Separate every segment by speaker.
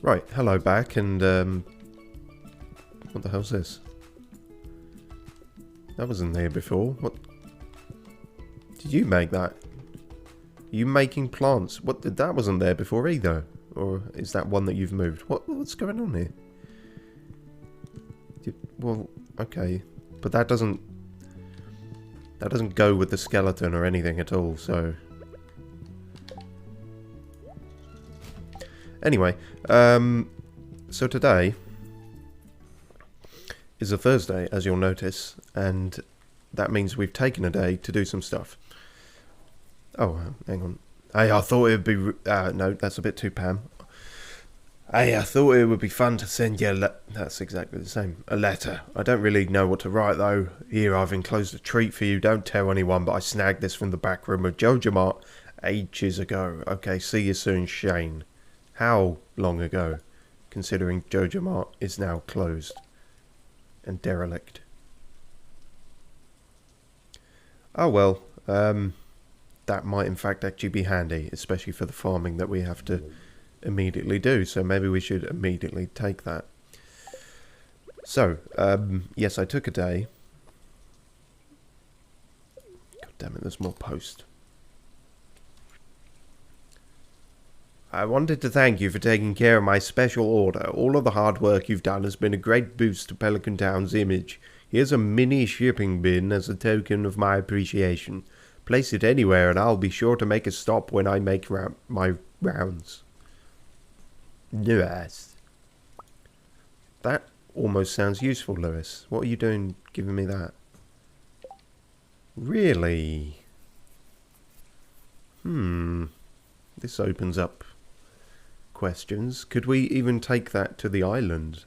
Speaker 1: Right, hello back, and what the hell's this? That wasn't there before. What? Did you make that? Are you making plants? What? That wasn't there before either. Or is that one that you've moved? What's going on here? Well, okay, but that doesn't go with the skeleton or anything at all. So anyway, so today is a Thursday, as you'll notice, and that means we've taken a day to do some stuff. Oh, hang on. Hey, I thought it would be... no, that's a bit too Pam. Hey, I thought it would be fun to send you that's exactly the same. A letter. I don't really know what to write, though. Here, I've enclosed a treat for you. Don't tell anyone, but I snagged this from the back room of Jojo Mart ages ago. Okay, see you soon, Shane. How long ago, considering Jojo Mart is now closed and derelict? Oh, well, that might in fact actually be handy, especially for the farming that we have to immediately do, so maybe we should immediately take that. So, yes, I took a day. God damn it, there's more post. I wanted to thank you for taking care of my special order. All of the hard work you've done has been a great boost to Pelican Town's image. Here's a mini shipping bin as a token of my appreciation. Place it anywhere and I'll be sure to make a stop when I make my rounds. Lewis. That almost sounds useful, Lewis. What are you doing giving me that? Really? This opens up questions. Could we even take that to the island?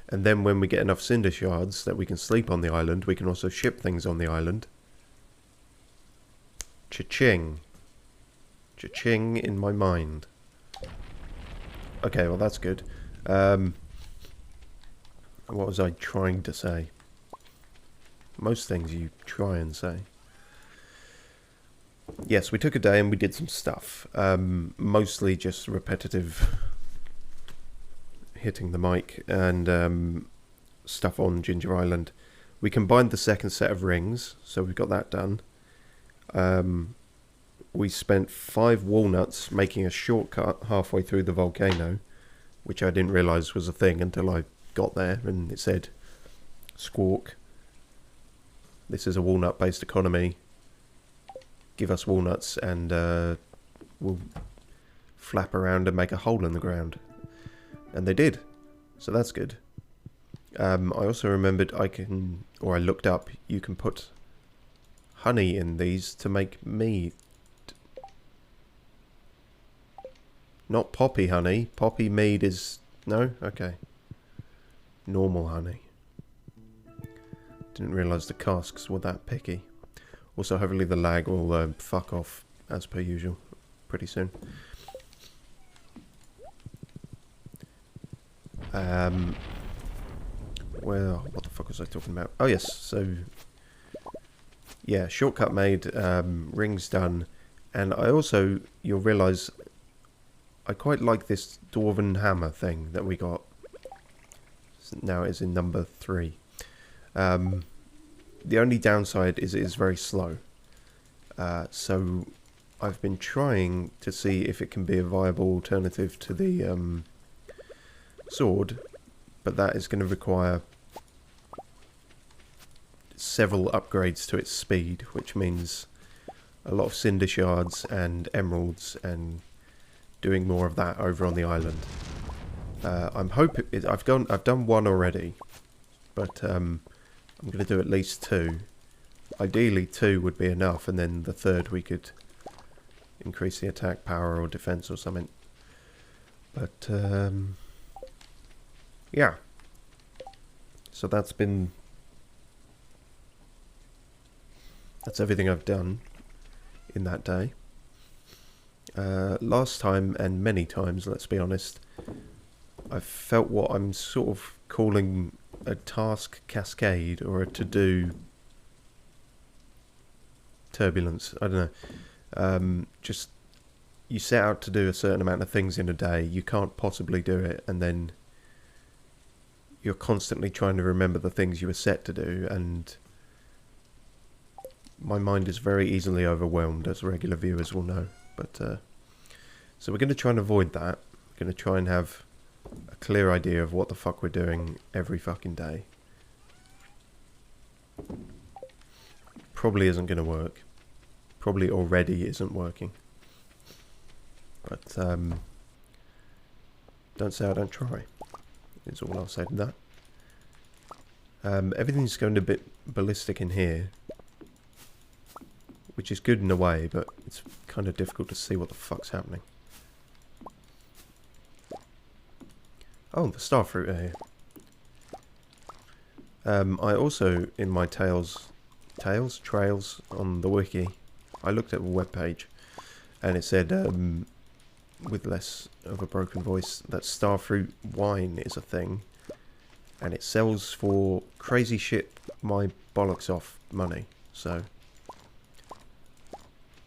Speaker 1: And then when we get enough cinder shards that we can sleep on the island, we can also ship things on the island. Cha-ching. Cha-ching in my mind. Okay, well that's good. What was I trying to say? Most things you try and say. Yes, we took a day and we did some stuff. Mostly just repetitive hitting the mic and stuff on Ginger Island. We combined the second set of rings, so we've got that done. We spent 5 walnuts making a shortcut halfway through the volcano, which I didn't realise was a thing until I got there and it said, squawk. This is a walnut-based economy. Give us walnuts and we'll flap around and make a hole in the ground. And they did. So that's good. I also remembered I looked up, you can put honey in these to make mead. Not poppy honey. Poppy mead is... No? Okay. Normal honey. Didn't realise the casks were that picky. Also, hopefully the lag will fuck off as per usual pretty soon. Well, what the fuck was I talking about? Oh yes, so yeah, shortcut made, rings done, and I also, you'll realise, I quite like this dwarven hammer thing that we got. Now it's in number 3. The only downside is it is very slow. So I've been trying to see if it can be a viable alternative to the sword, but that is going to require several upgrades to its speed, which means a lot of cinder shards and emeralds and doing more of that over on the island. I'm hoping I've done 1 already, but I'm going to do at least 2. Ideally 2 would be enough, and then the 3rd we could increase the attack power or defense or something. But yeah, so that's everything I've done in that day. Last time, and many times, let's be honest, I've felt what I'm sort of calling a task cascade or a to-do turbulence. I don't know. Just you set out to do a certain amount of things in a day, you can't possibly do it, and then you're constantly trying to remember the things you were set to do, and my mind is very easily overwhelmed, as regular viewers will know. But so we're going to try and avoid that. We're going to try and have a clear idea of what the fuck we're doing every fucking day. Probably isn't going to work. Probably already isn't working. But don't say I don't try, is all I'll say to that. Everything's going a bit ballistic in here, which is good in a way, but it's kind of difficult to see what the fuck's happening. Oh, the starfruit are here. I also, in my trails on the wiki, I looked at a webpage, and it said, with less of a broken voice, that starfruit wine is a thing, and it sells for crazy shit my bollocks off money, so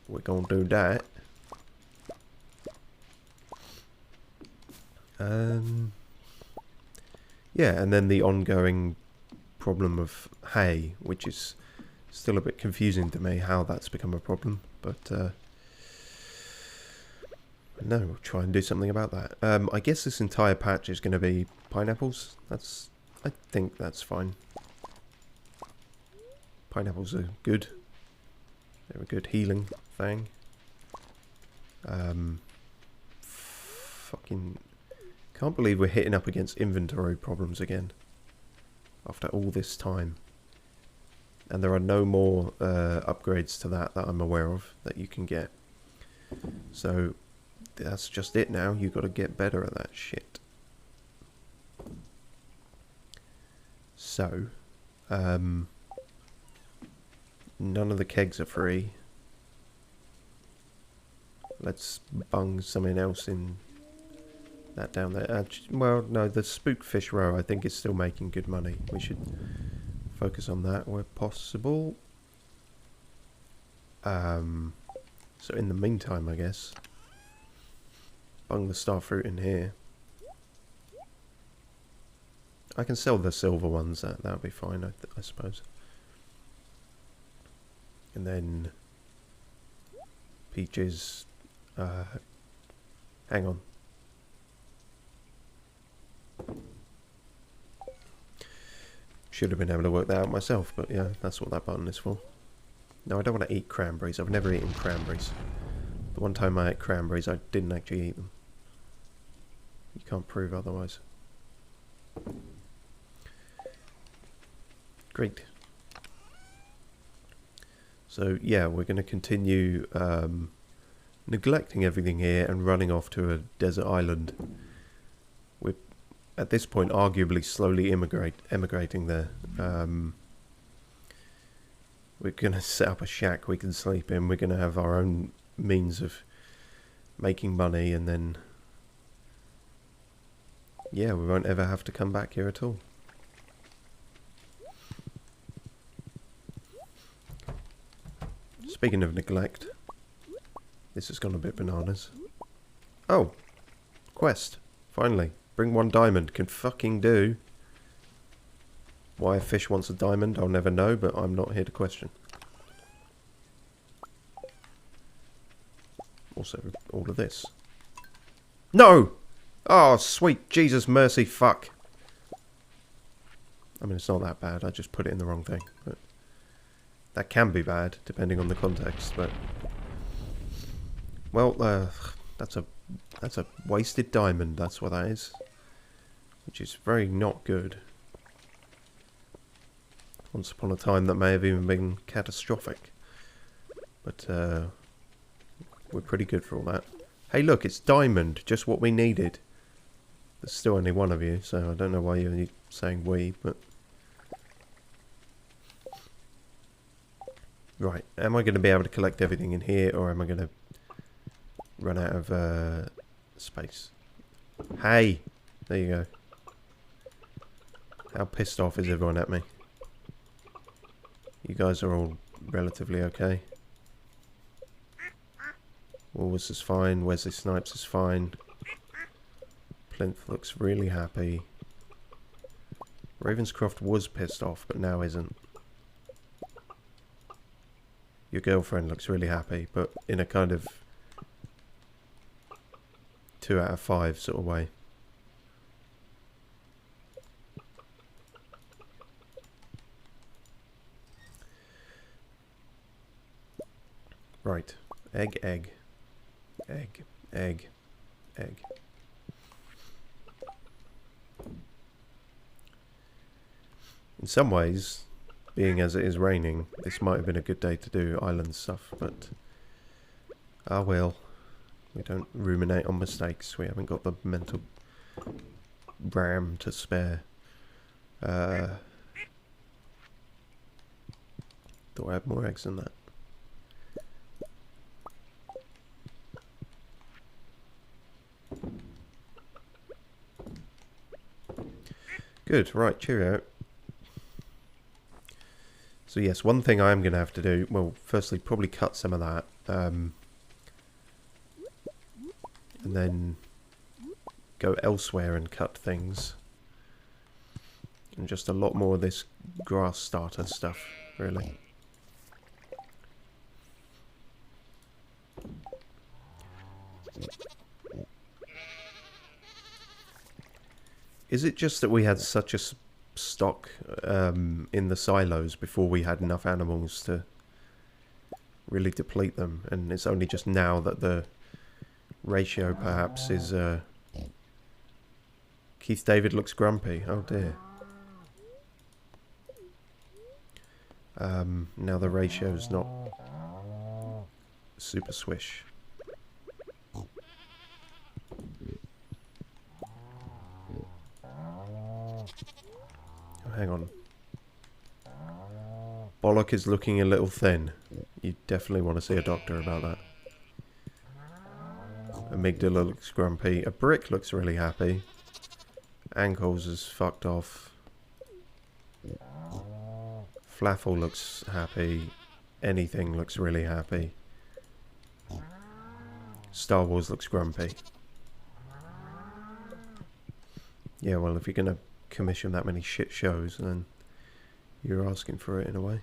Speaker 1: we're gonna do that. Yeah, and then the ongoing problem of hay, which is still a bit confusing to me how that's become a problem, but no, we'll try and do something about that. I guess this entire patch is going to be pineapples. I think that's fine. Pineapples are good. They're a good healing thing. Fucking can't believe we're hitting up against inventory problems again after all this time. And there are no more upgrades to that I'm aware of that you can get. So that's just it now. You've got to get better at that shit. So, none of the kegs are free. Let's bung something else in that down there. Well, no, the spook fish row I think is still making good money. We should focus on that where possible. So in the meantime, I guess, bung the starfruit in here. I can sell the silver ones, that'll be fine, I suppose. And then peaches, hang on. Should have been able to work that out myself, but yeah, that's what that button is for. No, I don't want to eat cranberries. I've never eaten cranberries. The one time I ate cranberries, I didn't actually eat them. You can't prove otherwise. Great. So yeah, we're going to continue neglecting everything here and running off to a desert island. We're at this point arguably slowly emigrating there. We're going to set up a shack we can sleep in. We're going to have our own means of making money, and then yeah, we won't ever have to come back here at all. Speaking of neglect, this has gone a bit bananas. Oh, quest. Finally. Bring 1 diamond. Can fucking do. Why a fish wants a diamond, I'll never know, but I'm not here to question. Also, all of this. No! Oh, sweet Jesus mercy, fuck. I mean, it's not that bad. I just put it in the wrong thing. But that can be bad, depending on the context, but... Well, that's a wasted diamond, that's what that is. Which is very not good. Once upon a time that may have even been catastrophic. But, we're pretty good for all that. Hey look, it's diamond, just what we needed. There's still only one of you, so I don't know why you're saying we, but... Right, am I going to be able to collect everything in here, or am I going to run out of space? Hey! There you go. How pissed off is everyone at me? You guys are all relatively okay. Walrus is fine. Wesley Snipes is fine. Plinth looks really happy. Ravenscroft was pissed off, but now isn't. Your girlfriend looks really happy, but in a kind of 2 out of 5 sort of way. Right. Egg, egg. Egg, egg, egg. In some ways, being as it is raining, this might have been a good day to do island stuff, but ah well. We don't ruminate on mistakes. We haven't got the mental RAM to spare. Thought I had more eggs than that. Good, right, cheerio. So yes, one thing I am going to have to do, well, firstly, probably cut some of that. And then go elsewhere and cut things. And just a lot more of this grass starter stuff, really. Is it just that we had such a stock in the silos before we had enough animals to really deplete them, and it's only just now that the ratio perhaps is Keith David looks grumpy. Oh dear. Now the ratio's not super swish. Hang on. Bollock is looking a little thin. You definitely want to see a doctor about that. Amygdala looks grumpy. A brick looks really happy. Ankles is fucked off. Flaffle looks happy. Anything looks really happy. Star Wars looks grumpy. Yeah, well, if you're going to commission that many shit shows, then you're asking for it in a way.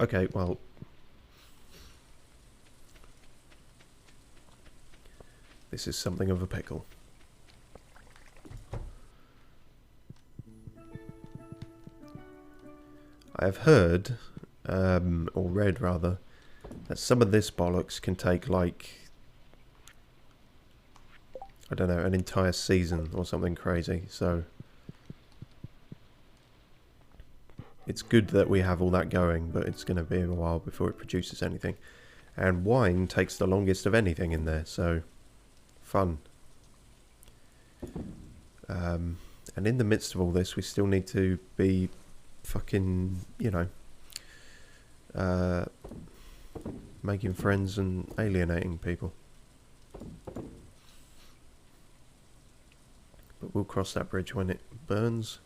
Speaker 1: Okay, well, this is something of a pickle. I have heard, or read rather, that some of this bollocks can take like, I don't know, an entire season or something crazy, so it's good that we have all that going, but it's going to be a while before it produces anything. And wine takes the longest of anything in there, so fun. And in the midst of all this, we still need to be fucking, you know, making friends and alienating people. But we'll cross that bridge when it burns.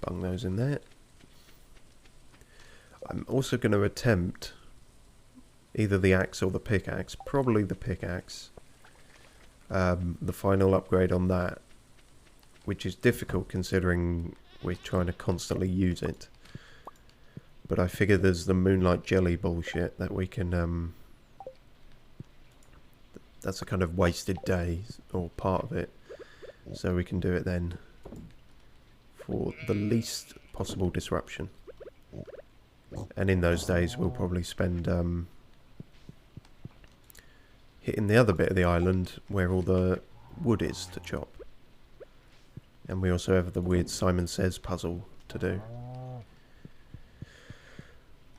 Speaker 1: Bung those in there. I'm also going to attempt either the axe or the pickaxe. Probably the pickaxe. The final upgrade on that, which is difficult considering we're trying to constantly use it. But I figure there's the moonlight jelly bullshit that we can... that's a kind of wasted day, or part of it. So we can do it then for the least possible disruption. And in those days we'll probably spend hitting the other bit of the island where all the wood is to chop. And we also have the weird Simon Says puzzle to do.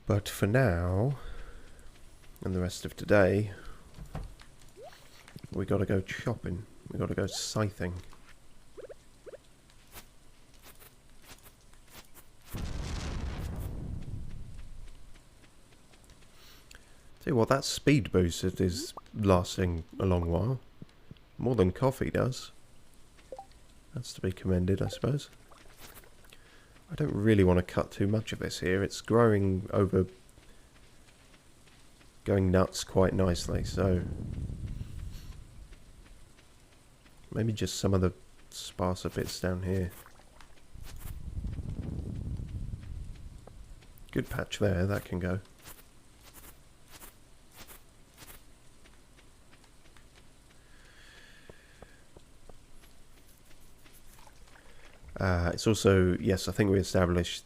Speaker 1: But for now, and the rest of today, we gotta go chopping. We gotta go scything. Tell you what, that speed boost is lasting a long while. More than coffee does. That's to be commended, I suppose. I don't really want to cut too much of this here. It's growing over... going nuts quite nicely, so... maybe just some of the sparser bits down here. Good patch there, that can go. It's also, yes, I think we established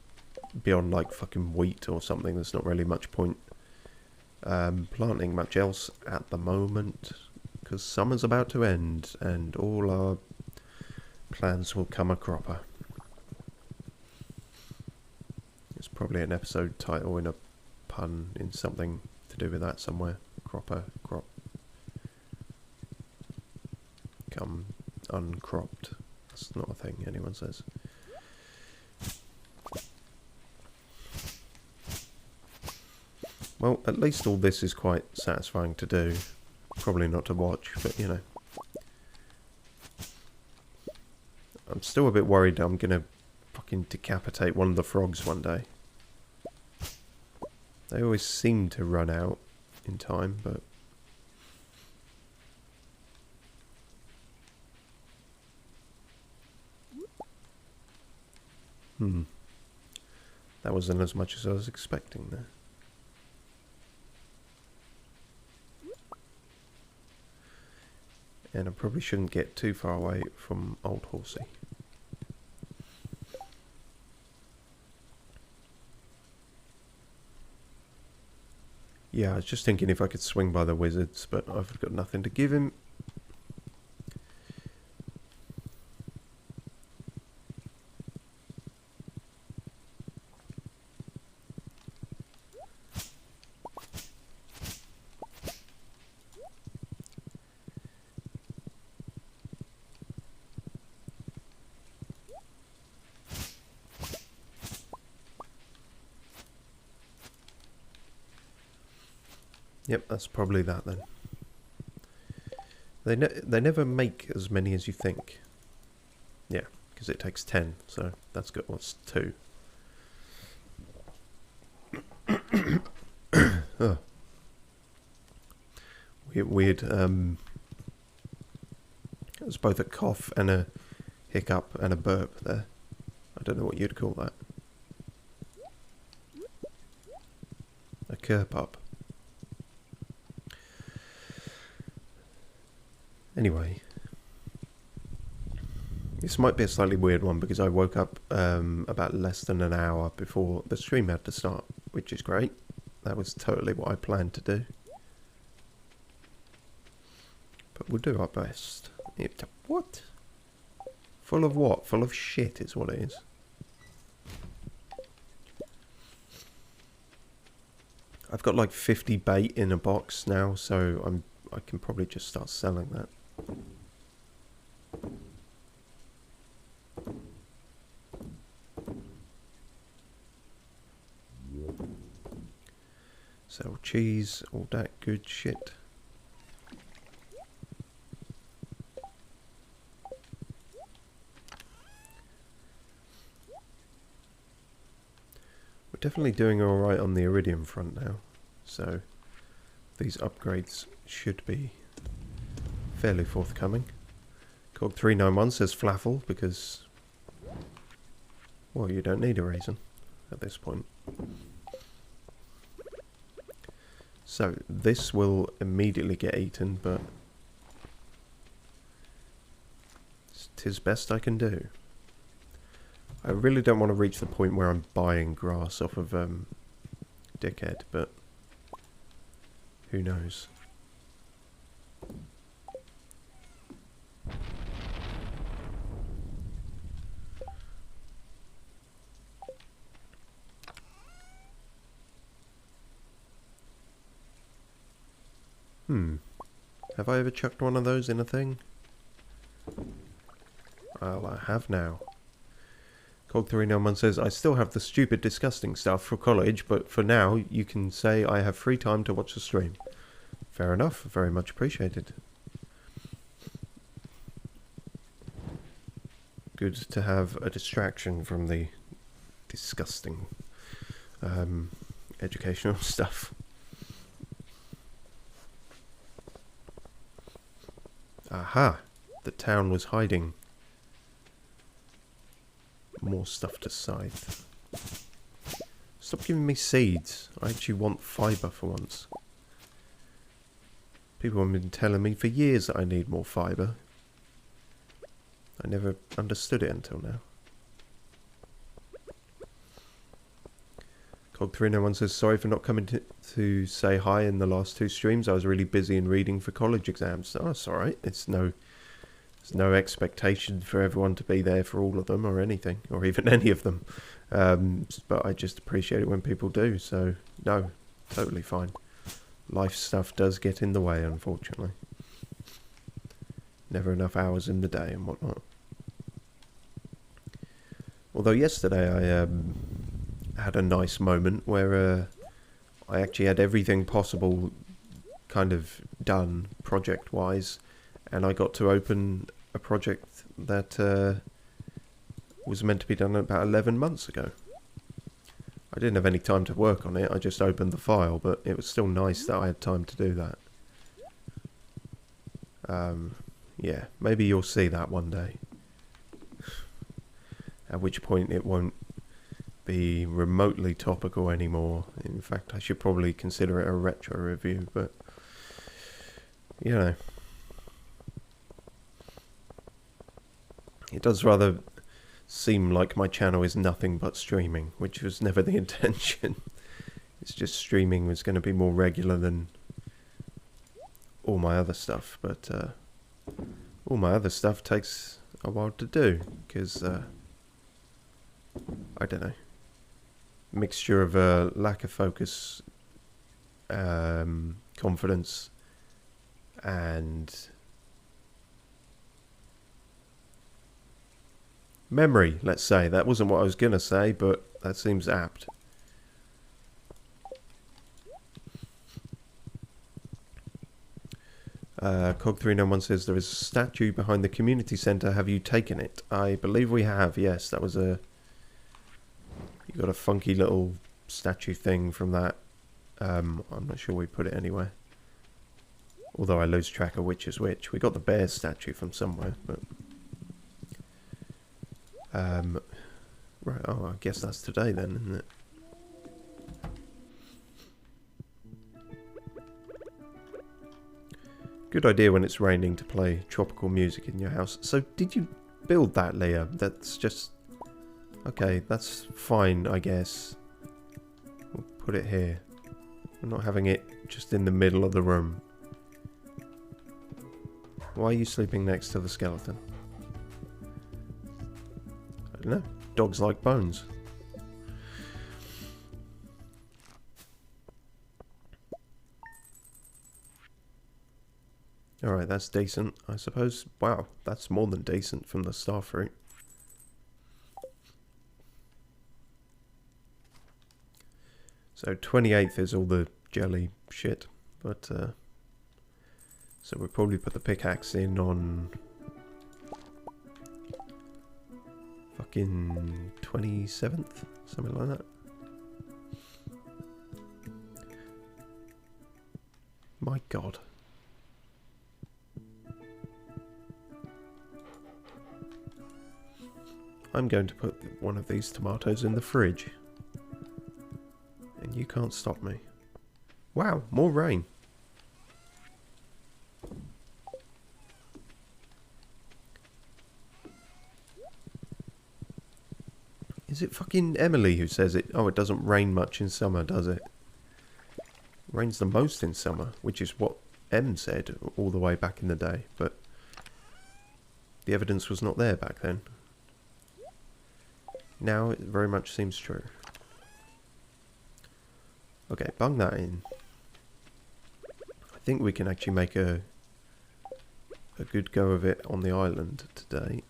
Speaker 1: beyond like fucking wheat or something, there's not really much point planting much else at the moment, because summer's about to end and all our plans will come a cropper. It's probably an episode title in a pun in something to do with that somewhere. Cropper, crop. Come uncropped. That's not a thing anyone says. Well, at least all this is quite satisfying to do. Probably not to watch, but you know. I'm still a bit worried I'm gonna fucking decapitate one of the frogs one day. They always seem to run out in time, but... that wasn't as much as I was expecting there. And I probably shouldn't get too far away from old horsey. Yeah, I was just thinking if I could swing by the wizards, but I've got nothing to give him. Yep, that's probably that then. They never make as many as you think. Yeah, because it takes 10, so that's good. What's 2? Oh. Weird. It was both a cough and a hiccup and a burp there. I don't know what you'd call that. A curp up. Anyway, this might be a slightly weird one because I woke up about less than an hour before the stream had to start, which is great. That was totally what I planned to do. But we'll do our best. What? Full of what? Full of shit is what it is. I've got like 50 bait in a box now, so I can probably just start selling that. Sell cheese, all that good shit. We're definitely doing alright on the iridium front now, so these upgrades should be fairly forthcoming. Cog391 says Flaffle because, well, you don't need a reason at this point. So this will immediately get eaten, but 'tis best I can do. I really don't want to reach the point where I'm buying grass off of Dickhead, but who knows. Have I ever chucked one of those in a thing? Well, I have now. Cog391 says, I still have the stupid disgusting stuff for college, but for now you can say I have free time to watch the stream. Fair enough, very much appreciated. Good to have a distraction from the disgusting educational stuff. Aha! The town was hiding more stuff to scythe. Stop giving me seeds. I actually want fibre for once. People have been telling me for years that I need more fibre. I never understood it until now. Cog301 says, sorry for not coming to say hi in the last 2 streams. I was really busy in reading for college exams. Oh, that's alright. There's no expectation for everyone to be there for all of them or anything, or even any of them. But I just appreciate it when people do. So, no, totally fine. Life stuff does get in the way, unfortunately. Never enough hours in the day and whatnot. Although yesterday I had a nice moment where I actually had everything possible kind of done project-wise, and I got to open a project that was meant to be done about 11 months ago. I didn't have any time to work on it, I just opened the file, but it was still nice that I had time to do that. Yeah, maybe you'll see that one day. At which point it won't be remotely topical anymore. In fact, I should probably consider it a retro review, but you know, it does rather seem like my channel is nothing but streaming, which was never the intention. It's just streaming was going to be more regular than all my other stuff, but all my other stuff takes a while to do, because I don't know, mixture of lack of focus, confidence, and memory, let's say. That wasn't what I was going to say, but that seems apt. Cog391 says, there is a statue behind the community centre. Have you taken it? I believe we have, yes. That was a... You got a funky little statue thing from that. I'm not sure we put it anywhere. Although I lose track of which is which. We got the bear statue from somewhere, but... right, oh, I guess that's today then, isn't it? Good idea when it's raining to play tropical music in your house. So, did you build that, Leah? That's just... Okay, that's fine, I guess. We'll put it here. We're not having it just in the middle of the room. Why are you sleeping next to the skeleton? I don't know. Dogs like bones. Alright, that's decent, I suppose. Wow, that's more than decent from the starfruit. So 28th is all the jelly shit, but so we'll probably put the pickaxe in on fucking 27th, something like that. My god. I'm going to put one of these tomatoes in the fridge. And you can't stop me. Wow, more rain. Is it fucking Emily who says it? Oh, it doesn't rain much in summer, does it? Rains the most in summer, which is what Em said all the way back in the day, but the evidence was not there back then. Now it very much seems true. Okay, bung that in. I think we can actually make a good go of it on the island today.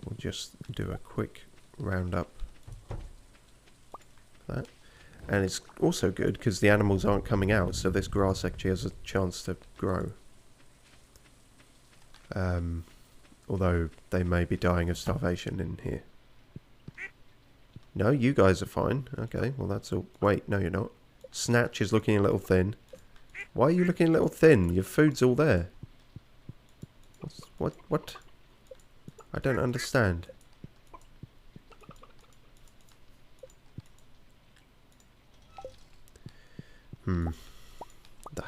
Speaker 1: We'll just do a quick roundup of that. And it's also good because the animals aren't coming out, so this grass actually has a chance to grow. Although they may be dying of starvation in here. No, you guys are fine. Okay, well that's all. Wait, no you're not. Snatch is looking a little thin. Why are you looking a little thin? Your food's all there. What? I don't understand. The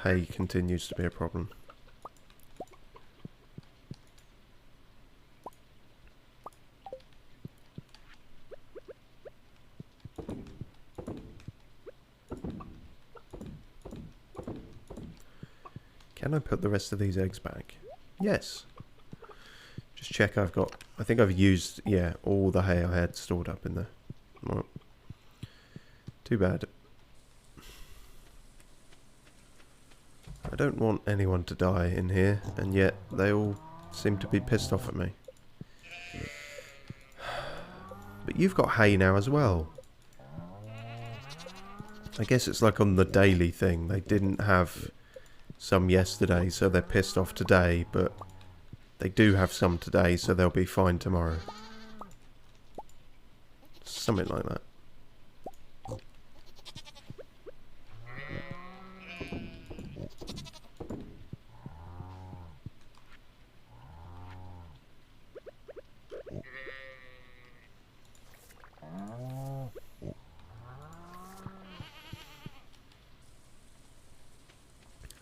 Speaker 1: hay continues to be a problem. Can I put the rest of these eggs back? Yes. Just check I've got... I think I've used, yeah, all the hay I had stored up in there. Well, too bad. I don't want anyone to die in here, and yet they all seem to be pissed off at me. But you've got hay now as well. I guess it's like on the daily thing. They didn't have some yesterday, so they're pissed off today, but they do have some today, so they'll be fine tomorrow. Something like that.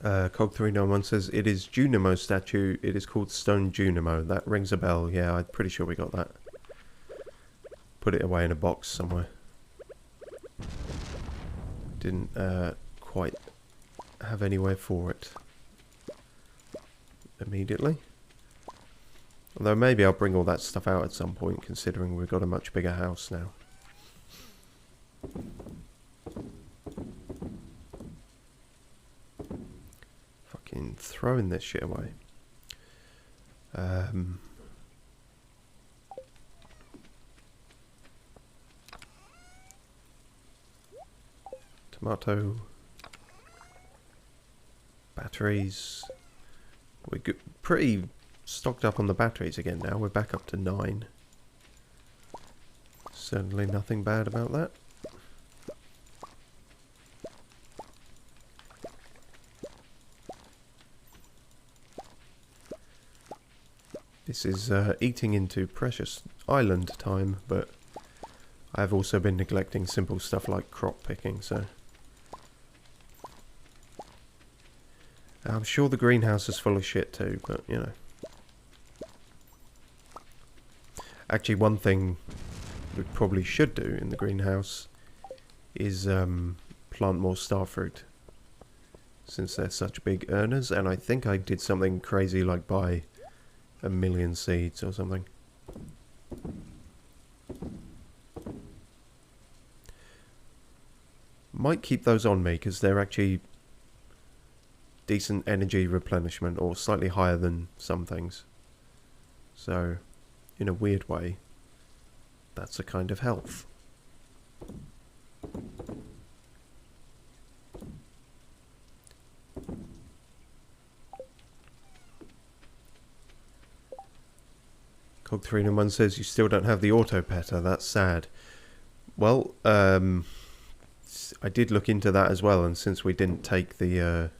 Speaker 1: Cog391 says, it is Junimo statue. It is called Stone Junimo. That rings a bell. Yeah, I'm pretty sure we got that. Put it away in a box somewhere. Didn't quite have anywhere for it immediately. Although maybe I'll bring all that stuff out at some point, considering we've got a much bigger house now. Fucking throwing this shit away. Tomato. Batteries. We're pretty stocked up on the batteries again now. We're back up to 9. Certainly nothing bad about that. This is eating into precious island time, but I've also been neglecting simple stuff like crop picking, so... I'm sure the greenhouse is full of shit too, but, you know. Actually, one thing we probably should do in the greenhouse is plant more starfruit, since they're such big earners, and I think I did something crazy like buy 1 million seeds or something. Might keep those on me, because they're actually decent energy replenishment, or slightly higher than some things. So, in a weird way, that's a kind of health. Cog391 says you still don't have the auto petter. That's sad. Well, I did look into that as well, and since we didn't take the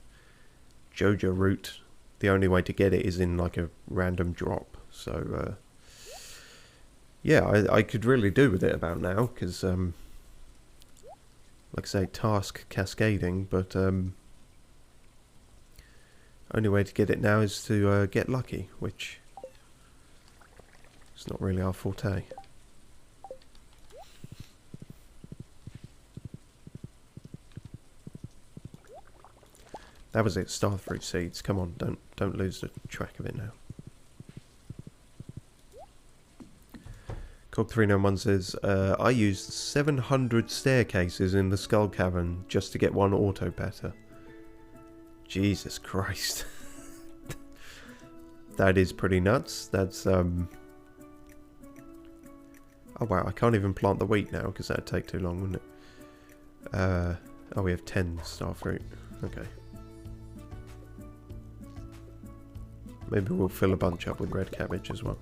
Speaker 1: Joja route, the only way to get it is in like a random drop. So yeah, I could really do with it about now, because like I say, task cascading, but only way to get it now is to get lucky, which is not really our forte. That was it, starfruit seeds. Come on, don't lose the track of it now. Cog391 says, I used 700 staircases in the Skull Cavern just to get one auto petter. Jesus Christ. That is pretty nuts. That's, oh wow, I can't even plant the wheat now because that'd take too long, wouldn't it? Oh, we have 10 starfruit. Okay. Maybe we'll fill a bunch up with red cabbage as well.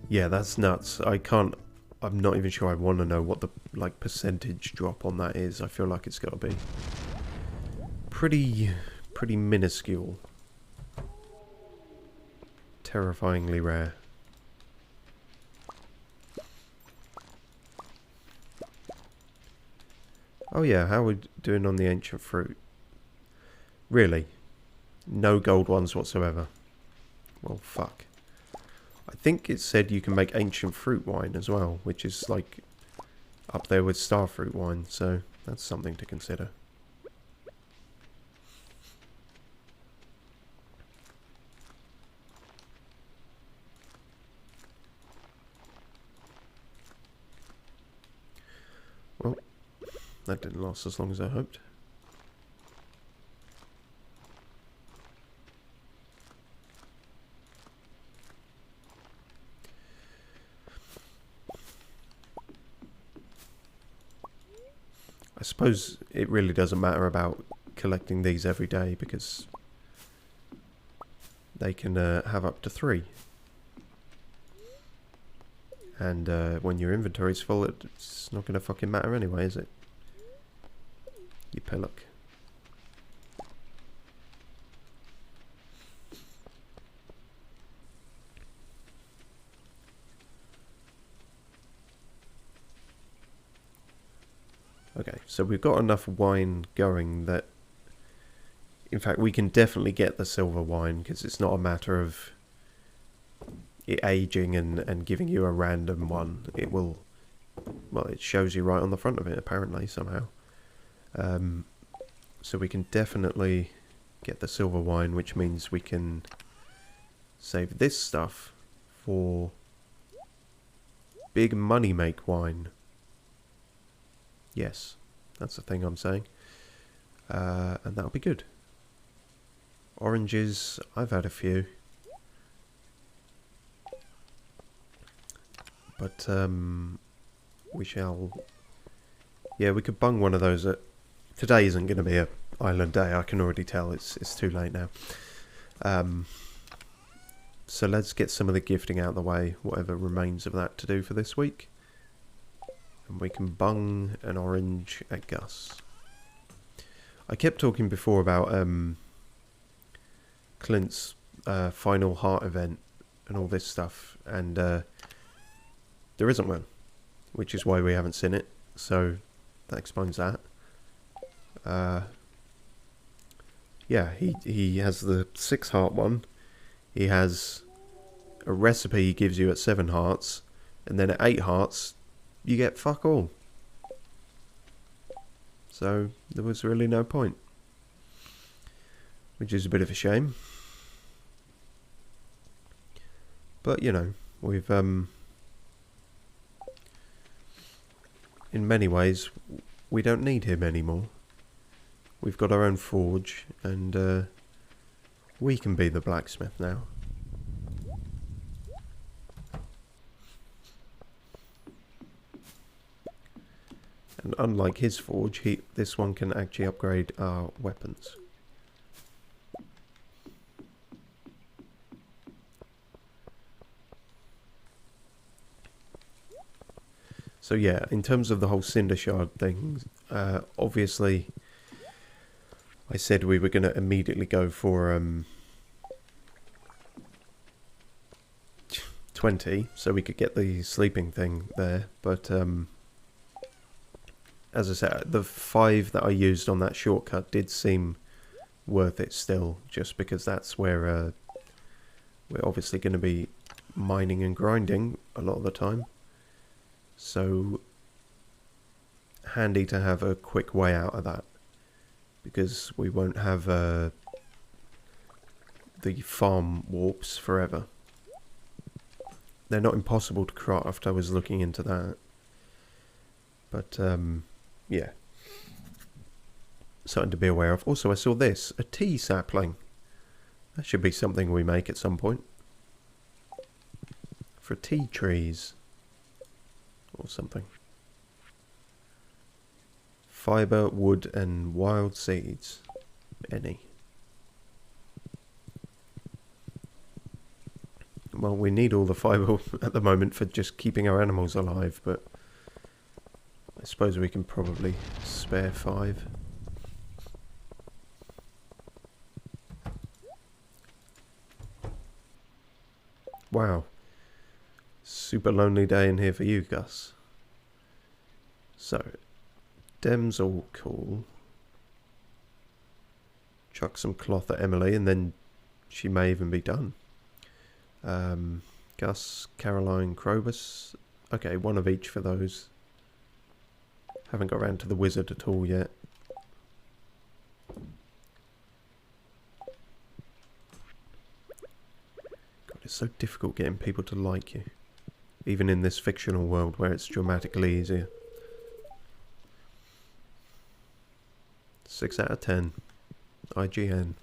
Speaker 1: Yeah, that's nuts. I'm not even sure I want to know what the like percentage drop on that is. I feel like it's got to be pretty minuscule. Terrifyingly rare. Oh yeah, how are we doing on the ancient fruit? Really? No gold ones whatsoever. Well, fuck. I think it said you can make ancient fruit wine as well, which is like up there with star fruit wine, so that's something to consider. Well, that didn't last as long as I hoped. I suppose it really doesn't matter about collecting these every day because they can have up to 3. And when your inventory's full, it's not going to fucking matter anyway, is it? You pillock. Okay, so we've got enough wine going that, in fact, we can definitely get the silver wine because it's not a matter of it aging and giving you a random one. It will, well, it shows you right on the front of it apparently somehow. So we can definitely get the silver wine, which means we can save this stuff for big money make wine. Yes, that's the thing I'm saying. And that'll be good. Oranges, I've had a few. But we shall... Yeah, we could bung one of those at... Today isn't going to be a island day, I can already tell. It's too late now. So let's get some of the gifting out of the way, whatever remains of that to do for this week. And we can bung an orange at Gus. I kept talking before about Clint's final heart event and all this stuff, and there isn't one, which is why we haven't seen it, so that explains that. Yeah, he has the 6 heart one, he has a recipe he gives you at 7 hearts, and then at 8 hearts you get fuck all. So there was really no point, which is a bit of a shame. But you know, we've in many ways we don't need him anymore. We've got our own forge, and we can be the blacksmith now. And unlike his forge, this one can actually upgrade our weapons. So yeah, in terms of the whole cinder shard thing, obviously I said we were going to immediately go for 20, so we could get the sleeping thing there, but as I said, the 5 that I used on that shortcut did seem worth it still, just because that's where we're obviously going to be mining and grinding a lot of the time. So handy to have a quick way out of that, because we won't have the farm warps forever. They're not impossible to craft, I was looking into that. But yeah, something to be aware of. Also, I saw this, a tea sapling. That should be something we make at some point. For tea trees. Or something. Fibre, wood and wild seeds. any. Well, we need all the fibre at the moment for just keeping our animals alive, but I suppose we can probably spare 5. Wow. Super lonely day in here for you, Gus. So, Dem's all cool. Chuck some cloth at Emily and then she may even be done. Gus, Caroline, Krobus. Okay, 1 of each for those. Haven't got around to the wizard at all yet. God, it's so difficult getting people to like you. Even in this fictional world where it's dramatically easier. 6 out of 10. IGN.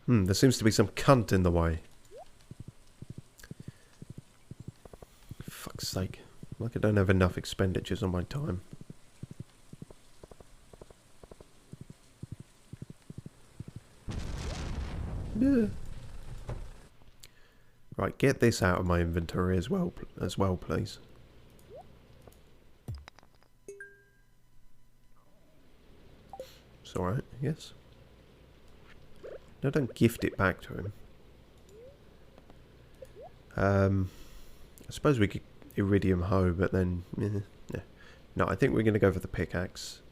Speaker 1: There seems to be some cunt in the way. Fuck's sake. Like I don't have enough expenditures on my time. Yeah. Right, get this out of my inventory as well, please. It's alright, yes. No, don't gift it back to him. I suppose we could iridium hoe, but then... yeah. No, I think we're going to go for the pickaxe.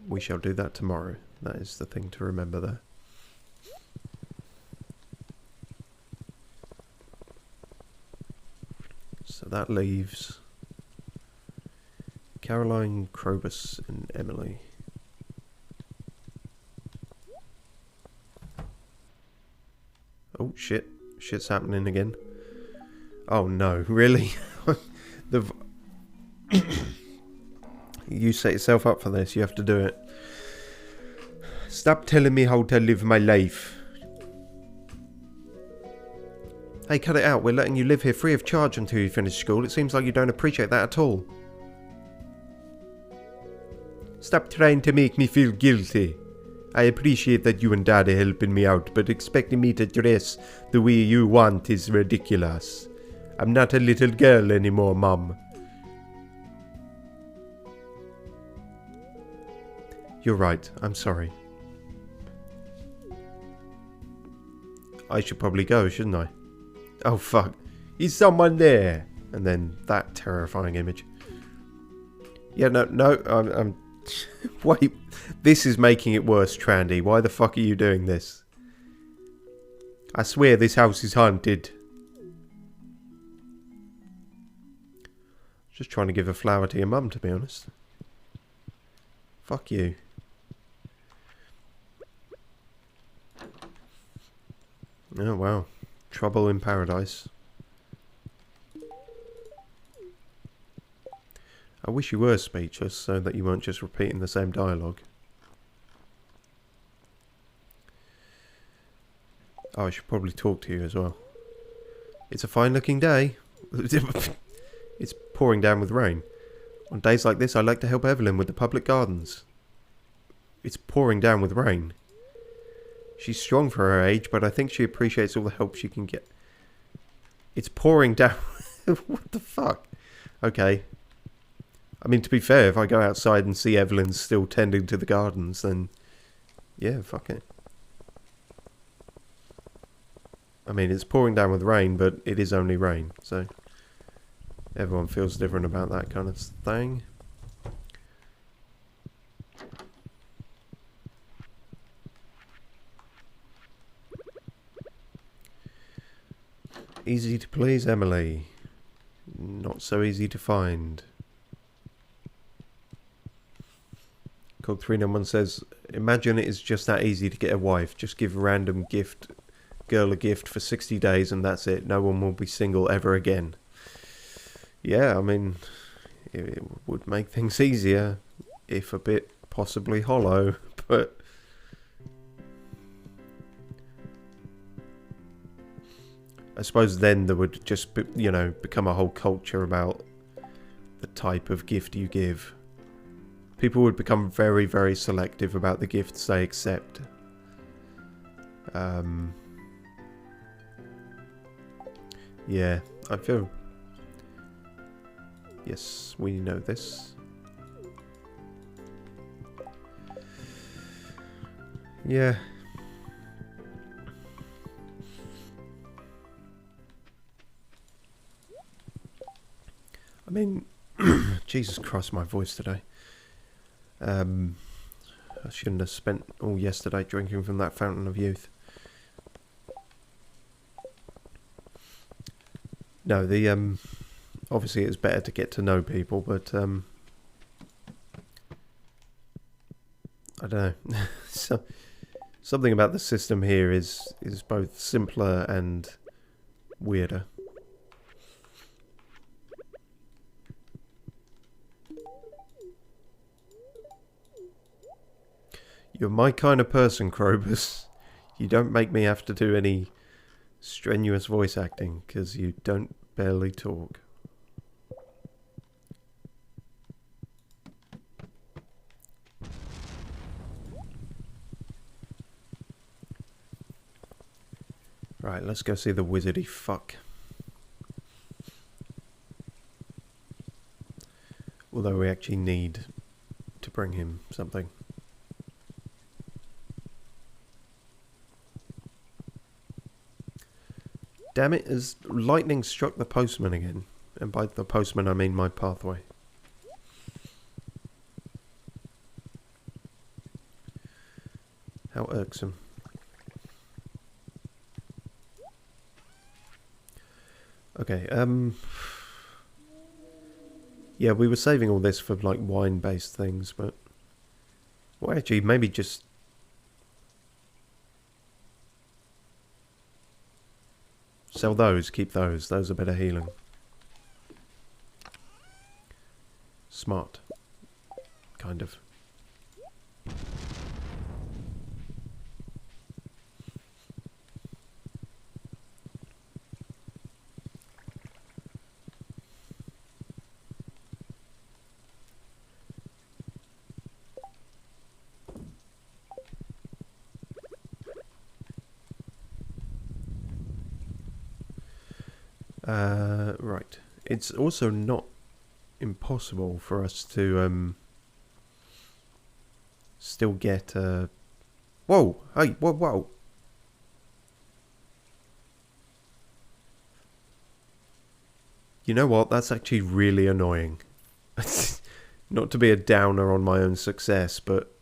Speaker 1: We shall do that tomorrow. That is the thing to remember there. So that leaves Caroline, Krobus and Emily. Oh shit. Shit's happening again. Oh no, really? You set yourself up for this, you have to do it. Stop telling me how to live my life. Hey, cut it out. We're letting you live here free of charge until you finish school. It seems like you don't appreciate that at all. Stop trying to make me feel guilty. I appreciate that you and Dad are helping me out, but expecting me to dress the way you want is ridiculous. I'm not a little girl anymore, Mom. You're right. I'm sorry. I should probably go, shouldn't I? Oh, fuck. Is someone there? And then that terrifying image. Yeah, no, I'm... Wait, this is making it worse, Trandy. Why the fuck are you doing this? I swear this house is haunted. Just trying to give a flower to your mum, to be honest. Fuck you. Oh, wow. Trouble in paradise. I wish you were speechless so that you weren't just repeating the same dialogue. Oh, I should probably talk to you as well. It's a fine looking day. It's pouring down with rain. On days like this, I like to help Evelyn with the public gardens. It's pouring down with rain. She's strong for her age, but I think she appreciates all the help she can get. It's pouring down. What the fuck? Okay. I mean, to be fair, if I go outside and see Evelyn's still tending to the gardens, then yeah, fuck it. I mean, it's pouring down with rain, but it is only rain, so everyone feels different about that kind of thing. Easy to please, Emily. Not so easy to find. Code 391 says, imagine it is just that easy to get a wife. Just give a random girl a gift for 60 days and that's it. No one will be single ever again. Yeah, I mean, it would make things easier, if a bit possibly hollow, but... I suppose then there would just be, you know, become a whole culture about the type of gift you give. People would become very, very selective about the gifts they accept. Yeah, I feel... Yes, we know this. Yeah. I mean, Jesus Christ, my voice today. I shouldn't have spent all yesterday drinking from that fountain of youth. No, the obviously it's better to get to know people, but I don't know. So, something about the system here is both simpler and weirder. You're my kind of person, Krobus. You don't make me have to do any strenuous voice acting, because you don't barely talk. Right, let's go see the wizardy fuck. Although we actually need to bring him something. Damn it, has lightning struck the postman again? And by the postman I mean my pathway. How irksome. Okay, yeah, we were saving all this for, like, wine-based things, but... Well, actually, maybe just... Sell those, keep those. Those are better healing. Smart. Kind of. Right. It's also not impossible for us to still get whoa! Hey, whoa, whoa! You know what? That's actually really annoying. Not to be a downer on my own success, but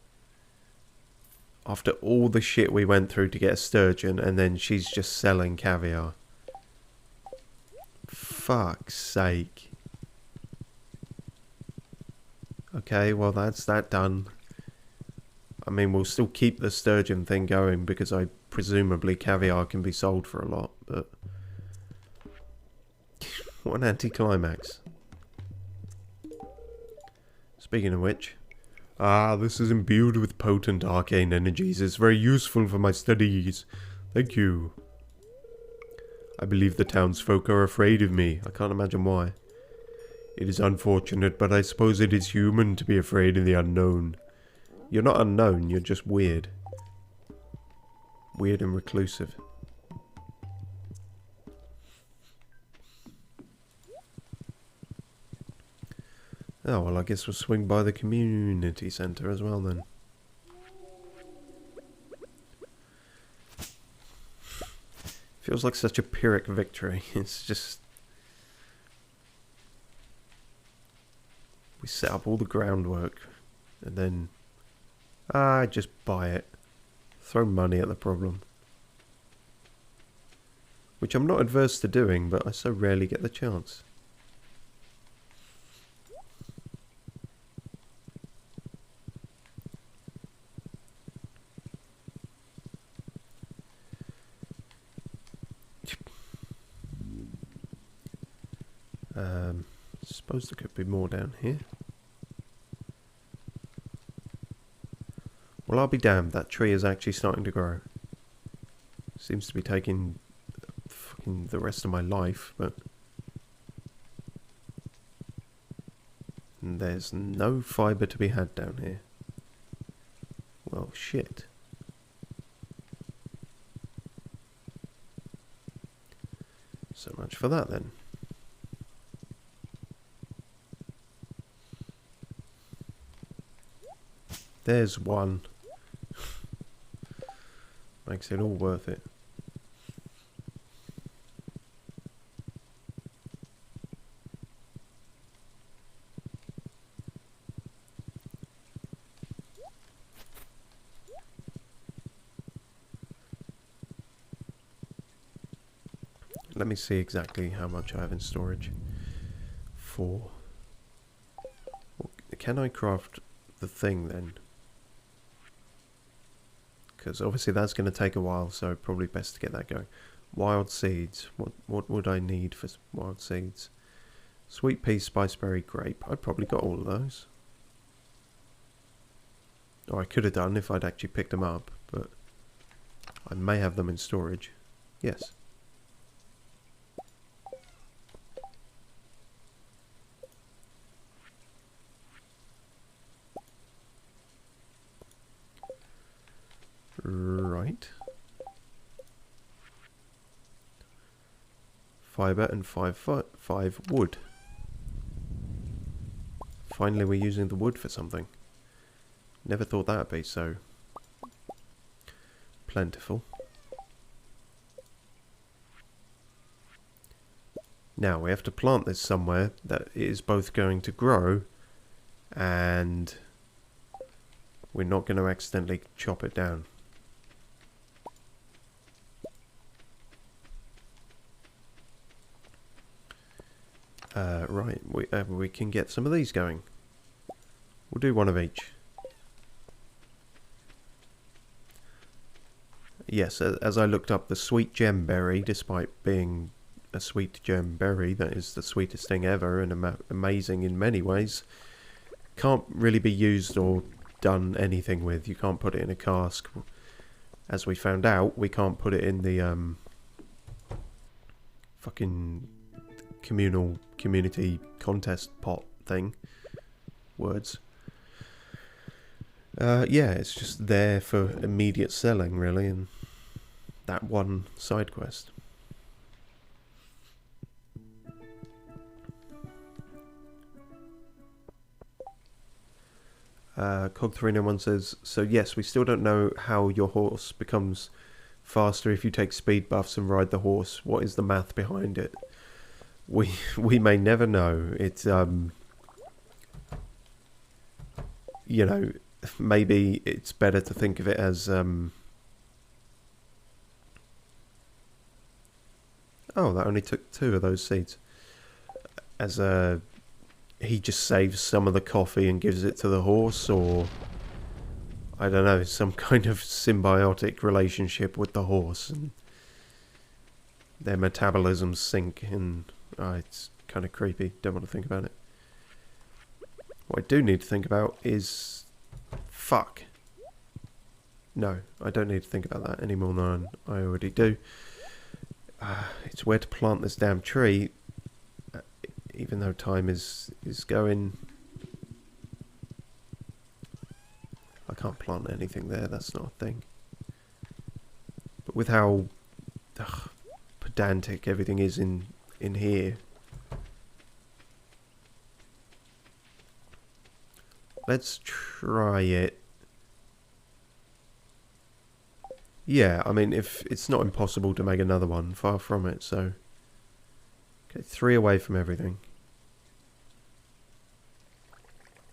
Speaker 1: after all the shit we went through to get a sturgeon, and then she's just selling caviar. Fuck's sake. Okay, well that's that done. I mean, we'll still keep the sturgeon thing going because presumably caviar can be sold for a lot, but... What an anticlimax. Speaking of which... Ah, this is imbued with potent arcane energies. It's very useful for my studies. Thank you. I believe the townsfolk are afraid of me. I can't imagine why. It is unfortunate, but I suppose it is human to be afraid of the unknown. You're not unknown, you're just weird. Weird and reclusive. Oh, well, I guess we'll swing by the community centre as well then. Feels like such a Pyrrhic victory. It's just... We set up all the groundwork. And then... just buy it. Throw money at the problem. Which I'm not adverse to doing, but I so rarely get the chance. Suppose there could be more down here. Well, I'll be damned, that tree is actually starting to grow. Seems to be taking fucking the rest of my life, but there's no fibre to be had down here. Well, shit. So much for that then. There's one. Makes it all worth it. Let me see exactly how much I have in storage. 4. Can I craft the thing then? Because obviously that's going to take a while, so probably best to get that going. Wild seeds. What would I need for wild seeds? Sweet pea, spiceberry, grape. I've probably got all of those. Or I could have done if I'd actually picked them up, but I may have them in storage. Yes. Right. Fibre and 5 wood. Finally we're using the wood for something. Never thought that would be so plentiful. Now we have to plant this somewhere that is both going to grow and we're not going to accidentally chop it down. Right, we can get some of these going. We'll do one of each. Yes, as I looked up, the sweet gem berry, despite being a sweet gem berry that is the sweetest thing ever and amazing in many ways, can't really be used or done anything with. You can't put it in a cask. As we found out, we can't put it in the fucking community contest pot thing. Words. Yeah, it's just there for immediate selling, really, and that one side quest. Cog391 says, so yes, we still don't know how your horse becomes faster if you take speed buffs and ride the horse. What is the math behind it? We may never know. It's you know, maybe it's better to think of it as oh, that only took 2 of those seeds. As he just saves some of the coffee and gives it to the horse, or I don't know, some kind of symbiotic relationship with the horse and their metabolisms sync, and it's kind of creepy. Don't want to think about it. What I do need to think about is fuck. No, I don't need to think about that any more than I already do. It's where to plant this damn tree, even though time is going. I can't plant anything there, that's not a thing. But with how pedantic everything is in here, let's try it. Yeah, I mean, if it's not impossible to make another one, far from it, so okay, 3 away from everything.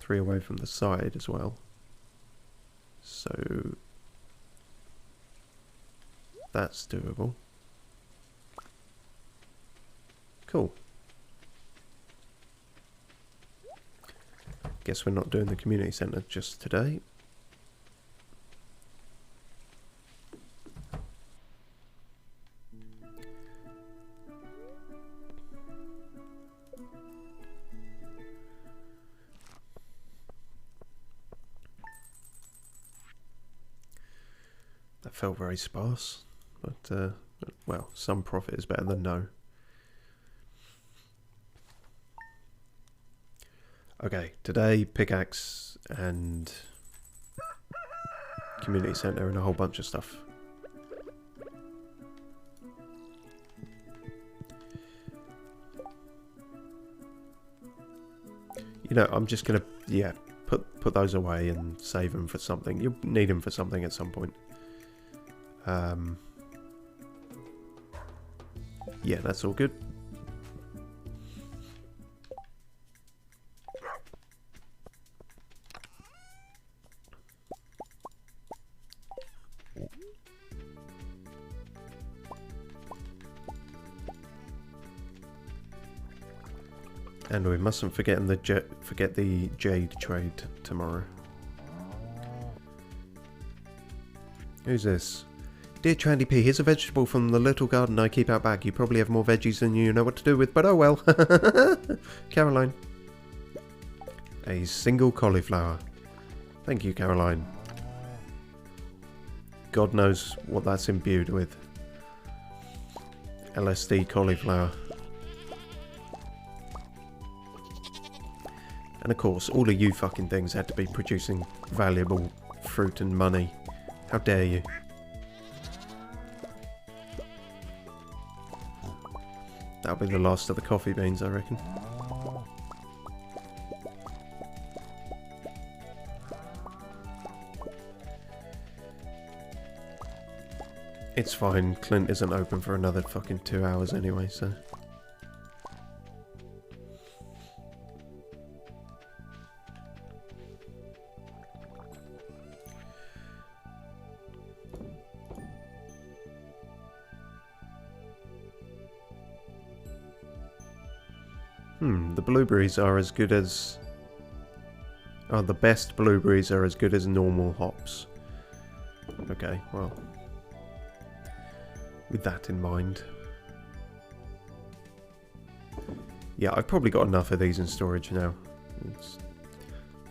Speaker 1: 3 away from the side as well. So that's doable. Cool. Guess we're not doing the community centre just today. That felt very sparse, but Well, some profit is better than no. Okay, today pickaxe and community centre and a whole bunch of stuff. You know, I'm just gonna, yeah, put those away and save them for something. You'll need them for something at some point. Yeah, that's all good. And we mustn't forget the jade trade tomorrow. Who's this? Dear Trandy P, here's a vegetable from the little garden I keep out back. You probably have more veggies than you know what to do with, but oh well. Caroline. A single cauliflower. Thank you, Caroline. God knows what that's imbued with. LSD cauliflower. And of course, all of you fucking things had to be producing valuable fruit and money. How dare you? That'll be the last of the coffee beans, I reckon. It's fine, Clint isn't open for another fucking 2 hours anyway, so... The blueberries are as good as... Oh, the best blueberries are as good as normal hops. Okay, well... With that in mind... Yeah, I've probably got enough of these in storage now. Let's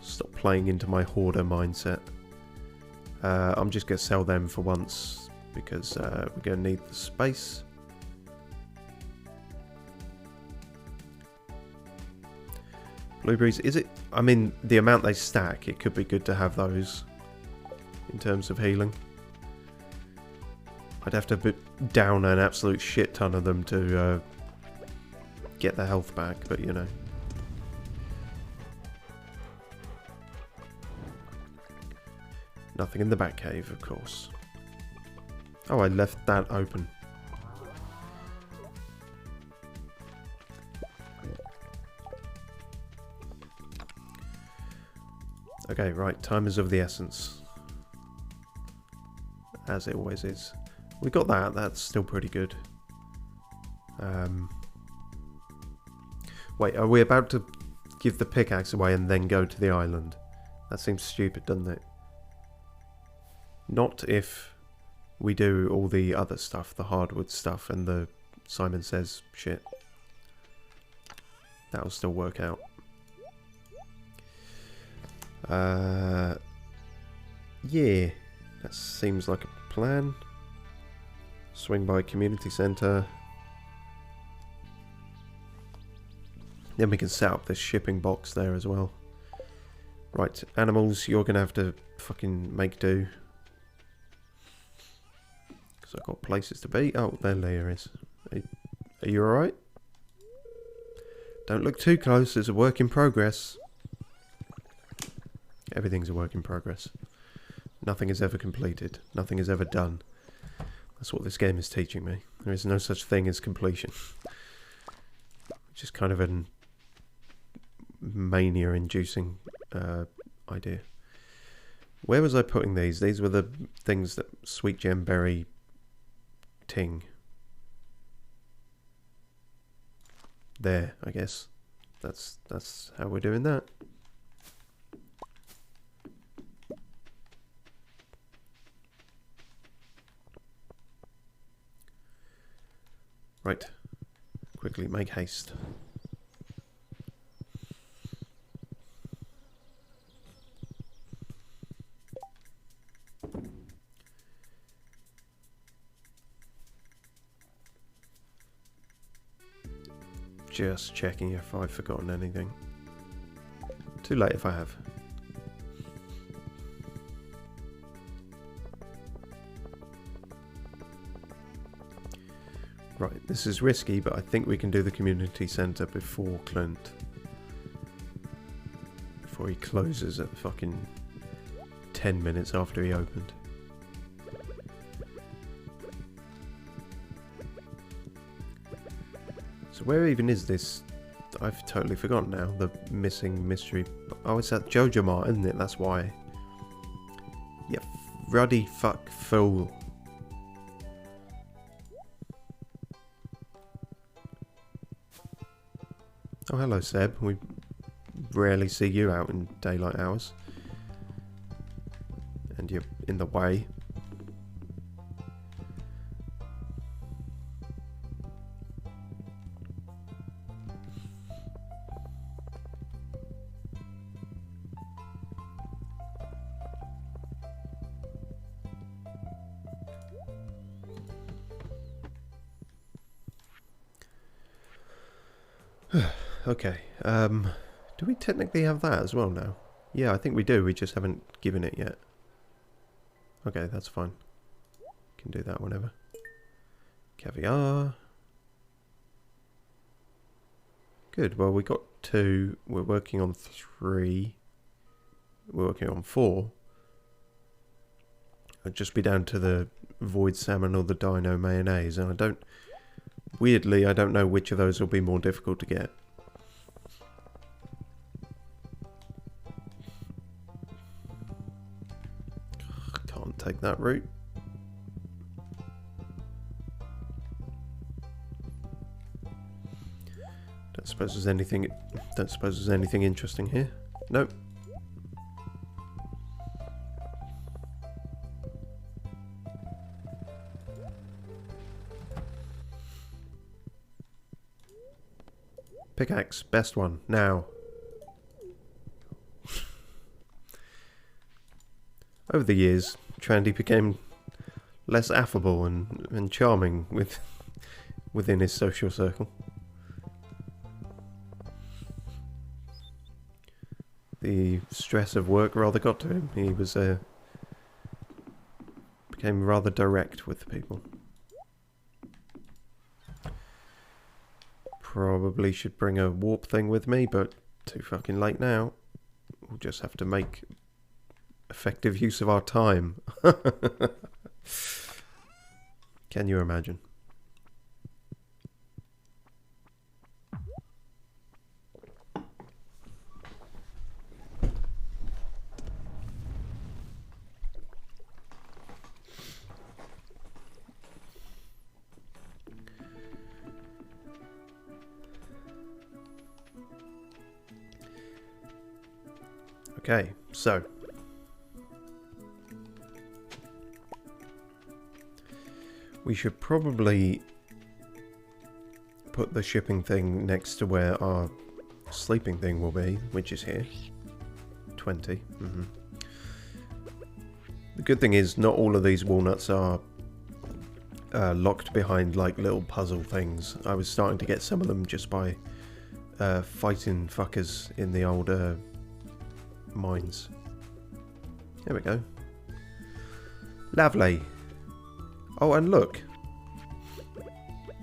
Speaker 1: stop playing into my hoarder mindset. I'm just going to sell them for once, because we're going to need the space. Blueberries, is it? I mean, the amount they stack, it could be good to have those in terms of healing. I'd have to put down an absolute shit ton of them to get the health back, but you know. Nothing in the back cave, of course. Oh, I left that open. Okay, right, time is of the essence. As it always is. We got that, that's still pretty good. Wait, are we about to give the pickaxe away and then go to the island? That seems stupid, doesn't it? Not if we do all the other stuff, the hardwood stuff and the Simon Says shit. That'll still work out. Yeah, that seems like a plan. Swing by community centre. Then we can set up this shipping box there as well. Right, animals, you're going to have to fucking make do. Because I've got places to be. Oh, there Leah is. Are you alright? Don't look too close, it's a work in progress. Everything's a work in progress. Nothing is ever completed. Nothing is ever done. That's what this game is teaching me. There is no such thing as completion. Which is kind of a mania-inducing idea. Where was I putting these? These were the things that Sweet Gem Berry ting. There, I guess. That's how we're doing that. Right. Quickly make haste. Just checking if I've forgotten anything. Too late if I have. Right, this is risky, but I think we can do the community centre before Clint. Before he closes at fucking 10 minutes after he opened. So where even is this? I've totally forgotten now. The missing mystery. Oh, it's at Jojo Mart, isn't it? That's why. You ruddy fuck fool. Oh, hello, Seb. We rarely see you out in daylight hours. And you're in the way. Okay, do we technically have that as well now? Yeah, I think we do, we just haven't given it yet. Okay, that's fine. Can do that whenever. Caviar. Good, well we got 2, we're working on 3, we're working on 4. It'll just be down to the void salmon or the dino mayonnaise, and weirdly, I don't know which of those will be more difficult to get. Can't take that route. Don't suppose there's anything interesting here. Nope. Pickaxe, best one, now. Over the years, Trandy became less affable and charming within his social circle. The stress of work rather got to him. He was became rather direct with people. Probably should bring a warp thing with me, but too fucking late now. We'll just have to make effective use of our time. Can you imagine? Okay, so we should probably put the shipping thing next to where our sleeping thing will be, which is here. 20. The good thing is not all of these walnuts are locked behind like little puzzle things. I was starting to get some of them just by fighting fuckers in the old mines. There we go. Lovely. Oh, and look.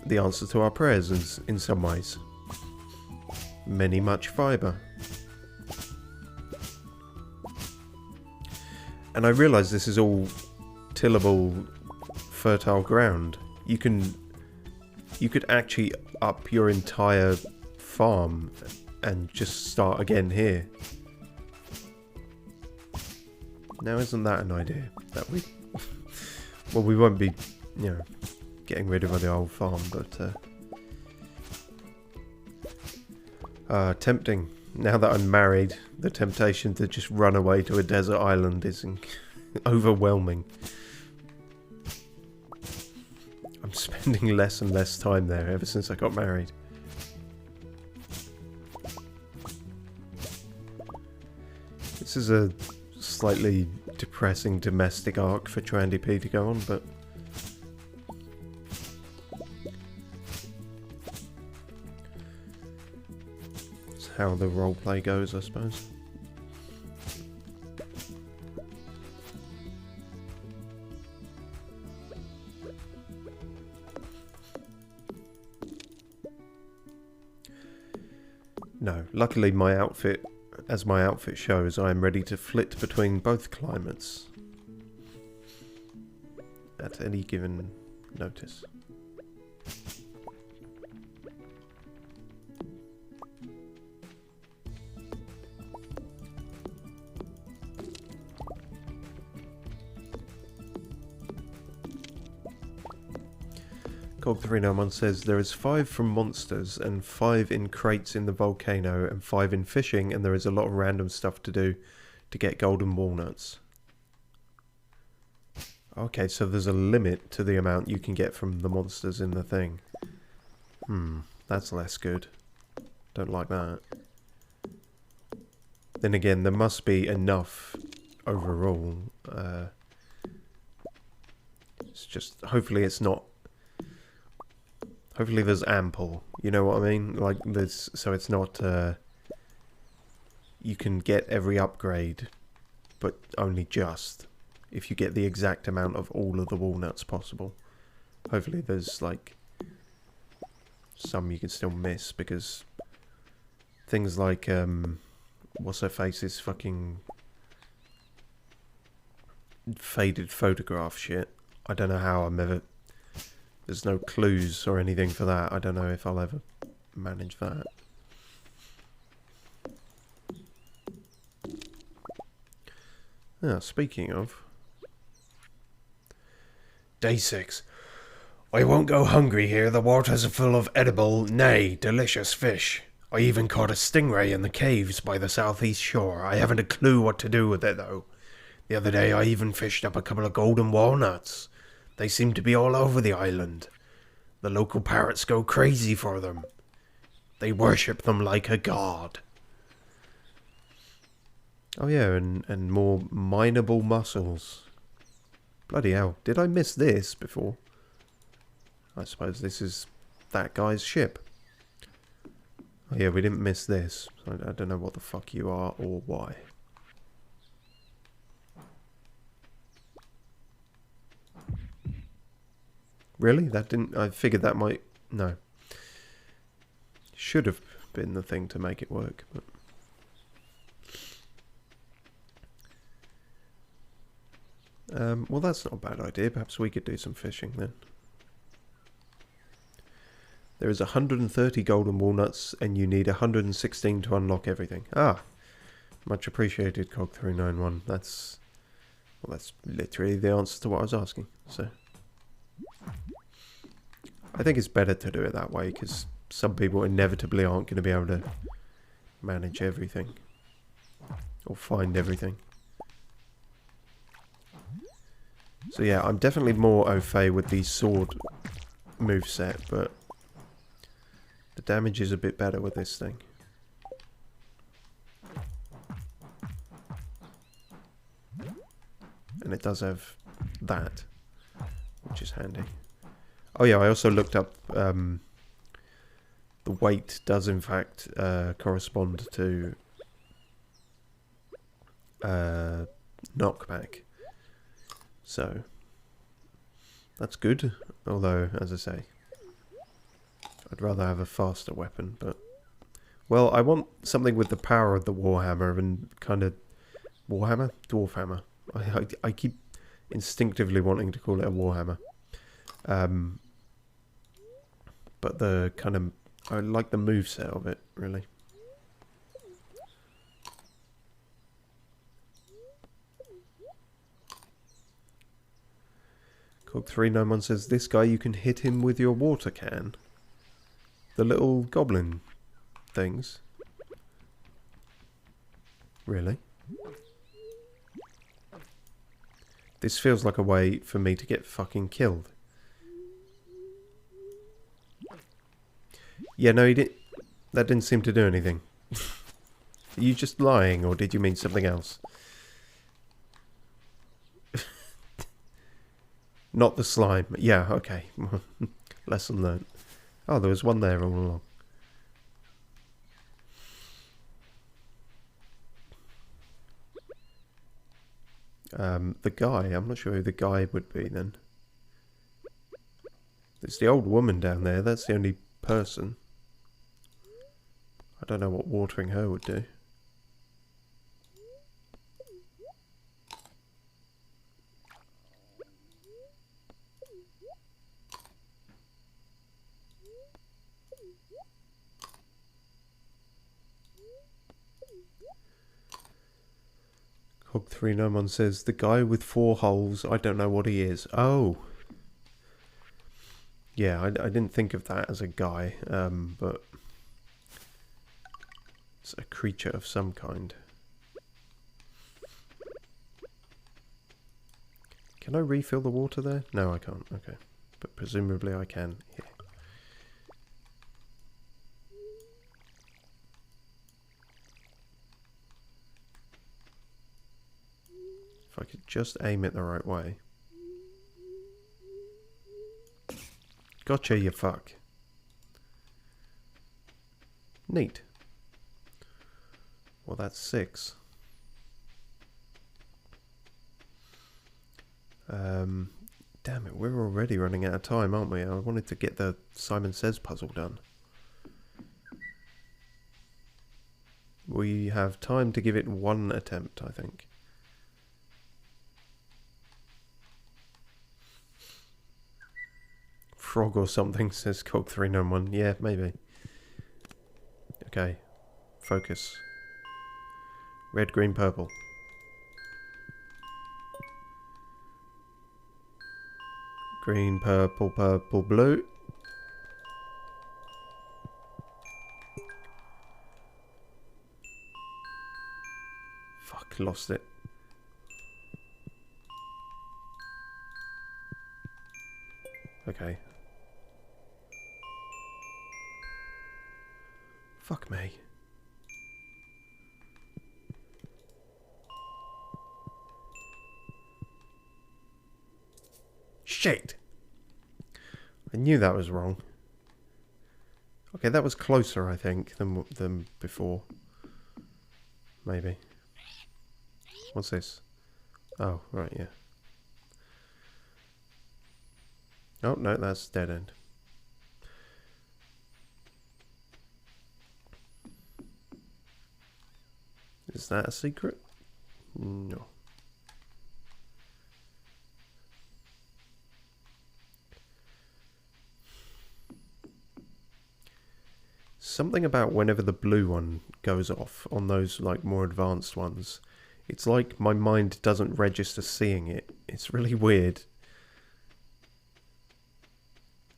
Speaker 1: The answer to our prayers in some ways. Much fibre. And I realise this is all tillable, fertile ground. You could actually up your entire farm and just start again here. Now isn't that an idea? That we... well, we won't be, you know, getting rid of the old farm, but... tempting. Now that I'm married, the temptation to just run away to a desert island is overwhelming. I'm spending less and less time there ever since I got married. This is a slightly depressing domestic arc for Trandy P to go on, but how the roleplay goes, I suppose. No, luckily my outfit, as my outfit shows, I am ready to flit between both climates at any given notice. Cog391 says there is 5 from monsters and 5 in crates in the volcano and 5 in fishing, and there is a lot of random stuff to do to get golden walnuts. Okay, so there's a limit to the amount you can get from the monsters in the thing. That's less good. Don't like that. Then again, there must be enough overall. It's just, hopefully it's not... Hopefully there's ample, you know what I mean? Like there's, so it's not, you can get every upgrade, but only just, if you get the exact amount of all of the walnuts possible. Hopefully there's like, some you can still miss, because things like, what's her face's fucking faded photograph shit. I don't know how I'm ever... There's no clues or anything for that. I don't know if I'll ever manage that. Speaking of... Day 6. I won't go hungry here. The waters are full of edible, nay, delicious fish. I even caught a stingray in the caves by the southeast shore. I haven't a clue what to do with it, though. The other day I even fished up a couple of golden walnuts. They seem to be all over the island. The local parrots go crazy for them. They worship them like a god. Oh yeah, and more mineable mussels. Bloody hell, did I miss this before? I suppose this is that guy's ship. Oh yeah, we didn't miss this. I don't know what the fuck you are or why. Really? That didn't... I figured that might... No. Should have been the thing to make it work, but... well, that's not a bad idea. Perhaps we could do some fishing then. There is 130 golden walnuts, and you need 116 to unlock everything. Ah! Much appreciated, Cog391. That's... Well, that's literally the answer to what I was asking, so... I think it's better to do it that way, because some people inevitably aren't going to be able to manage everything. Or find everything. So yeah, I'm definitely more au fait with the sword moveset, but the damage is a bit better with this thing. And it does have that, which is handy. Oh yeah, I also looked up, the weight does in fact correspond to knockback. So, that's good. Although, as I say, I'd rather have a faster weapon, but... Well, I want something with the power of the Warhammer and kind of... Warhammer? Dwarf hammer. I keep instinctively wanting to call it a Warhammer. But the kind of... I like the moveset of it, really. Cog391 says, this guy, you can hit him with your water can. The little goblin things. Really? This feels like a way for me to get fucking killed. Yeah, no, he didn't. That didn't seem to do anything. Are you just lying, or did you mean something else? Not the slime. Yeah, okay. Lesson learnt. Oh, there was one there all along. The guy, I'm not sure who the guy would be then. It's the old woman down there, that's the only person. I don't know what watering her would do. Cog391 says, the guy with 4 holes, I don't know what he is. Oh! Yeah, I didn't think of that as a guy, but it's a creature of some kind. Can I refill the water there? No, I can't. Okay. But presumably I can here. If I could just aim it the right way. Gotcha, you fuck. Neat. Well, that's 6. Damn it, we're already running out of time, aren't we? I wanted to get the Simon Says puzzle done. We have time to give it 1 attempt, I think. Frog or something, says Cog391. Yeah, maybe. Okay. Focus. Red, green, purple. Green, purple, purple, blue. Fuck, lost it. Okay. Fuck me. Shit! I knew that was wrong. Okay, that was closer, I think, than before. Maybe. What's this? Oh, right, yeah. Oh, no, that's dead end. Is that a secret? No. Something about whenever the blue one goes off on those like more advanced ones, it's like my mind doesn't register seeing it. It's really weird.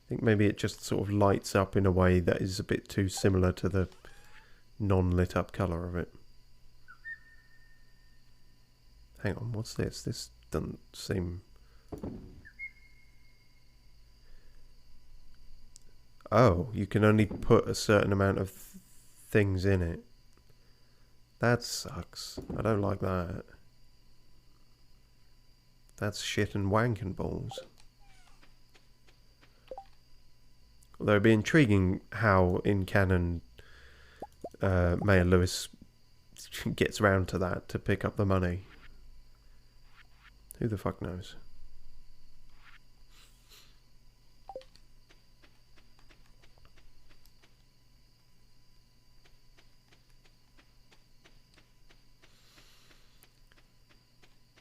Speaker 1: I think maybe it just sort of lights up in a way that is a bit too similar to the non-lit up colour of it. Hang on, what's this? This doesn't seem... Oh, you can only put a certain amount of things in it. That sucks. I don't like that. That's shit and wank and balls. Although it'd be intriguing how in canon Mayor Lewis gets round to that to pick up the money. Who the fuck knows?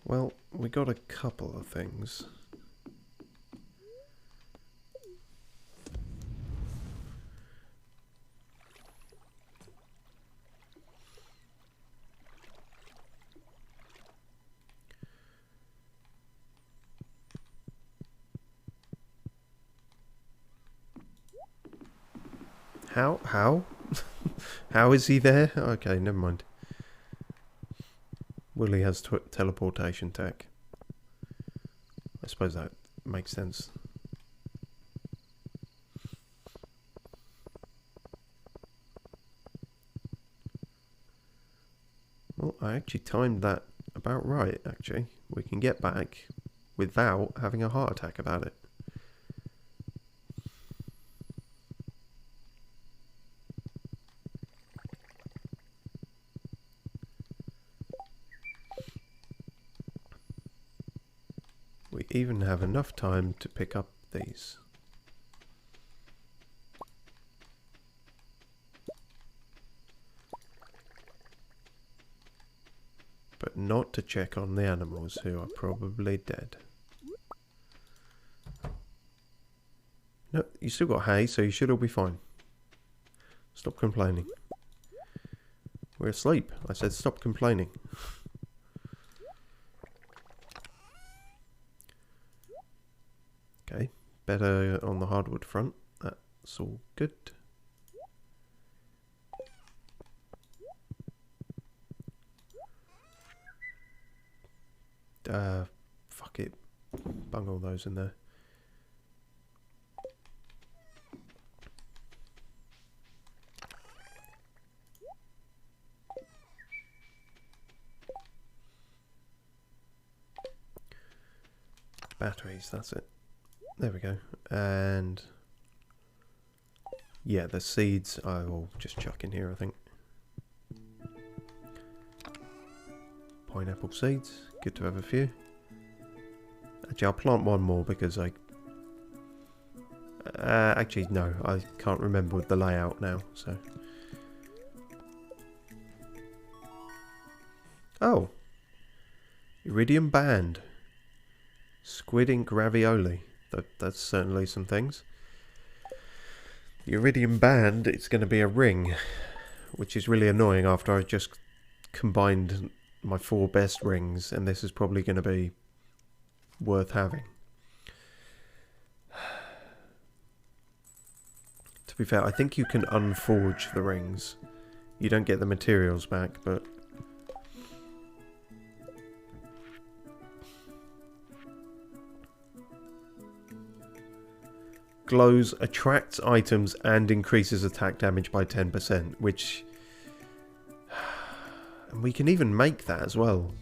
Speaker 1: Well, we got a couple of things. How? How is he there? Okay, never mind. Willy has teleportation tech. I suppose that makes sense. Well, I actually timed that about right, actually. We can get back without having a heart attack about it. even have enough time to pick up these? But not to check on the animals who are probably dead. No, you still got hay, so you should all be fine. Stop complaining. We're asleep. I said stop complaining. Okay, better on the hardwood front. That's all good. Fuck it. Bung all those in there. Batteries, that's it. There we go. And yeah, the seeds I will just chuck in here, I think. Pineapple seeds, good to have a few. Actually, I'll plant one more because I... actually, no, I can't remember with the layout now, so... Oh! Iridium band. Squid ink ravioli. That's certainly some things. The iridium band, it's going to be a ring, which is really annoying after I just combined my 4 best rings, and this is probably going to be worth having. To be fair, I think you can unforge the rings. You don't get the materials back, but... Glows attracts items and increases attack damage by 10%, which... And we can even make that as well.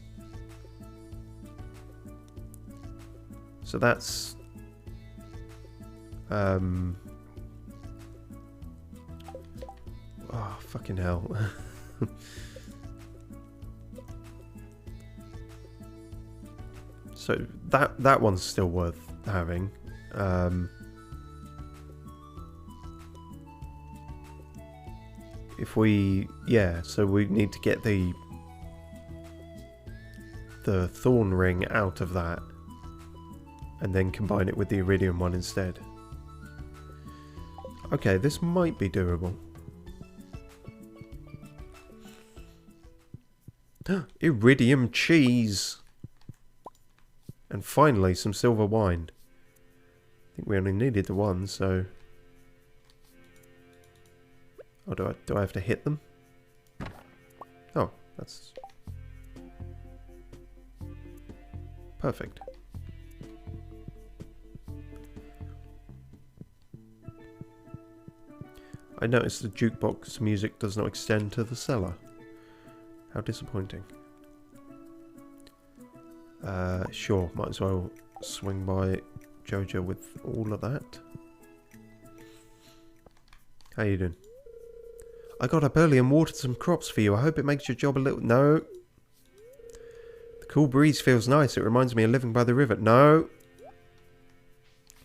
Speaker 1: So that's... Oh, fucking hell. So that one's still worth having. If we... Yeah, so we need to get the thorn ring out of that. And then combine it with the iridium one instead. Okay, this might be doable. Iridium cheese! And finally, some silver wine. I think we only needed the one, so... Oh, do I have to hit them? Oh, that's... perfect. I noticed the jukebox music does not extend to the cellar. How disappointing. Sure, might as well swing by Jojo with all of that. How you doing? I got up early and watered some crops for you. I hope it makes your job a little... No. The cool breeze feels nice. It reminds me of living by the river. No.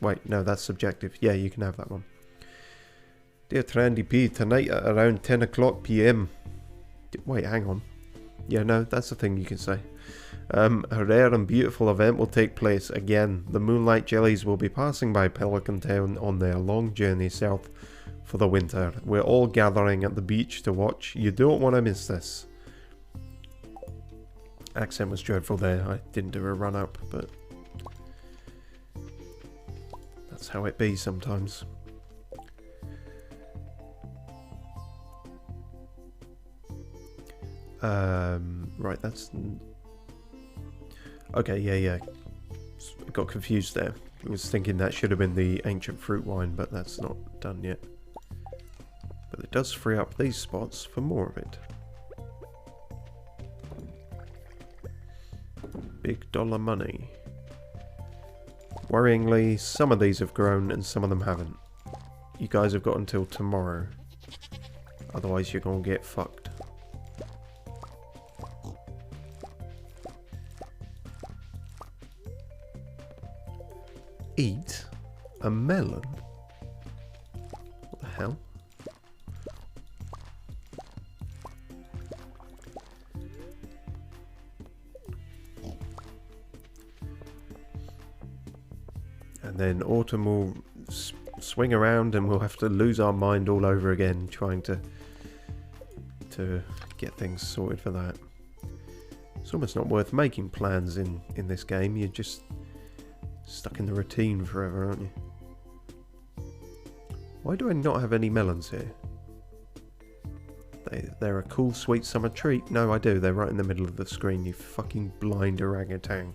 Speaker 1: Wait, no, that's subjective. Yeah, you can have that one. Dear Trendy P, tonight at around 10 o'clock PM. Wait, hang on. Yeah, no, that's the thing you can say. A rare and beautiful event will take place again. The Moonlight Jellies will be passing by Pelican Town on their long journey south for the winter. We're all gathering at the beach to watch. You don't want to miss this. Accent was dreadful there. I didn't do a run up, but that's how it be sometimes. Right, that's... Okay, yeah. I got confused there. I was thinking that should have been the ancient fruit wine, but that's not done yet. But it does free up these spots for more of it. Big dollar money. Worryingly, some of these have grown and some of them haven't. You guys have got until tomorrow. Otherwise you're gonna get fucked. eat a melon? What the hell? And then autumn will swing around and we'll have to lose our mind all over again trying to get things sorted for that. It's almost not worth making plans in this game. You're just stuck in the routine forever, aren't you? Why do I not have any melons here? They're a cool, sweet summer treat. No, I do. They're right in the middle of the screen, you fucking blind orangutan.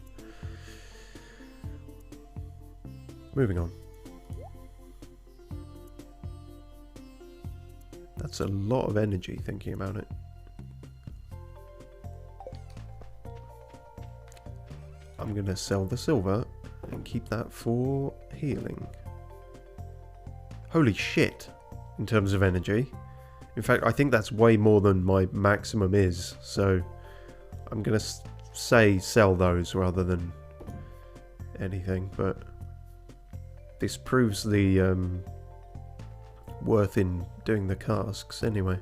Speaker 1: Moving on. That's a lot of energy thinking about it. I'm going to sell the silver and keep that for healing. Holy shit, in terms of energy. In fact, I think that's way more than my maximum is, so I'm going to say sell those rather than anything, but this proves the worth in doing the casks anyway.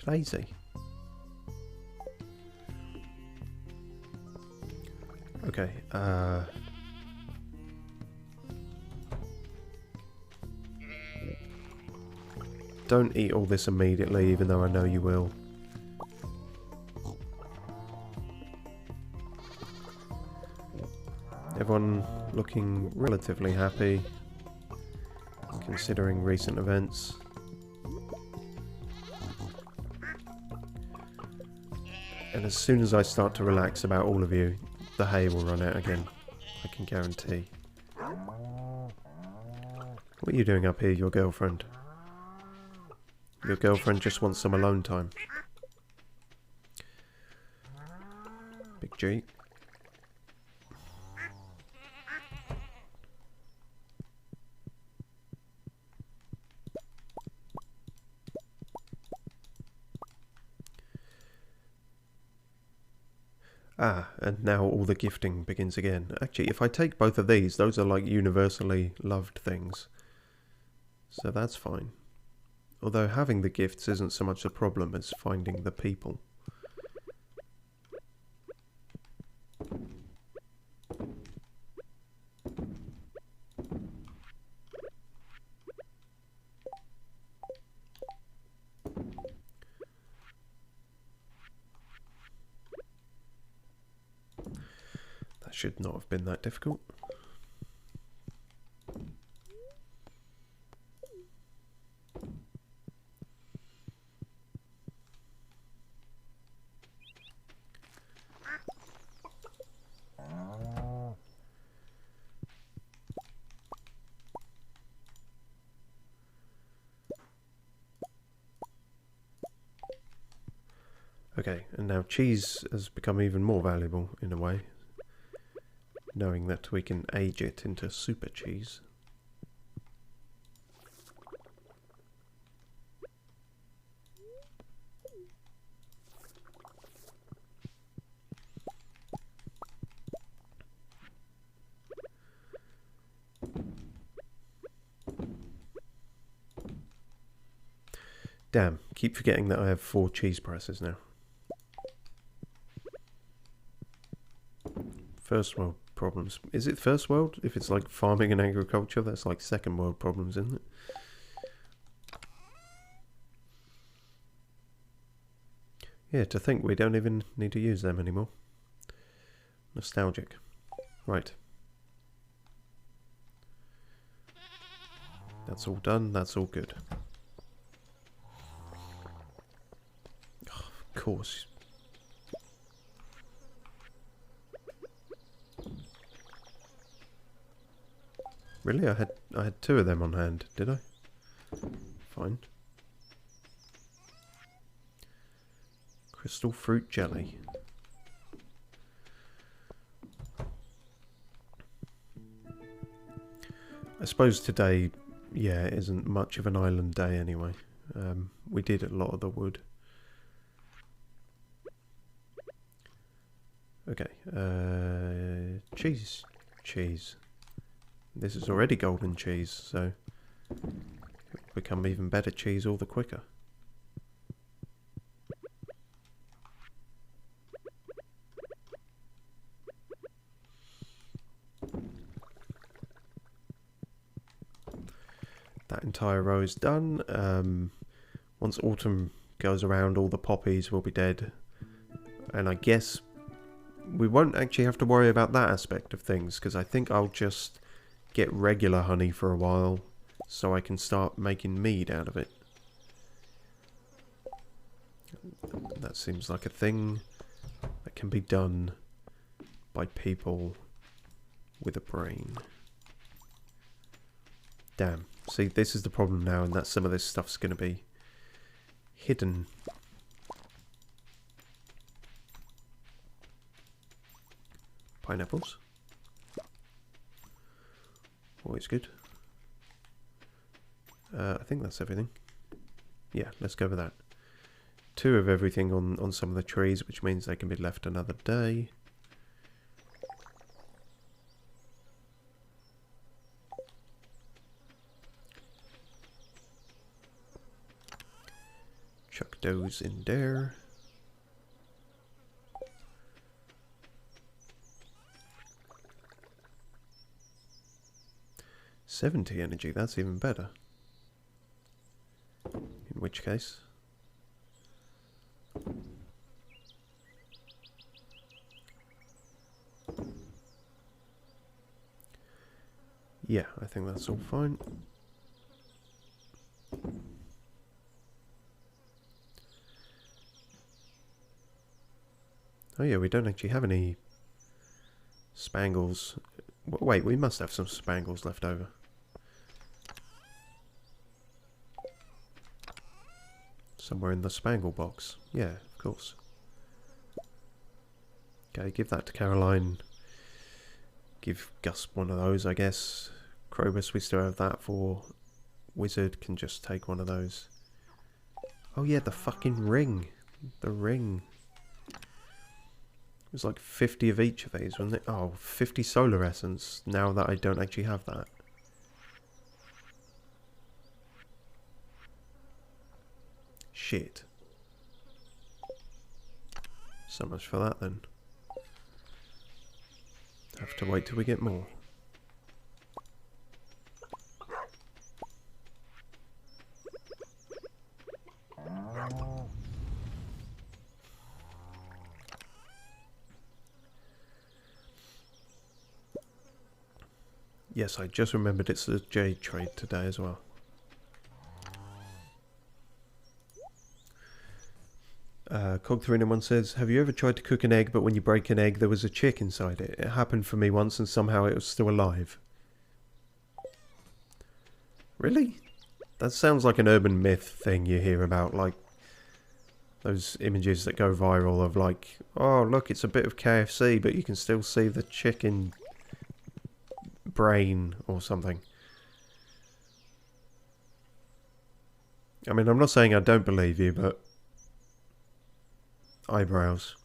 Speaker 1: Crazy. Okay, don't eat all this immediately, even though I know you will. Everyone looking relatively happy, considering recent events. And as soon as I start to relax about all of you, the hay will run out again. I can guarantee. What are you doing up here, your girlfriend? Your girlfriend just wants some alone time. Big G. Ah, and now all the gifting begins again. Actually, if I take both of these, those are like universally loved things. So that's fine. Although having the gifts isn't so much a problem as finding the people. Should not have been that difficult. Okay, and now cheese has become even more valuable in a way, knowing that we can age it into super cheese. Damn, keep forgetting that I have 4 cheese presses now. First world problems. Is it first world? If it's like farming and agriculture, that's like second world problems, isn't it? Yeah, to think we don't even need to use them anymore. Nostalgic. Right. That's all done, that's all good. Oh, of course. Really? I had 2 of them on hand, did I? Fine. Crystal fruit jelly. I suppose today, yeah, isn't much of an island day anyway. We did a lot of the wood. Okay, cheese cheese. This is already golden cheese, so it will become even better cheese all the quicker. That entire row is done. Once autumn goes around, all the poppies will be dead. And I guess we won't actually have to worry about that aspect of things, because I think I'll just get regular honey for a while so I can start making mead out of it. That seems like a thing that can be done by people with a brain. Damn. See, this is the problem now, and that some of this stuff's going to be hidden. Pineapples. Always good. I think that's everything. Yeah, let's go with that. 2 of everything on some of the trees, which means they can be left another day. Chuck those in there. $70 energy, that's even better. In which case... yeah, I think that's all fine. Oh yeah, we don't actually have any spangles. Wait, we must have some spangles left over. Somewhere in the spangle box. Yeah, of course. Okay, give that to Caroline. Give Gus one of those, I guess. Krobus, we still have that for. Wizard can just take one of those. Oh yeah, the fucking ring. The ring. It was like 50 of each of these, wasn't it? Oh, 50 solar essence, now that I don't actually have that. Shit. So much for that then. Have to wait till we get more. Yes, I just remembered it's a jade trade today as well. Cog391 says, have you ever tried to cook an egg, but when you break an egg there was a chick inside it? It happened for me once and somehow it was still alive. Really? That sounds like an urban myth thing you hear about, like those images that go viral of like, oh look, it's a bit of KFC but you can still see the chicken brain or something. I mean, I'm not saying I don't believe you, but eyebrows.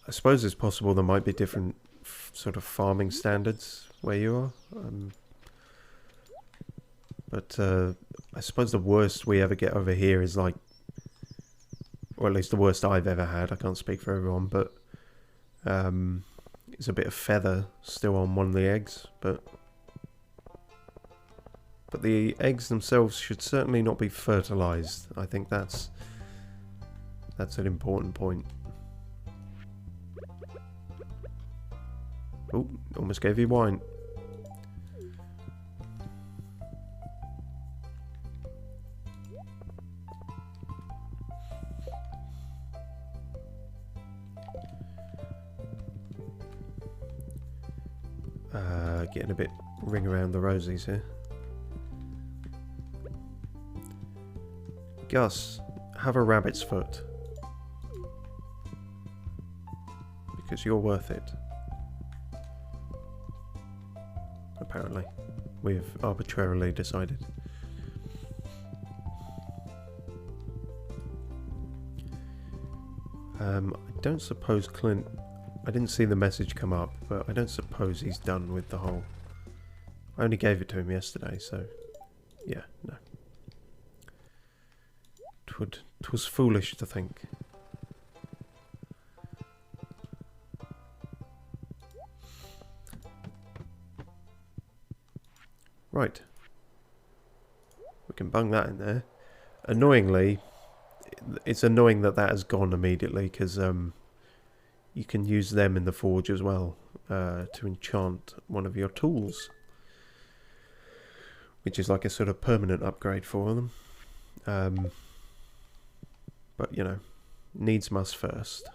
Speaker 1: I suppose it's possible there might be different sort of farming standards where you are. But I suppose the worst we ever get over here is like, or at least the worst I've ever had, I can't speak for everyone, but it's a bit of feather still on one of the eggs, but the eggs themselves should certainly not be fertilized. I think that's an important point. Oh, almost gave you wine. Getting a bit ring around the rosies here. Gus, have a rabbit's foot. Because you're worth it. Apparently. We've arbitrarily decided. I don't suppose Clint... I didn't see the message come up, but I don't suppose he's done with the whole... I only gave it to him yesterday, so... Yeah, no. 'Twas foolish to think. Right. We can bung that in there. Annoyingly, it's annoying that that has gone immediately, because you can use them in the forge as well to enchant one of your tools, which is like a sort of permanent upgrade for them. But, you know, needs must first.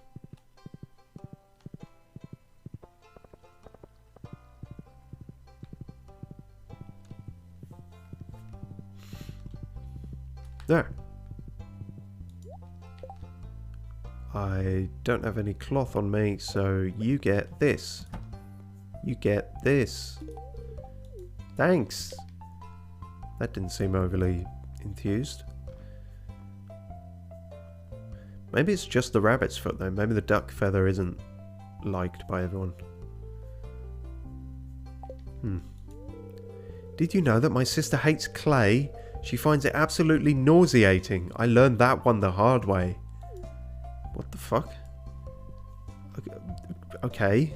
Speaker 1: There. I don't have any cloth on me, so you get this. You get this. Thanks. That didn't seem overly enthused. Maybe it's just the rabbit's foot though. Maybe the duck feather isn't liked by everyone. Did you know that my sister hates clay? She finds it absolutely nauseating. I learned that one the hard way. What the fuck? Okay.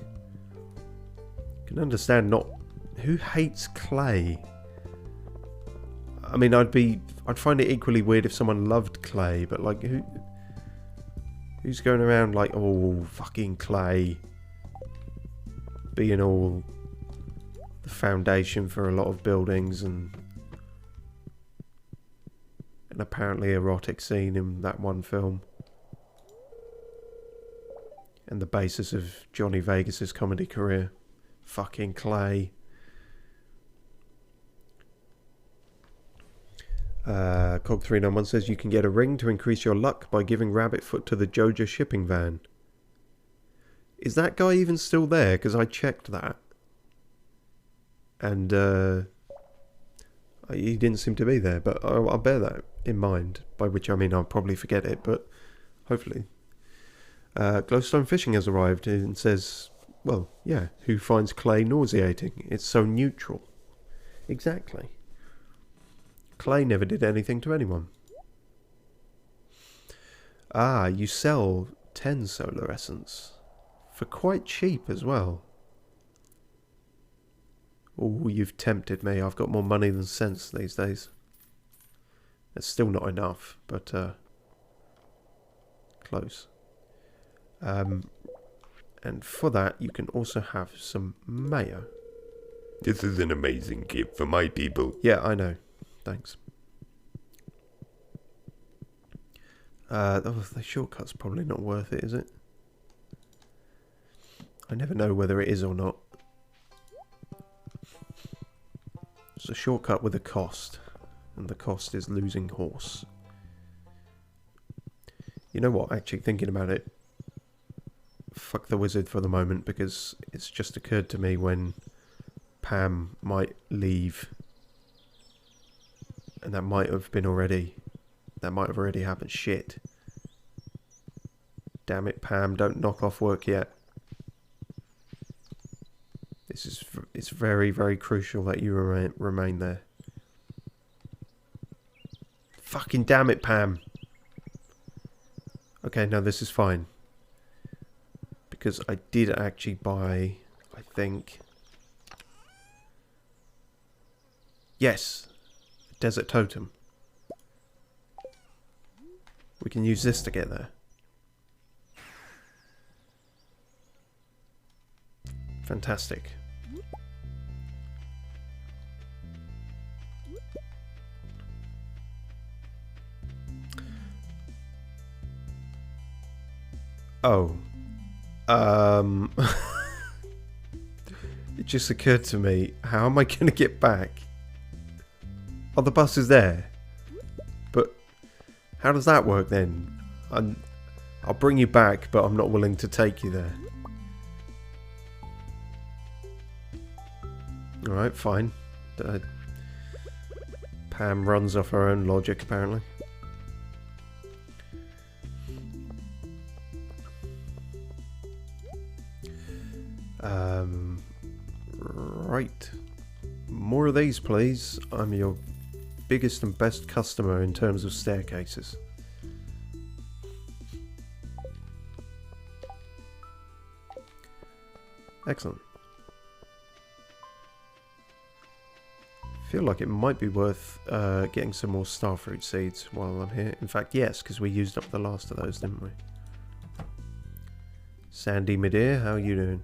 Speaker 1: Can understand not... Who hates clay? I mean, I'd find it equally weird if someone loved clay, but like, who's going around like, oh, fucking clay, being all the foundation for a lot of buildings and an apparently erotic scene in that one film, and the basis of Johnny Vegas's comedy career. Fucking clay. Cog391 says you can get a ring to increase your luck by giving rabbit foot to the Joja shipping van. Is that guy even still there? Because I checked that. And he didn't seem to be there, but I'll bear that in mind. By which I mean I'll probably forget it, but hopefully. Glowstonefishing has arrived and says, well, yeah, who finds clay nauseating? It's so neutral. Exactly. Clay never did anything to anyone. Ah, you sell 10 solar essence. For quite cheap as well. Oh, you've tempted me. I've got more money than sense these days. It's still not enough, but close. And for that, you can also have some mayo.
Speaker 2: This is an amazing gift for my people.
Speaker 1: Yeah, I know. Thanks. The shortcut's probably not worth it, is it? I never know whether it is or not. It's a shortcut with a cost, and the cost is losing horse. You know what, actually thinking about it, fuck the wizard for the moment, because it's just occurred to me when Pam might leave, and that might have already happened. Shit. Damn it, Pam, don't knock off work yet. It's very, very crucial that you remain there. Fucking damn it, Pam. Okay, no, this is fine. Because I did actually buy, I think... Yes! Desert Totem. We can use this to get there. Fantastic. Oh. It just occurred to me, how am I going to get back? Oh, the bus is there. But how does that work then? I'll bring you back, but I'm not willing to take you there. Alright, fine. Pam runs off her own logic, apparently. Right. More of these, please. I'm your biggest and best customer in terms of staircases. Excellent. Feel like it might be worth getting some more starfruit seeds while I'm here. In fact, yes, because we used up the last of those, didn't we? Sandy Midear, how are you doing?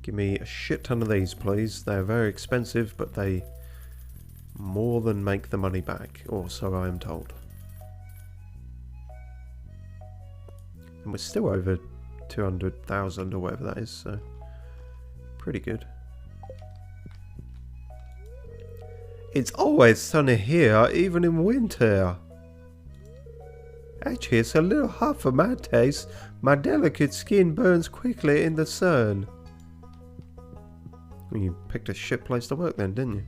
Speaker 1: Give me a shit ton of these, please. They're very expensive, but they more than make the money back, or so I am told. And we're still over 200,000 or whatever that is, so pretty good. It's always sunny here, even in winter. Actually, it's a little hot for my taste. My delicate skin burns quickly in the sun. Well, you picked a shit place to work then, didn't you?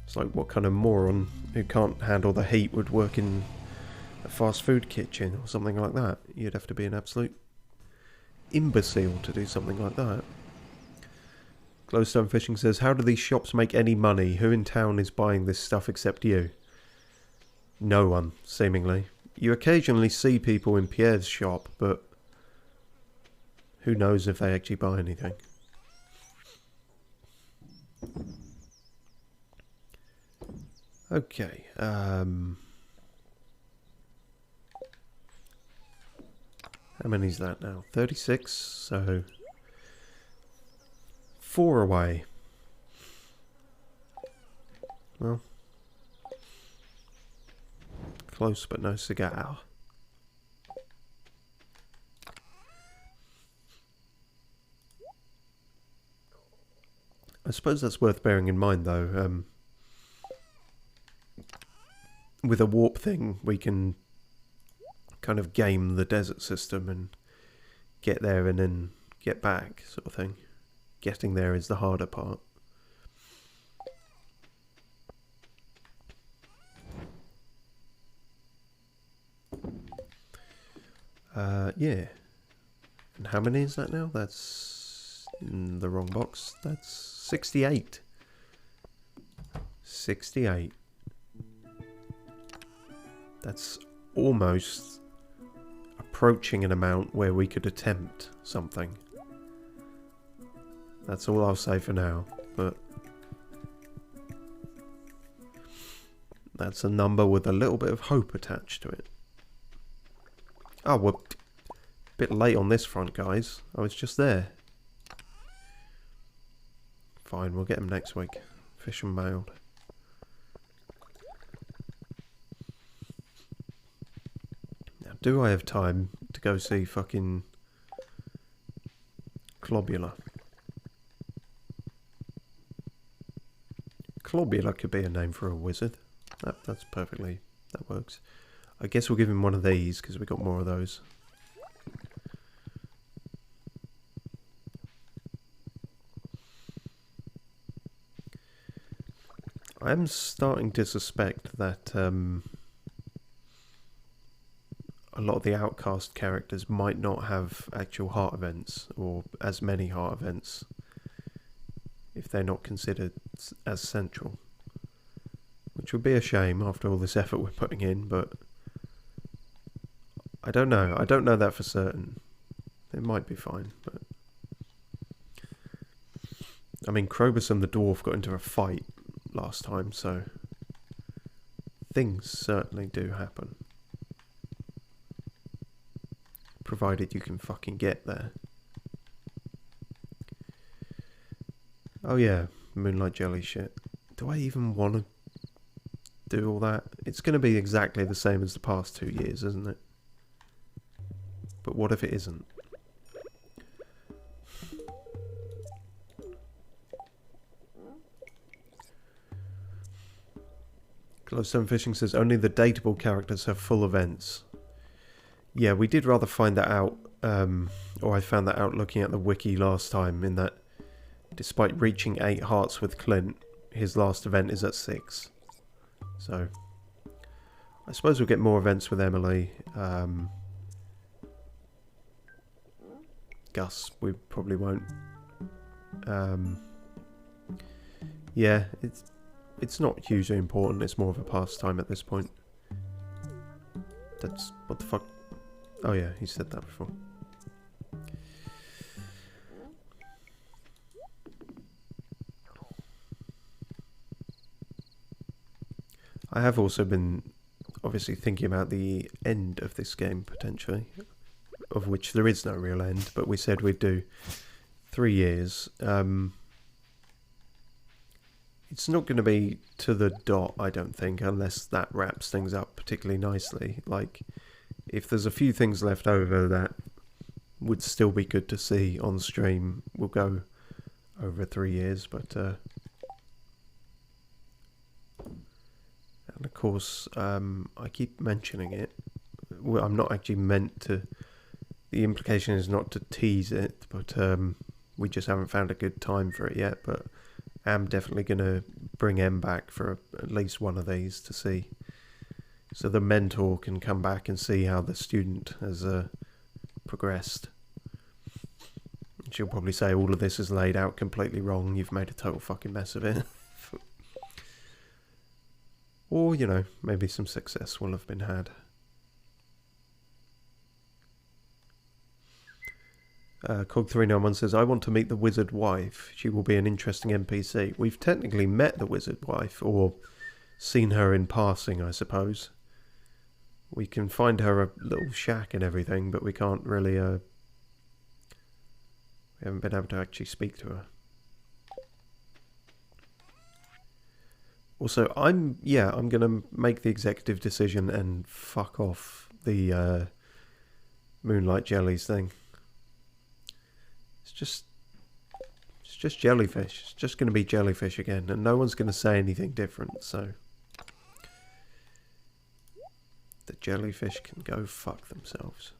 Speaker 1: It's like what kind of moron who can't handle the heat would work in a fast food kitchen or something like that. You'd have to be an absolute imbecile to do something like that. Glowstonefishing says, how do these shops make any money? Who in town is buying this stuff except you? No one, seemingly. You occasionally see people in Pierre's shop, but who knows if they actually buy anything. Okay, how many is that now? 36, so 4 away. Well, close but no cigar. I suppose that's worth bearing in mind though. With a warp thing, we can kind of game the desert system and get there and then get back, sort of thing. Getting there is the harder part. Yeah. And how many is that now? That's in the wrong box. That's 68. 68. That's almost approaching an amount where we could attempt something. That's all I'll say for now, but that's a number with a little bit of hope attached to it. Oh, we're a bit late on this front, guys. I was just there. Fine, we'll get them next week. Fish and mailed. Now, do I have time to go see fucking Globula? Globula could be a name for a wizard. That's perfectly... that works. I guess we'll give him one of these, because we got more of those. I'm starting to suspect that a lot of the outcast characters might not have actual heart events, or as many heart events, if they're not considered as central. Which would be a shame after all this effort we're putting in, but I don't know. I don't know that for certain. It might be fine, but... I mean, Krobus and the dwarf got into a fight last time, so things certainly do happen. Provided you can fucking get there. Oh yeah, moonlight jelly shit. Do I even want to do all that? It's going to be exactly the same as the past 2 years, isn't it? But what if it isn't? Glowstonefishing says only the dateable characters have full events. Yeah, we did rather find that out, or I found that out looking at the wiki last time, in that despite reaching 8 hearts with Clint, his last event is at 6. So, I suppose we'll get more events with Emily. Gus, we probably won't. Yeah, it's not hugely important. It's more of a pastime at this point. That's what the fuck. Oh yeah, he said that before. I have also been obviously thinking about the end of this game potentially, of which there is no real end, but we said we'd do 3 years. It's not going to be to the dot, I don't think, unless that wraps things up particularly nicely. Like, if there's a few things left over that would still be good to see on stream, we'll go over 3 years, but and of course, I keep mentioning it. Well, I'm not actually meant to. The implication is not to tease it, but we just haven't found a good time for it yet. But I'm definitely going to bring Em back for at least one of these to see, so the mentor can come back and see how the student has progressed. She'll probably say all of this is laid out completely wrong. You've made a total fucking mess of it. Or, you know, maybe some success will have been had. Cog391 says, I want to meet the wizard wife. She will be an interesting NPC. We've technically met the wizard wife, or seen her in passing, I suppose. We can find her a little shack and everything, but we can't really, we haven't been able to actually speak to her. Also, I'm going to make the executive decision and fuck off the Moonlight Jellies thing. It's just jellyfish. It's just going to be jellyfish again, and no one's going to say anything different, so the jellyfish can go fuck themselves.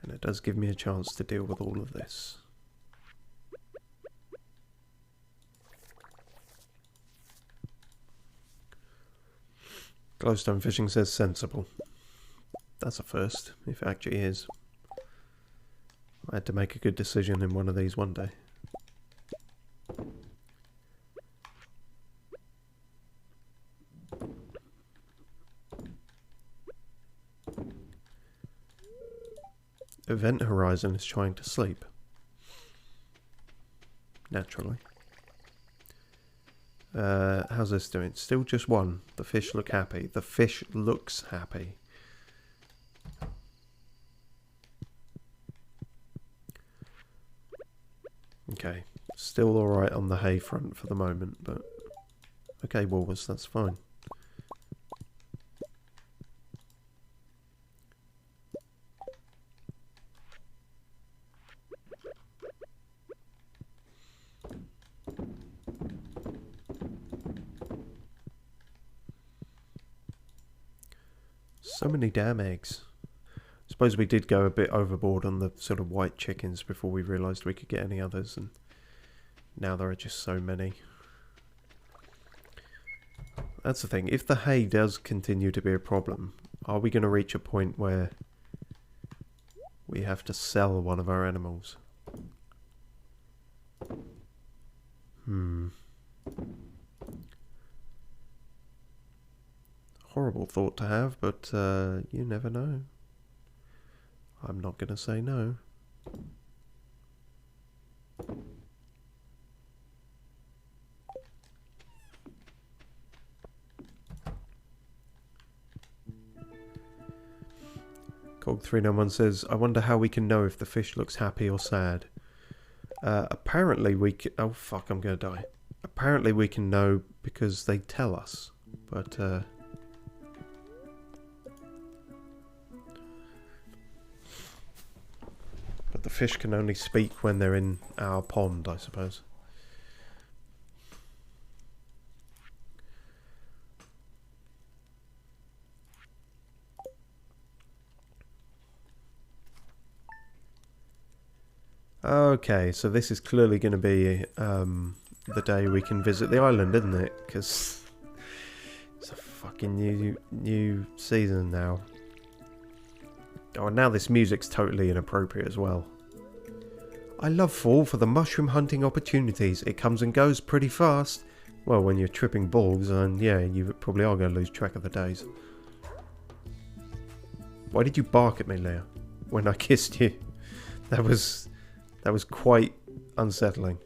Speaker 1: And it does give me a chance to deal with all of this. Glowstonefishing says sensible. That's a first, if it actually is. I had to make a good decision in one of these one day. Event Horizon is trying to sleep. Naturally. How's this doing? Still just one. The fish look happy. The fish looks happy. Okay. Still alright on the hay front for the moment, but okay, Walrus, that's fine. So many damn eggs. Suppose we did go a bit overboard on the sort of white chickens before we realised we could get any others, and now there are just so many. That's the thing. If the hay does continue to be a problem, are we going to reach a point where we have to sell one of our animals? Horrible thought to have, but you never know. I'm not going to say no. Cog391 says, I wonder how we can know if the fish looks happy or sad. Apparently we can... Oh fuck, I'm going to die. Apparently we can know because they tell us. But the fish can only speak when they're in our pond, I suppose. Okay, so this is clearly going to be the day we can visit the island, isn't it? Because it's a fucking new season now. Oh, and now this music's totally inappropriate as well. I love fall for the mushroom hunting opportunities. It comes and goes pretty fast. Well, when you're tripping balls, and yeah, you probably are going to lose track of the days. Why did you bark at me, Leah, when I kissed you? That was quite unsettling.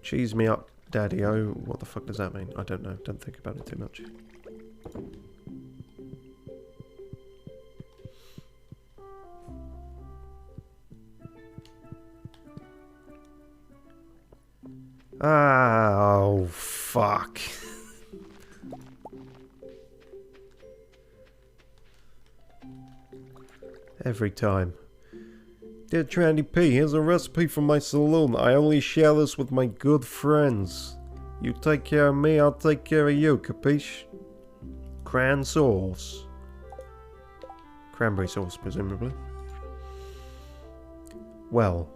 Speaker 1: Cheese me up, daddy-o. What the fuck does that mean? I don't know. Don't think about it too much. Ah, oh, fuck. Every time. Dear Trandy P, here's a recipe from my saloon. I only share this with my good friends. You take care of me, I'll take care of you, capiche? Cran sauce. Cranberry sauce, presumably. Well,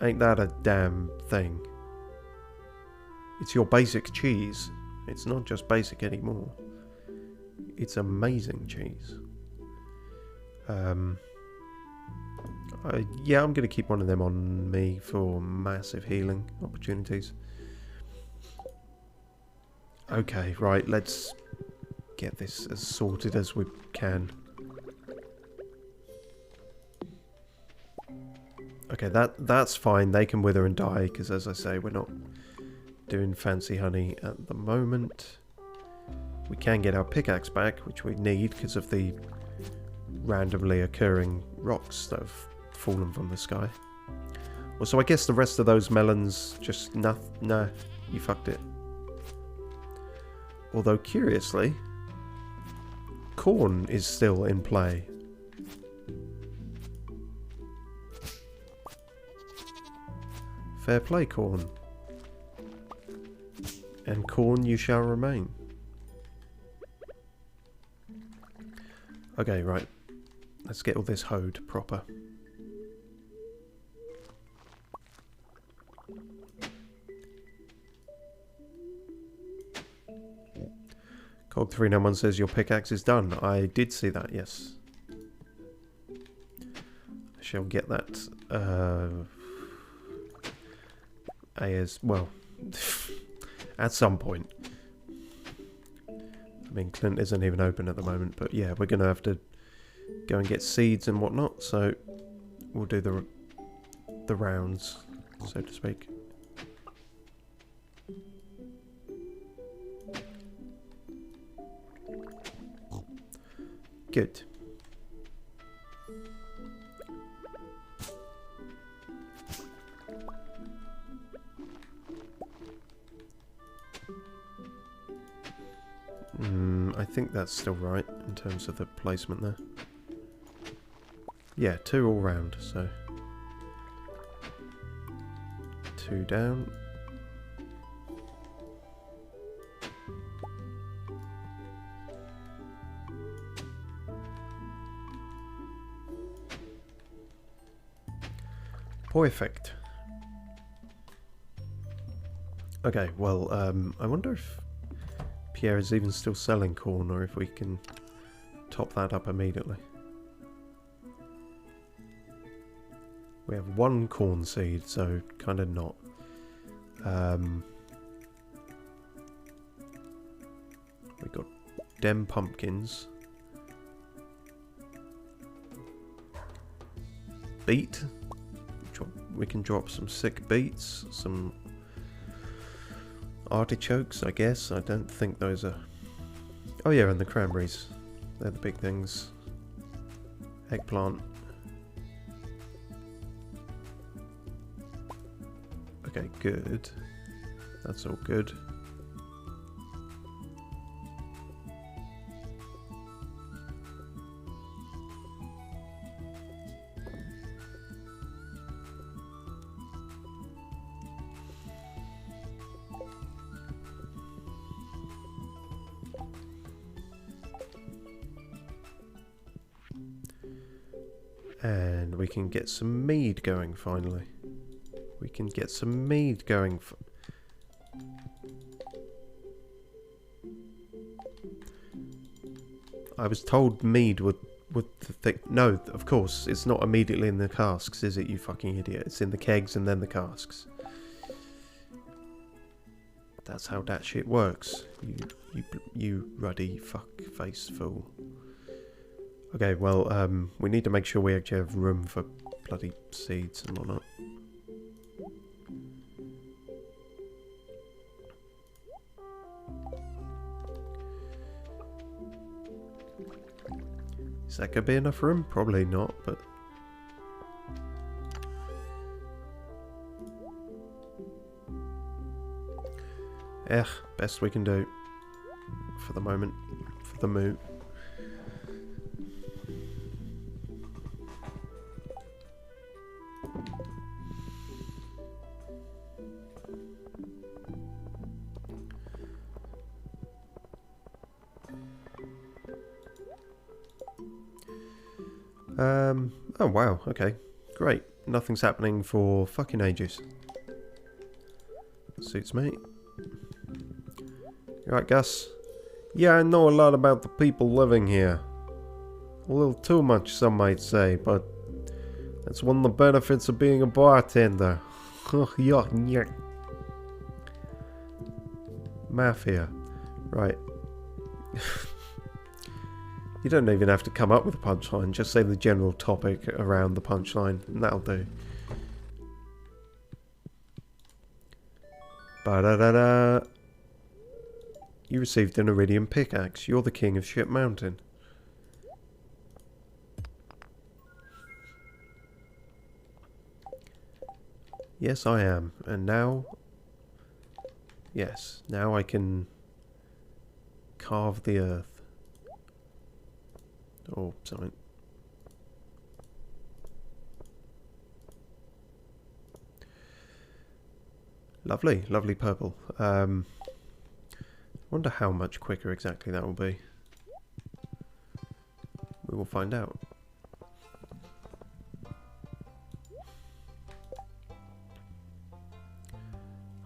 Speaker 1: ain't that a damn thing? It's your basic cheese. It's not just basic anymore. It's amazing cheese. Yeah, I'm going to keep one of them on me for massive healing opportunities. Okay, right, let's get this as sorted as we can. Okay, that's fine. They can wither and die, because as I say, we're not doing fancy honey at the moment. We can get our pickaxe back, which we need because of the randomly occurring rocks that have fallen from the sky. Well, so I guess the rest of those melons just nah, you fucked it. Although curiously, corn is still in play. Fair play, corn. And corn you shall remain. Okay, right. Let's get all this hoed proper. Cog391 says your pickaxe is done. I did see that, yes. I shall get that as well. At some point. I mean, Clint isn't even open at the moment, but yeah, we're going to have to go and get seeds and whatnot, so we'll do the rounds, so to speak. Good. I think that's still right in terms of the placement there. Yeah, 2 all round, so 2 down. Perfect. Okay, well, I wonder if Pierre is even still selling corn, or if we can top that up immediately. We have 1 corn seed, so kind of not. We got dem pumpkins. Beet. We can drop some sick beets, some artichokes, I guess. I don't think those are... Oh yeah, and the cranberries. They're the big things. Eggplant. Okay, good. That's all good. And we can get some mead going finally. We can get some mead going. I was told mead would no, of course, it's not immediately in the casks, is it, you fucking idiot? It's in the kegs and then the casks. That's how that shit works. You ruddy fuck-face fool. Okay, well, we need to make sure we actually have room for bloody seeds and whatnot. Is that going to be enough room? Probably not, but... best we can do. For the moment. For the moo. Oh wow, okay. Great. Nothing's happening for fucking ages. Suits me. You right, Gus? Yeah, I know a lot about the people living here. A little too much, some might say, but that's one of the benefits of being a bartender. Mafia. Right. You don't even have to come up with a punchline, just say the general topic around the punchline, and that'll do. Ba-da-da-da. You received an iridium pickaxe. You're the king of Ship Mountain. Yes, I am. And now... Yes, now I can carve the earth. Or something. Lovely, lovely purple. Wonder how much quicker exactly that will be. We will find out.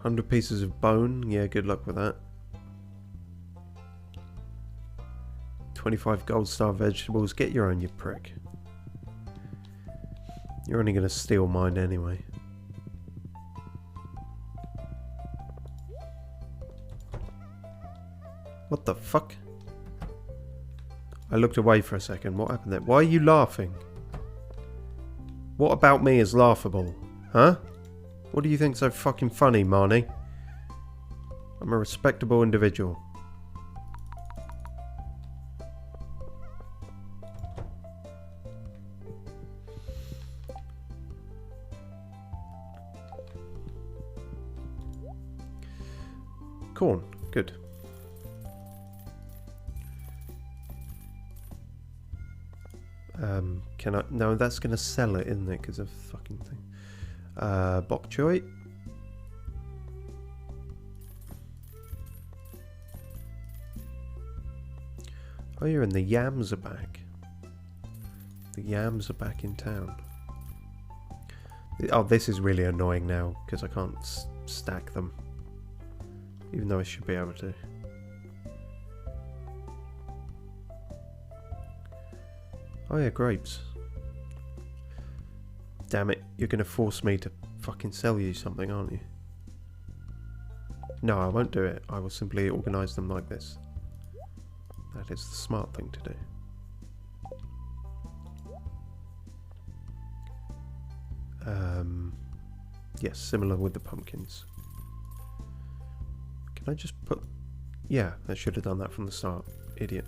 Speaker 1: $100 pieces of bone. Yeah, good luck with that. 25 gold star vegetables. Get your own, you prick. You're only going to steal mine anyway. What the fuck? I looked away for a second. What happened there? Why are you laughing? What about me is laughable? Huh? What do you think's so fucking funny, Marnie? I'm a respectable individual. Corn. Good. Can I... No, that's going to sell it, isn't it? Because of the fucking thing. Bok choy. Oh, yeah, and the yams are back. The yams are back in town. Oh, this is really annoying now, because I can't stack them. Even though I should be able to. Oh yeah, grapes. Damn it, you're going to force me to fucking sell you something, aren't you? No, I won't do it. I will simply organise them like this. That is the smart thing to do. Yes, similar with the pumpkins. Can I just put... Yeah, I should have done that from the start. Idiot.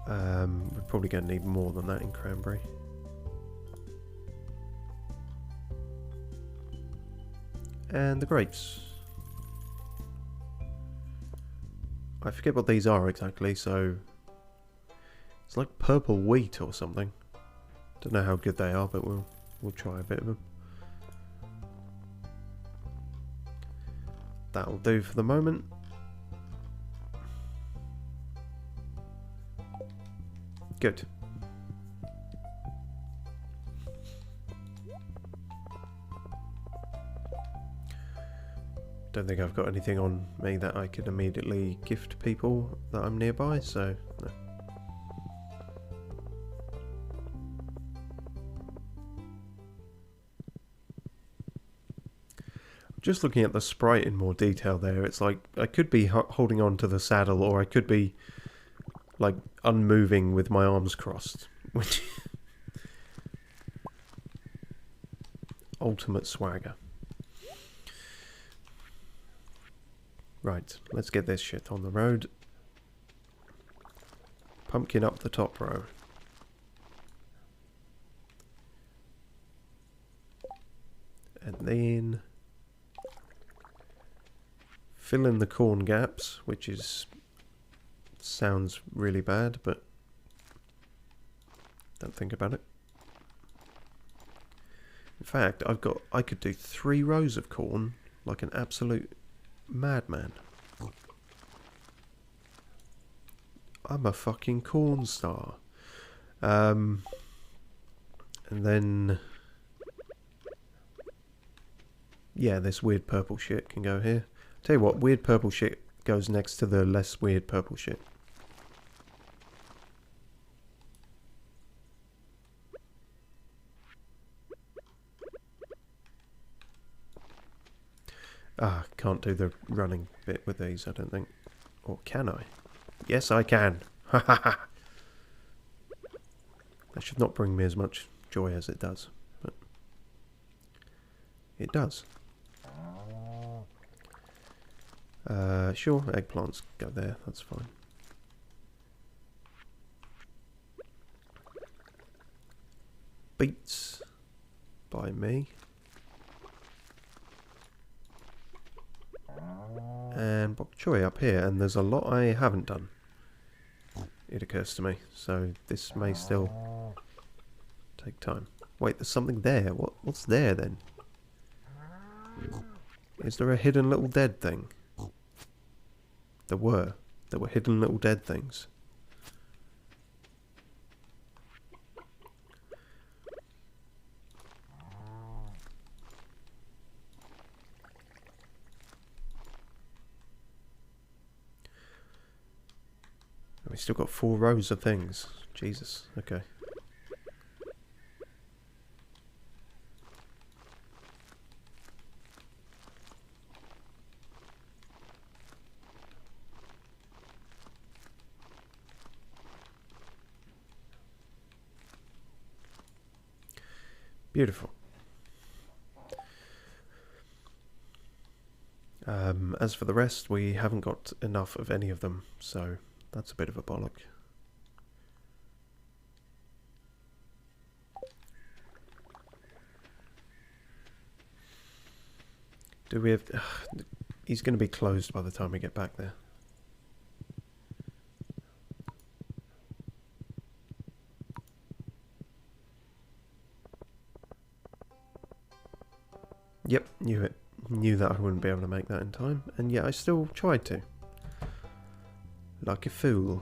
Speaker 1: We're probably going to need more than that in cranberry. And the grapes. I forget what these are exactly, so... It's like purple wheat or something. Don't know how good they are, but we'll try a bit of them. That'll do for the moment. Good. Don't think I've got anything on me that I could immediately gift people that I'm nearby, so no. Just looking at the sprite in more detail there, it's like I could be holding on to the saddle, or I could be like unmoving with my arms crossed, which ultimate swagger. Right, let's get this shit on the road. Pumpkin up the top row. And then fill in the corn gaps, which is sounds really bad, but don't think about it. In fact, I could do 3 rows of corn like an absolute madman. I'm a fucking corn star. And then yeah, this weird purple shit can go here. Tell you what, weird purple shit goes next to the less weird purple shit. Ah, can't do the running bit with these, I don't think. Or can I? Yes, I can. Ha ha ha. That should not bring me as much joy as it does. But it does. Sure, eggplants go there, that's fine. Beets by me. And bok choy up here, and there's a lot I haven't done, it occurs to me, so this may still take time. Wait, there's something there. What's there then? Is there a hidden little dead thing? There were hidden little dead things. We still got 4 rows of things. Jesus, okay. Beautiful. As for the rest, we haven't got enough of any of them, so that's a bit of a bollock. Do we have... he's going to be closed by the time we get back there. Yep, knew it. Knew that I wouldn't be able to make that in time, and yet I still tried to. Like a fool.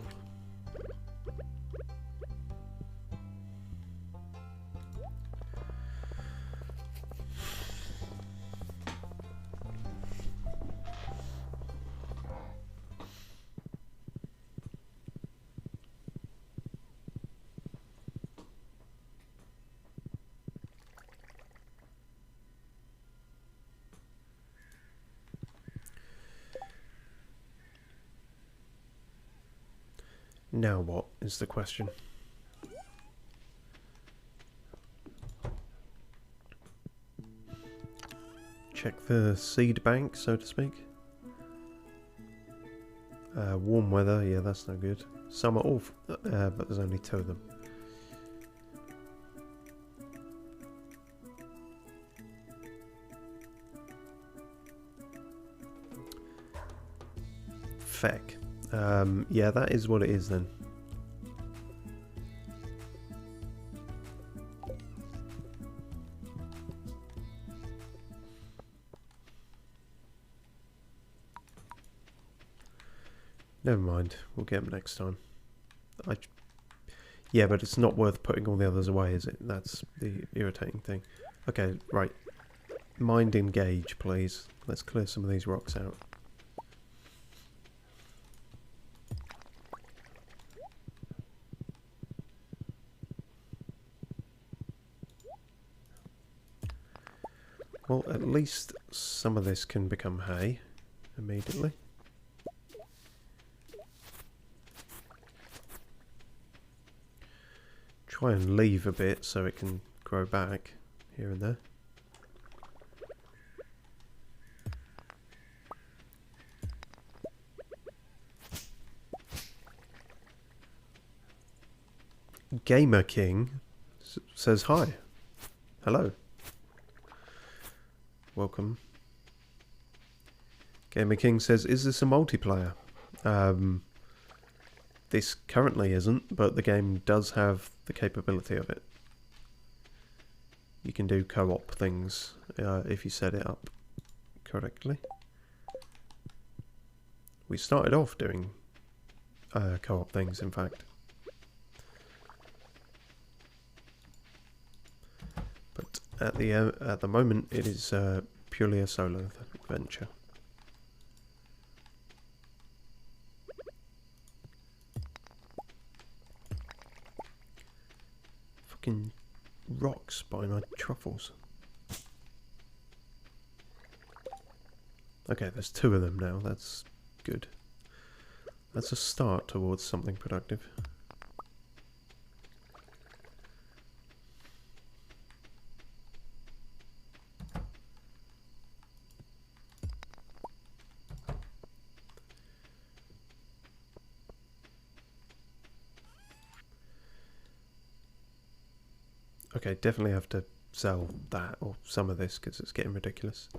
Speaker 1: Now what is the question? Check the seed bank, so to speak. Warm weather, yeah, that's no good. Summer off, but there's only 2 of them. Feck. Yeah, that is what it is then. Never mind, we'll get them next time. Yeah, but it's not worth putting all the others away, is it? That's the irritating thing. Okay, right. Mind engage, please. Let's clear some of these rocks out. Well, at least some of this can become hay immediately. Try and leave a bit so it can grow back here and there. Gamer King says hi. Hello. Welcome. Gamer King says, is this a multiplayer? This currently isn't, but the game does have the capability of it. You can do co-op things if you set it up correctly. We started off doing co-op things, in fact. But at the moment, it is purely a solo venture. Fucking rocks by my truffles. Okay, there's 2 of them now. That's good. That's a start towards something productive. Okay, definitely have to sell that or some of this because it's getting ridiculous.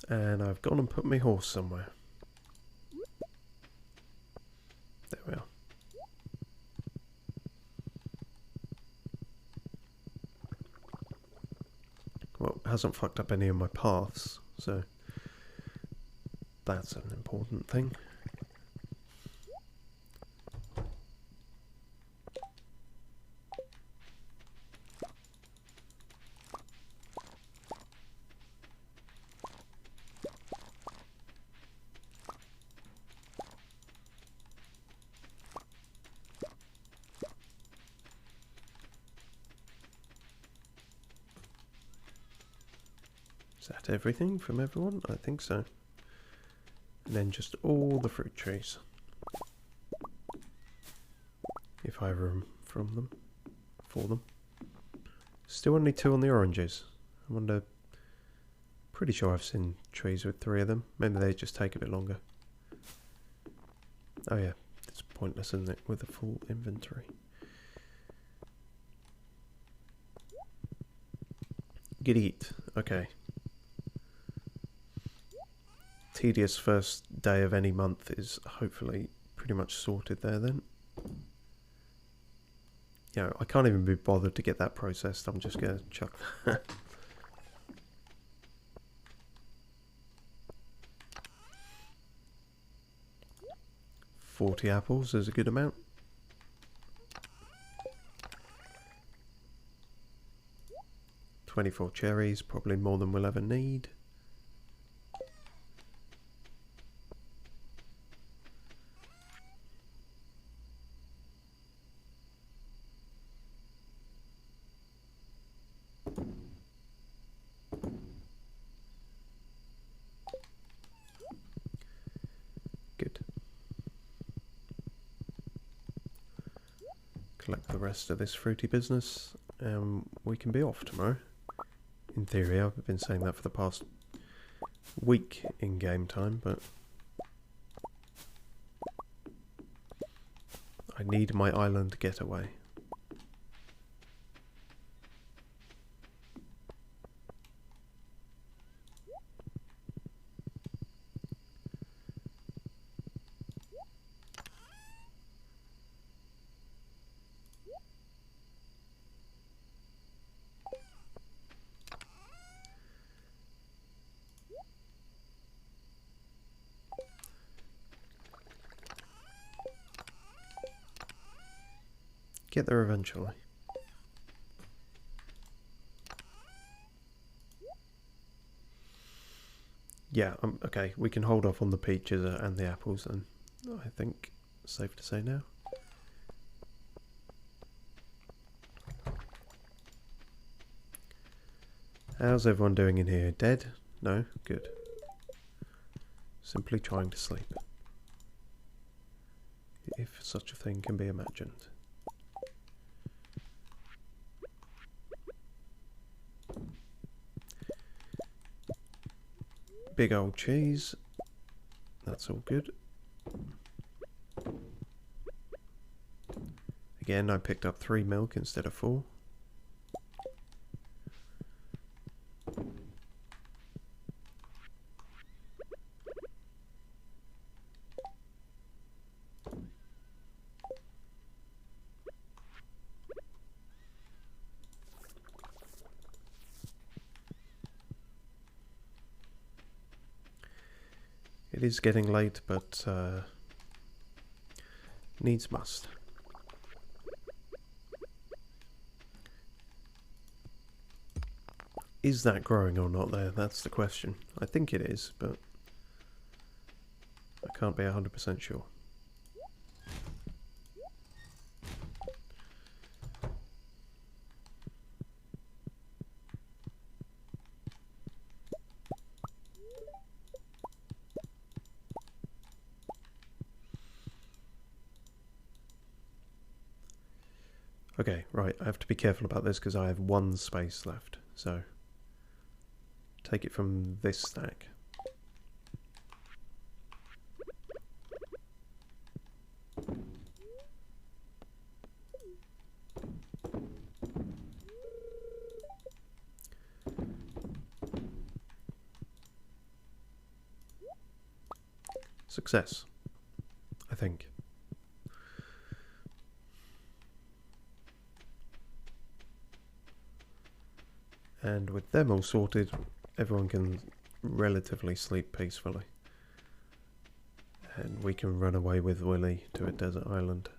Speaker 1: And I've gone and put my horse somewhere. There we are. Well, it hasn't fucked up any of my paths, so that's an important thing. Is that everything from everyone? I think so. And then just all the fruit trees. If I have room from them. For them. Still only 2 on the oranges. I wonder... Pretty sure I've seen trees with 3 of them. Maybe they just take a bit longer. Oh yeah. It's pointless, isn't it? With a full inventory. Get eat. Okay. Tedious first day of any month is hopefully pretty much sorted there then. Yeah, I can't even be bothered to get that processed. I'm just going to chuck that. 40 apples is a good amount. $24 cherries, probably more than we'll ever need. Good. Collect the rest of this fruity business, and we can be off tomorrow. In theory, I've been saying that for the past week in game time, but I need my island getaway. Get there eventually. Yeah, okay, we can hold off on the peaches and the apples, and I think it's safe to say now. How's everyone doing in here? Dead? No? Good. Simply trying to sleep. If such a thing can be imagined. Big old cheese. That's all good. Again, I picked up 3 milk instead of 4. It is getting late, but needs must. Is that growing or not there? That's the question. I think it is, but I can't be 100% sure. Okay, right, I have to be careful about this because I have 1 space left, so take it from this stack. Success, I think. And with them all sorted, everyone can relatively sleep peacefully. And we can run away with Willy to a desert island.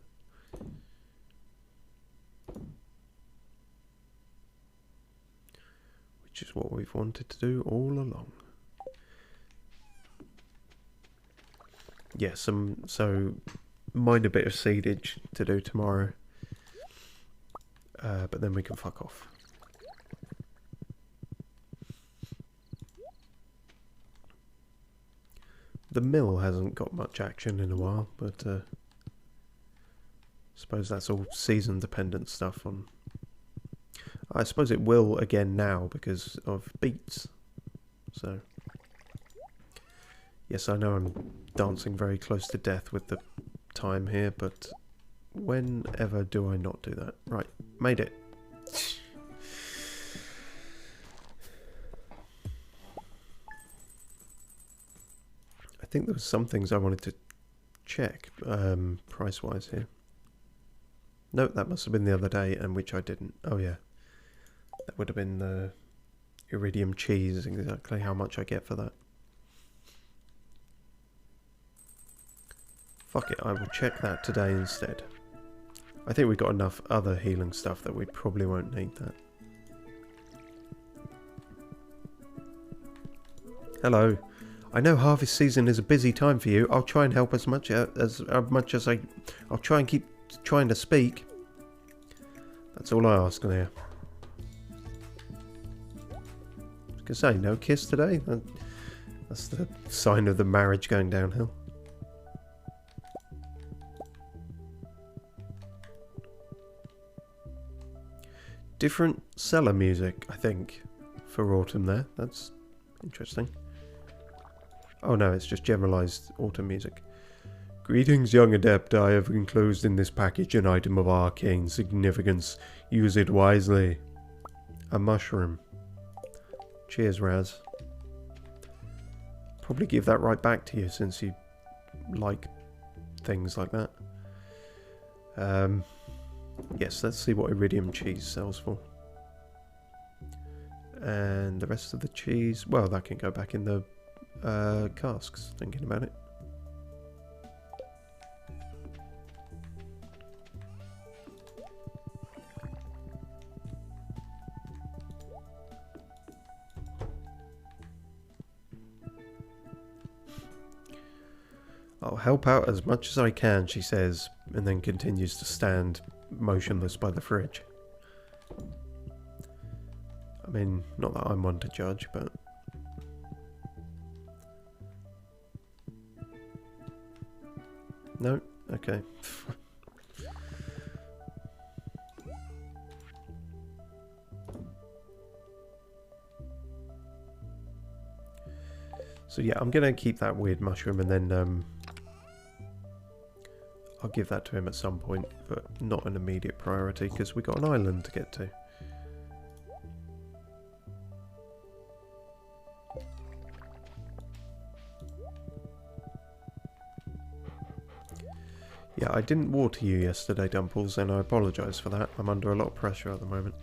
Speaker 1: Which is what we've wanted to do all along. Yes, so mind a bit of seedage to do tomorrow. But then we can fuck off. The mill hasn't got much action in a while, but I suppose that's all season dependent stuff on. I suppose it will again now because of beets. So yes, I know I'm dancing very close to death with the time here, but whenever do I not do that? Right, made it. I think there was some things I wanted to check price-wise here. No, that must have been the other day, and which I didn't. Oh yeah, that would have been the iridium cheese, exactly how much I get for that. Fuck it, I will check that today instead. I think we've got enough other healing stuff that we probably won't need that. Hello. I know harvest season is a busy time for you. I'll try and help as much as I'll try and keep trying to speak. That's all I ask there. I was gonna say, no kiss today? That's the sign of the marriage going downhill. Different cellar music, I think, for autumn there. That's interesting. Oh no, it's just generalized autumn music. Greetings, young adept. I have enclosed in this package an item of arcane significance. Use it wisely. A mushroom. Cheers, Raz. Probably give that right back to you since you like things like that. Yes, let's see what iridium cheese sells for. And the rest of the cheese, well, that can go back in the casks, thinking about it. I'll help out as much as I can, she says, and then continues to stand motionless by the fridge. I mean, not that I'm one to judge, but... No? Okay. So yeah, I'm gonna keep that weird mushroom and then I'll give that to him at some point, but not an immediate priority because we got an island to get to. Yeah, I didn't water you yesterday, Dumples, and I apologise for that. I'm under a lot of pressure at the moment.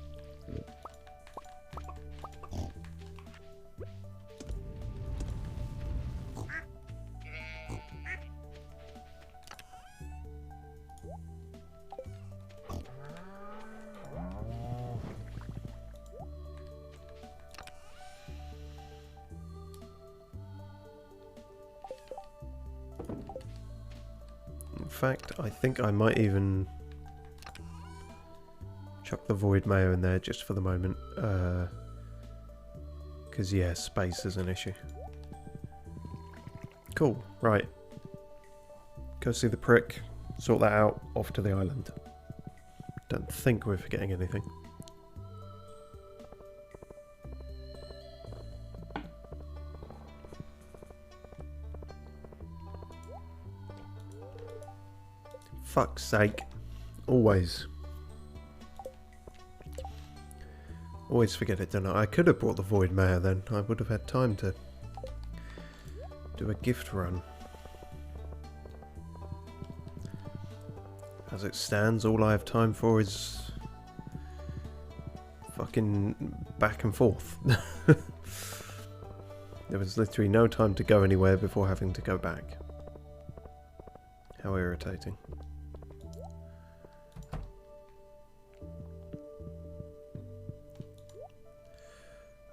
Speaker 1: In fact, I think I might even chuck the void mayo in there just for the moment. Because, yeah, space is an issue. Cool, right. Go see the prick, sort that out, off to the island. Don't think we're forgetting anything. Fuck's sake. Always. Always forget it, don't I? I could have brought the void mare then. I would have had time to do a gift run. As it stands, all I have time for is fucking back and forth. There was literally no time to go anywhere before having to go back. How irritating.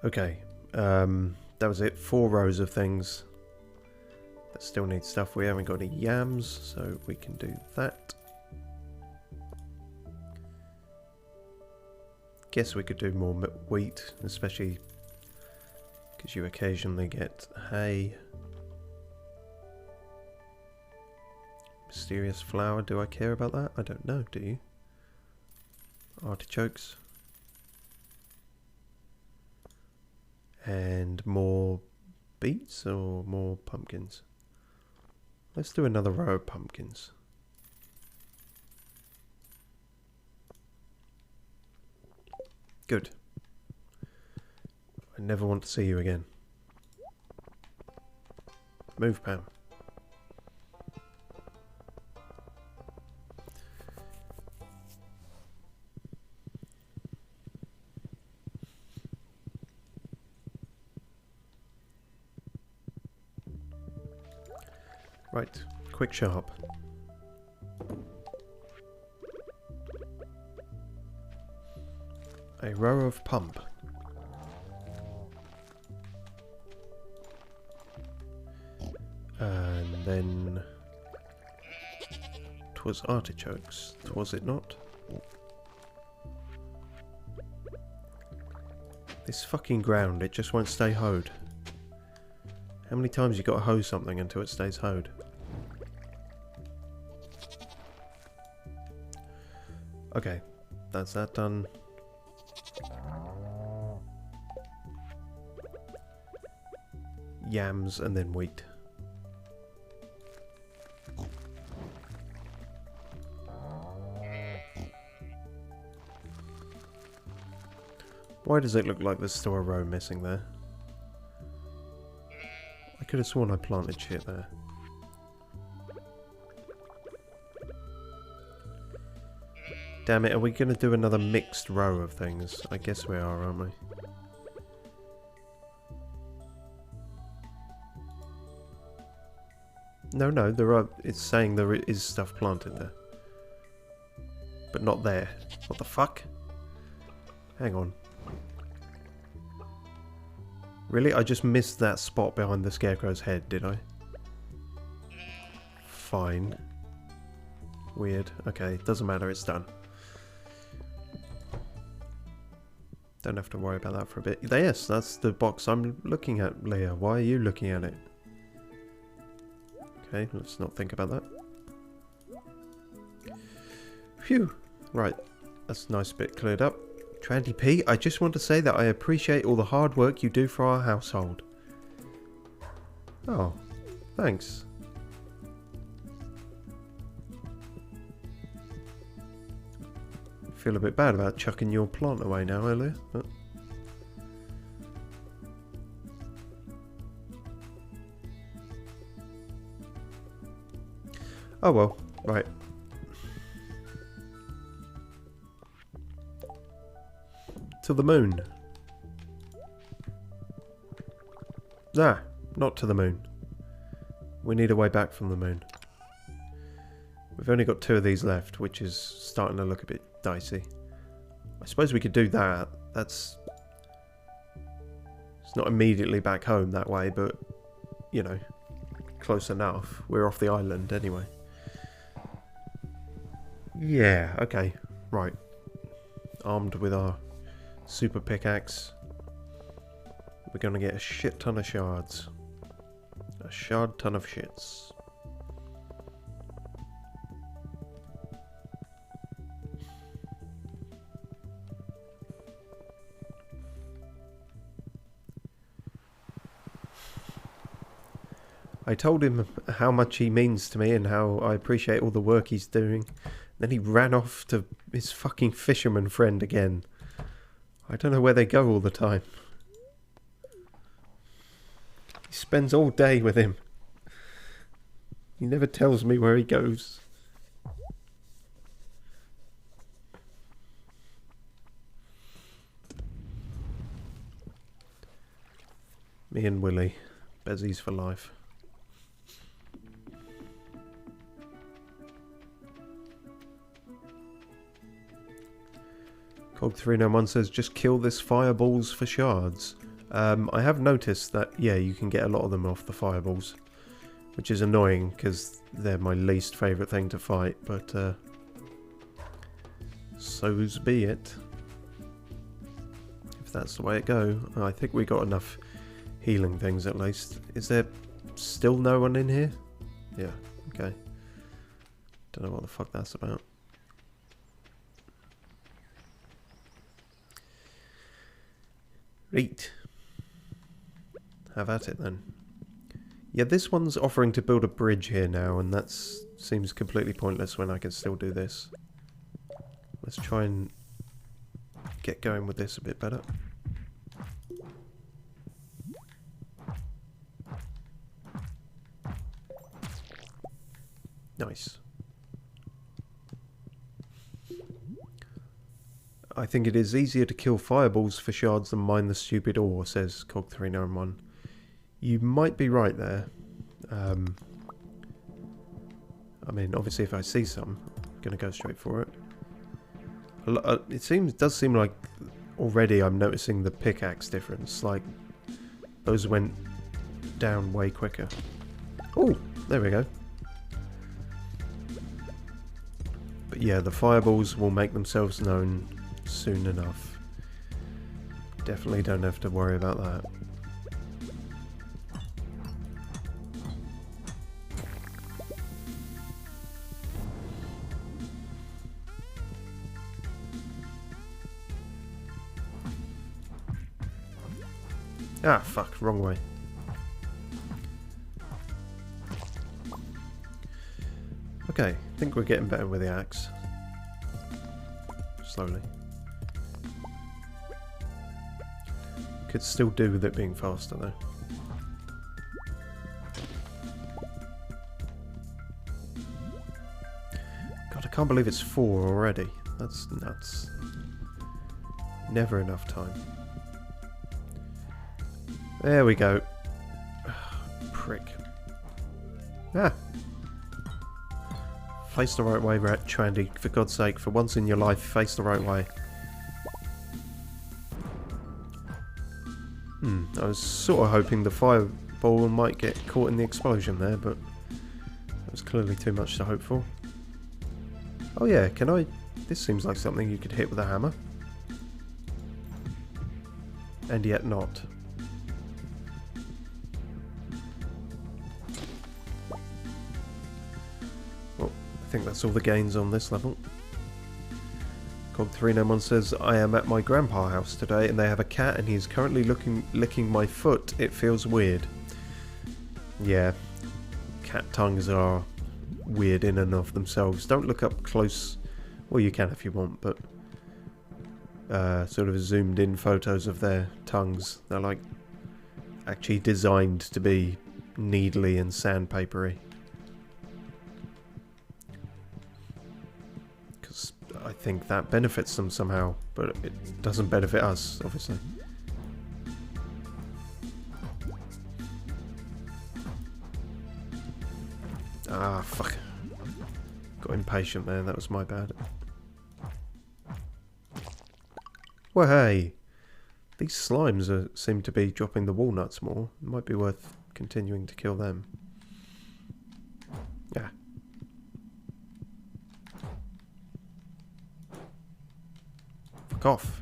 Speaker 1: Okay, that was it. 4 rows of things that still need stuff. We haven't got any yams, so we can do that. Guess we could do more wheat, especially because you occasionally get hay. Mysterious flower, do I care about that? I don't know, do you? Artichokes. And more beets or more pumpkins? Let's do another row of pumpkins. Good. I never want to see you again. Move, Pam. Right, quick sharp. A row of pump. And then... 'twas artichokes, was it not? This fucking ground, it just won't stay hoed. How many times you got to hoe something until it stays hoed? Okay, that's that done. Yams and then wheat. Why does it look like there's still a row missing there? I could have sworn I planted shit there. Damn it, are we going to do another mixed row of things? I guess we are, aren't we? No, there are. It's saying there is stuff planted there. But not there. What the fuck? Hang on. Really? I just missed that spot behind the scarecrow's head, did I? fine. Weird. Okay, doesn't matter, it's done. Don't have to worry about that for a bit. Yes, that's the box I'm looking at, Leah. Why are you looking at it? Okay, let's not think about that. Phew. Right, that's a nice bit cleared up. Trandy P, I just want to say that I appreciate all the hard work you do for our household. Oh, thanks. Feel a bit bad about chucking your plant away now earlier, but... Oh well, right. To the moon. Nah, not to the moon. We need a way back from the moon. We've only got 2 of these left, which is starting to look a bit dicey. I suppose we could do that. It's not immediately back home that way, but, you know, close enough. We're off the island anyway. Yeah, okay. Right. Armed with our super pickaxe. We're going to get a shit ton of shards. A shard ton of shits. I told him how much he means to me and how I appreciate all the work he's doing. Then he ran off to his fucking fisherman friend again. I don't know where they go all the time. He spends all day with him. He never tells me where he goes. Me and Willy. Bezies for life. Cog391 says, just kill this fireballs for shards. I have noticed that, yeah, you can get a lot of them off the fireballs. Which is annoying, because they're my least favourite thing to fight, but so's be it. If that's the way it go. I think we got enough healing things at least. Is there still no one in here? Yeah, okay. Don't know what the fuck that's about. Right. Have at it then. Yeah, this one's offering to build a bridge here now, and that seems completely pointless when I can still do this. Let's try and get going with this a bit better. Nice. I think it is easier to kill fireballs for shards than mine the stupid ore, says Cog391. You might be right there. I mean, obviously if I see some, I'm going to go straight for it. It does seem like already I'm noticing the pickaxe difference. Like, those went down way quicker. Oh, there we go. But yeah, the fireballs will make themselves known soon enough. Definitely don't have to worry about that. Ah, fuck, wrong way. Okay, I think we're getting better with the axe. Slowly. Could still do with it being faster though. God, I can't believe it's 4 already. That's nuts. Never enough time. There we go. Prick. Ah! Face the right way, Trandy. For God's sake, for once in your life, face the right way. I was sort of hoping the fireball might get caught in the explosion there, but That was clearly too much to hope for. Oh yeah, can I... This seems like something you could hit with a hammer. And yet not. Well, I think that's all the gains on this level. Cog391 says, I am at my grandpa's house today and they have a cat and he is currently licking my foot. It feels weird. Yeah, cat tongues are weird in and of themselves. Don't look up close. Well, you can if you want, but sort of zoomed in photos of their tongues. They're like actually designed to be needly and sandpapery. Because I think that benefits them somehow, but it doesn't benefit us, obviously. Ah, fuck. Got impatient there, that was my bad. Well, hey! These slimes seem to be dropping the walnuts more. It might be worth continuing to kill them. Yeah. Fuck off.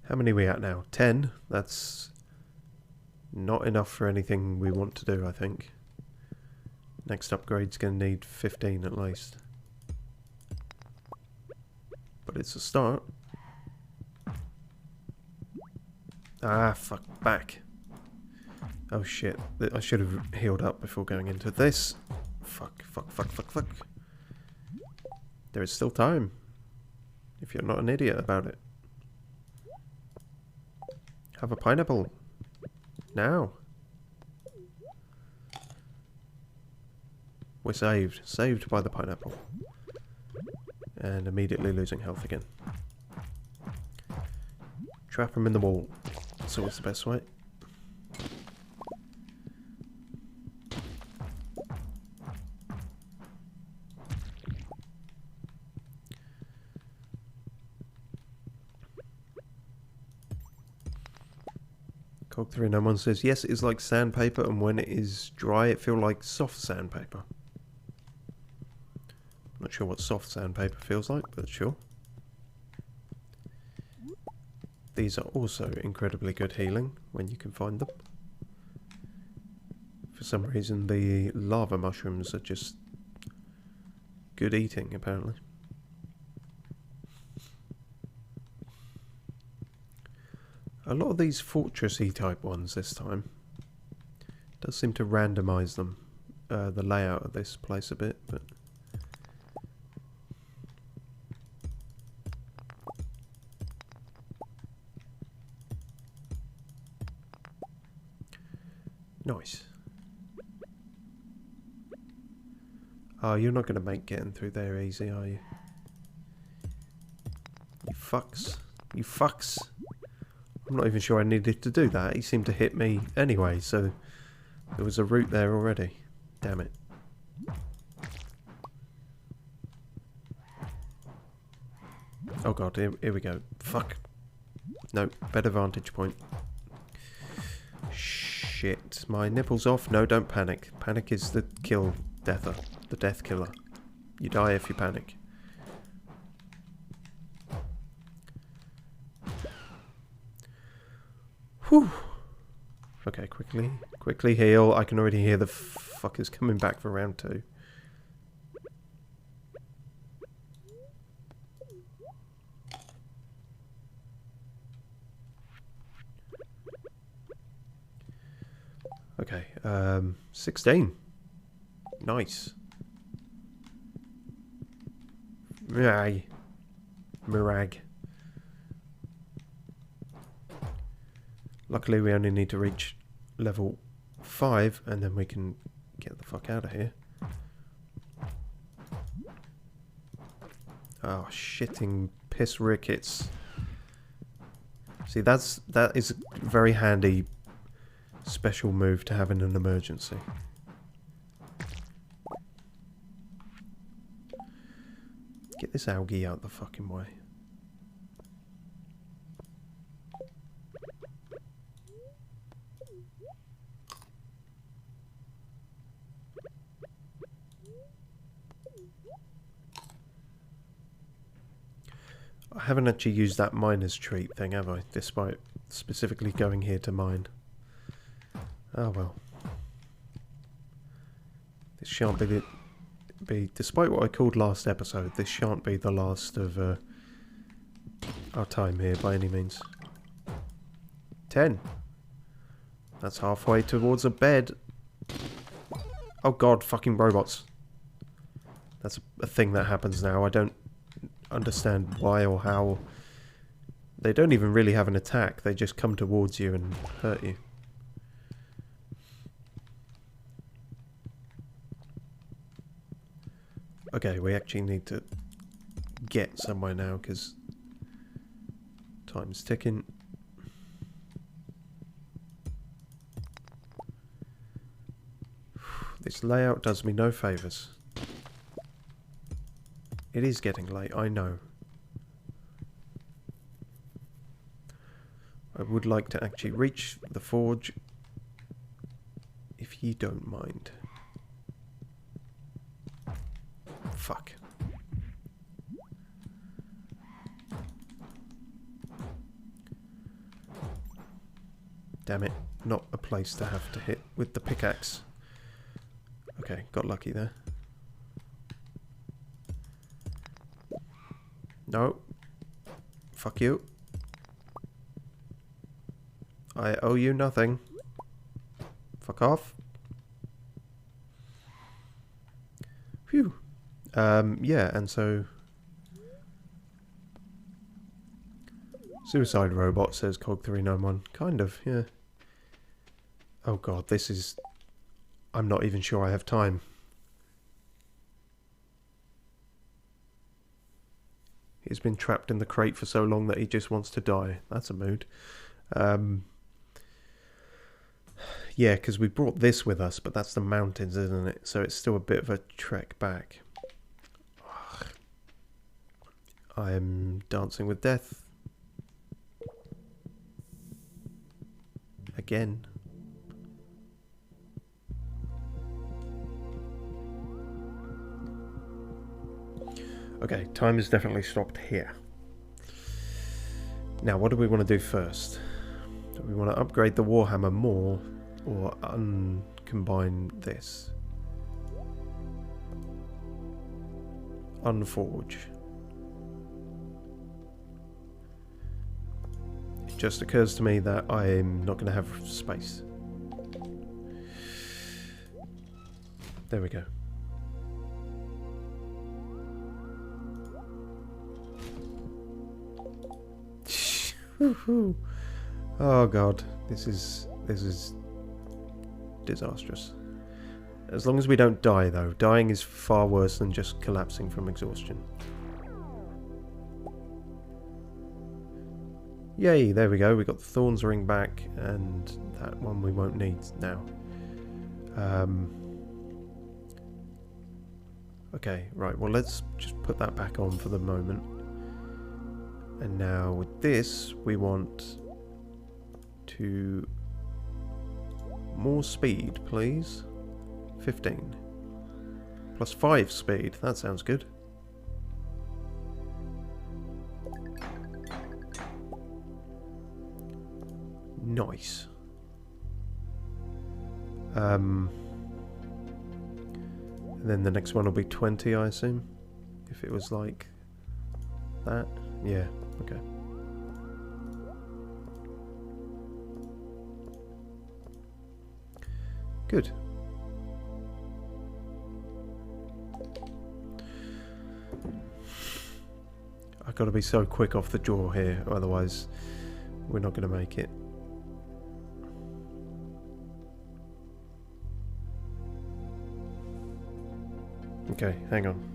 Speaker 1: How many are we at now? 10? That's not enough for anything we want to do, I think. Next upgrade's going to need 15 at least. But it's a start. Ah, fuck, back. Oh shit, I should have healed up before going into this. Fuck, fuck, fuck, fuck, fuck. There is still time. If you're not an idiot about it. Have a pineapple. Now. We're saved. Saved by the pineapple. And immediately losing health again. Trap him in the wall. That's always the best way. Cog391 says, yes, it is like sandpaper, and when it is dry, it feels like soft sandpaper. Not sure what soft sandpaper feels like, but sure. These are also incredibly good healing when you can find them. For some reason, the lava mushrooms are just good eating, apparently. A lot of these fortressy type ones this time does seem to randomize them, the layout of this place a bit, but nice. Oh, you're not going to make getting through there easy, are you? You fucks. You fucks. I'm not even sure I needed to do that. He seemed to hit me anyway, so there was a route there already. Damn it. Oh god, here we go. Fuck. No, better vantage point. Shit. My nipple's off. No, don't panic. Panic is the deather. The death killer. You die if you panic. Whew. Okay, quickly heal. I can already hear the fuckers coming back for round 2. Okay, 16. Nice. Mirag. Luckily we only need to reach level 5 and then we can get the fuck out of here. Oh, shitting piss rickets. See, that is a very handy special move to have in an emergency. Get this algae out the fucking way. I haven't actually used that miner's treat thing, have I? Despite specifically going here to mine. Oh well. This shan't be despite what I called last episode, this shan't be the last of our time here by any means. 10. That's halfway towards a bed. Oh god, fucking robots. That's a thing that happens now. I don't understand why or how. They don't even really have an attack. They just come towards you and hurt you. Okay, we actually need to get somewhere now because time's ticking. This layout does me no favours. It is getting late, I know. I would like to actually reach the forge, if you don't mind. Fuck. Damn it, not a place to have to hit with the pickaxe. Okay, got lucky there. No. Fuck you. I owe you nothing. Fuck off. Phew. Yeah, and so... Suicide robot, says Cog391. Kind of, yeah. Oh god, this is... I'm not even sure I have time. He's been trapped in the crate for so long that he just wants to die. That's a mood. Yeah, because we brought this with us, but that's the mountains, isn't it? So it's still a bit of a trek back. I'm dancing with death. Again. Okay, time has definitely stopped here. Now, what do we want to do first? Do we want to upgrade the Warhammer more, or uncombine this? Unforge. It just occurs to me that I'm not going to have space. There we go. Oh god, this is disastrous. As long as we don't die though. Dying is far worse than just collapsing from exhaustion. Yay, there we go. We got the Thorns ring back, and that one we won't need now. Okay, right, well let's just put that back on for the moment. And now with this, we want to... more speed, please. 15. Plus 5 speed, that sounds good. Nice. And then the next one will be 20, I assume. If it was like that. Yeah, okay. Good. I've got to be so quick off the draw here, otherwise we're not going to make it. Okay, hang on.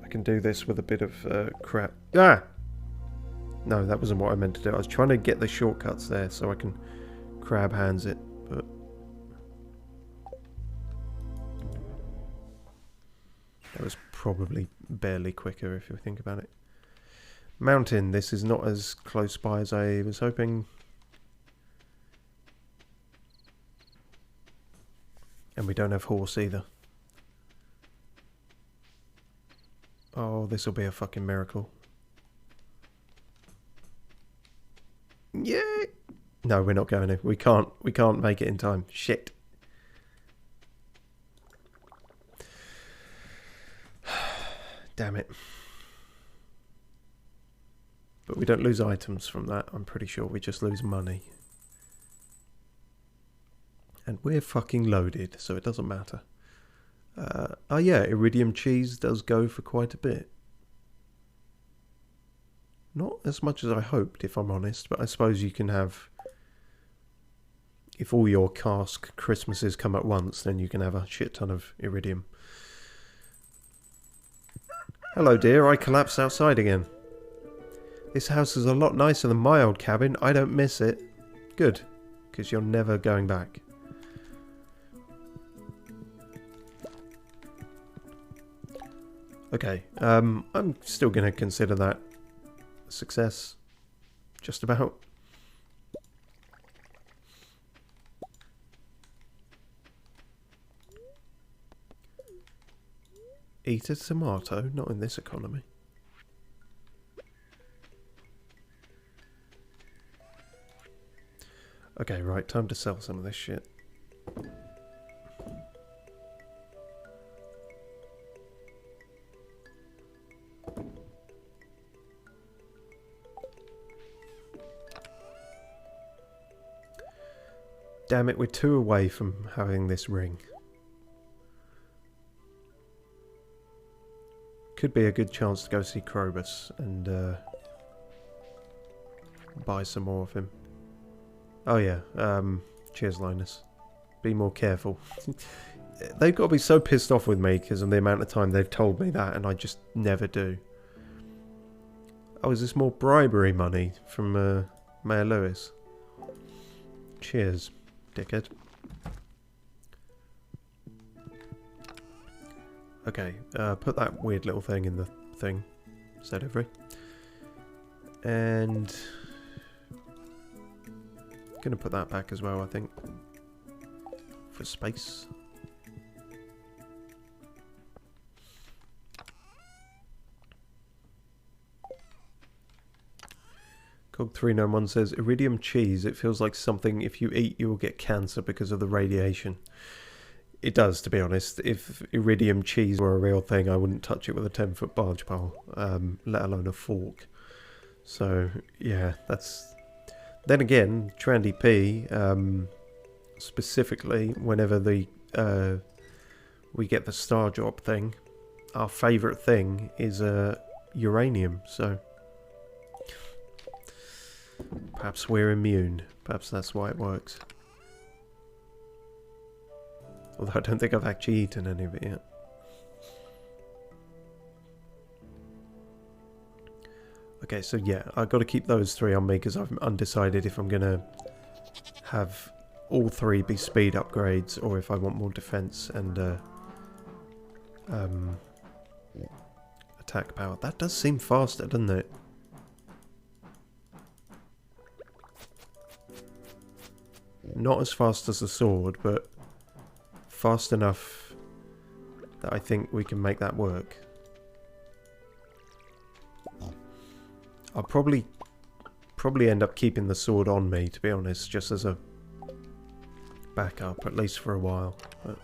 Speaker 1: I can do this with a bit of crap. Ah! No, that wasn't what I meant to do. I was trying to get the shortcuts there so I can crab hands it, but... that was probably barely quicker if you think about it. Mountain, this is not as close by as I was hoping. And we don't have horse either. Oh, this will be a fucking miracle. Yeah. No, we're not going to. We can't make it in time. Shit. Damn it. But we don't lose items from that. I'm pretty sure we just lose money. And we're fucking loaded, so it doesn't matter. Oh yeah, iridium cheese does go for quite a bit. Not as much as I hoped, if I'm honest, but I suppose you can have... If all your cask Christmases come at once, then you can have a shit ton of iridium. Hello dear, I collapsed outside again. This house is a lot nicer than my old cabin. I don't miss it. Good, because you're never going back. Okay, I'm still going to consider that a success. Just about. Eat a tomato? Not in this economy. Okay, right, time to sell some of this shit. Damn it, we're 2 away from having this ring. Could be a good chance to go see Krobus and buy some more of him. Oh yeah, cheers Linus. Be more careful. They've got to be so pissed off with me because of the amount of time they've told me that and I just never do. Oh, is this more bribery money from Mayor Lewis? Cheers, dickhead. Okay, put that weird little thing in the thing. Said every. And... gonna put that back as well, I think. For space. Cog391 says, iridium cheese, it feels like something if you eat you will get cancer because of the radiation. It does, to be honest. If iridium cheese were a real thing, I wouldn't touch it with a 10-foot barge pole, let alone a fork. So, yeah, that's... Then again, Trandy P, specifically, whenever we get the star drop thing, our favourite thing is uranium, so... Perhaps we're immune. Perhaps that's why it works. Although I don't think I've actually eaten any of it yet. Okay, so yeah, I've got to keep those 3 on me because I'm undecided if I'm going to have all 3 be speed upgrades or if I want more defense and attack power. That does seem faster, doesn't it? Not as fast as the sword, but fast enough that I think we can make that work. I'll probably end up keeping the sword on me, to be honest, just as a backup, at least for a while. But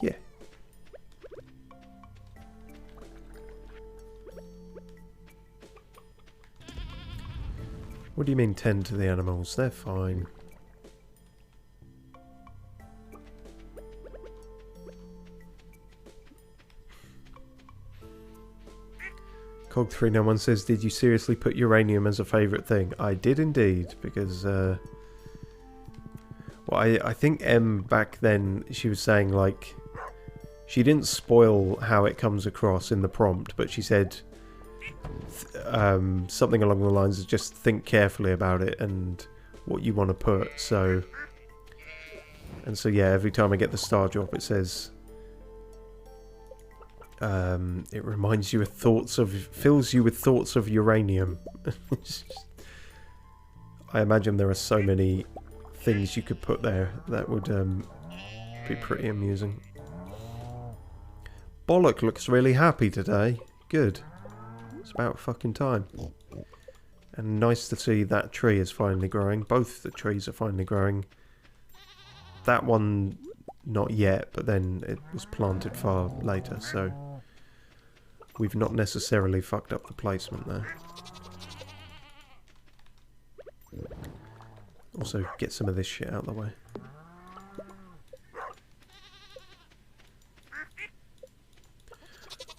Speaker 1: yeah. What do you mean tend to the animals? They're fine. Cog391 says, did you seriously put uranium as a favourite thing? I did indeed, because well, I think M back then, she was saying like, she didn't spoil how it comes across in the prompt, but she said something along the lines of just think carefully about it and what you want to put. So yeah, every time I get the star drop it says it reminds you of fills you with thoughts of uranium. I imagine there are so many things you could put there that would be pretty amusing. Bollock looks really happy today. Good. It's about fucking time. And nice to see that tree is finally growing. Both the trees are finally growing. That one, not yet, but then it was planted far later, so we've not necessarily fucked up the placement there. Also, get some of this shit out of the way.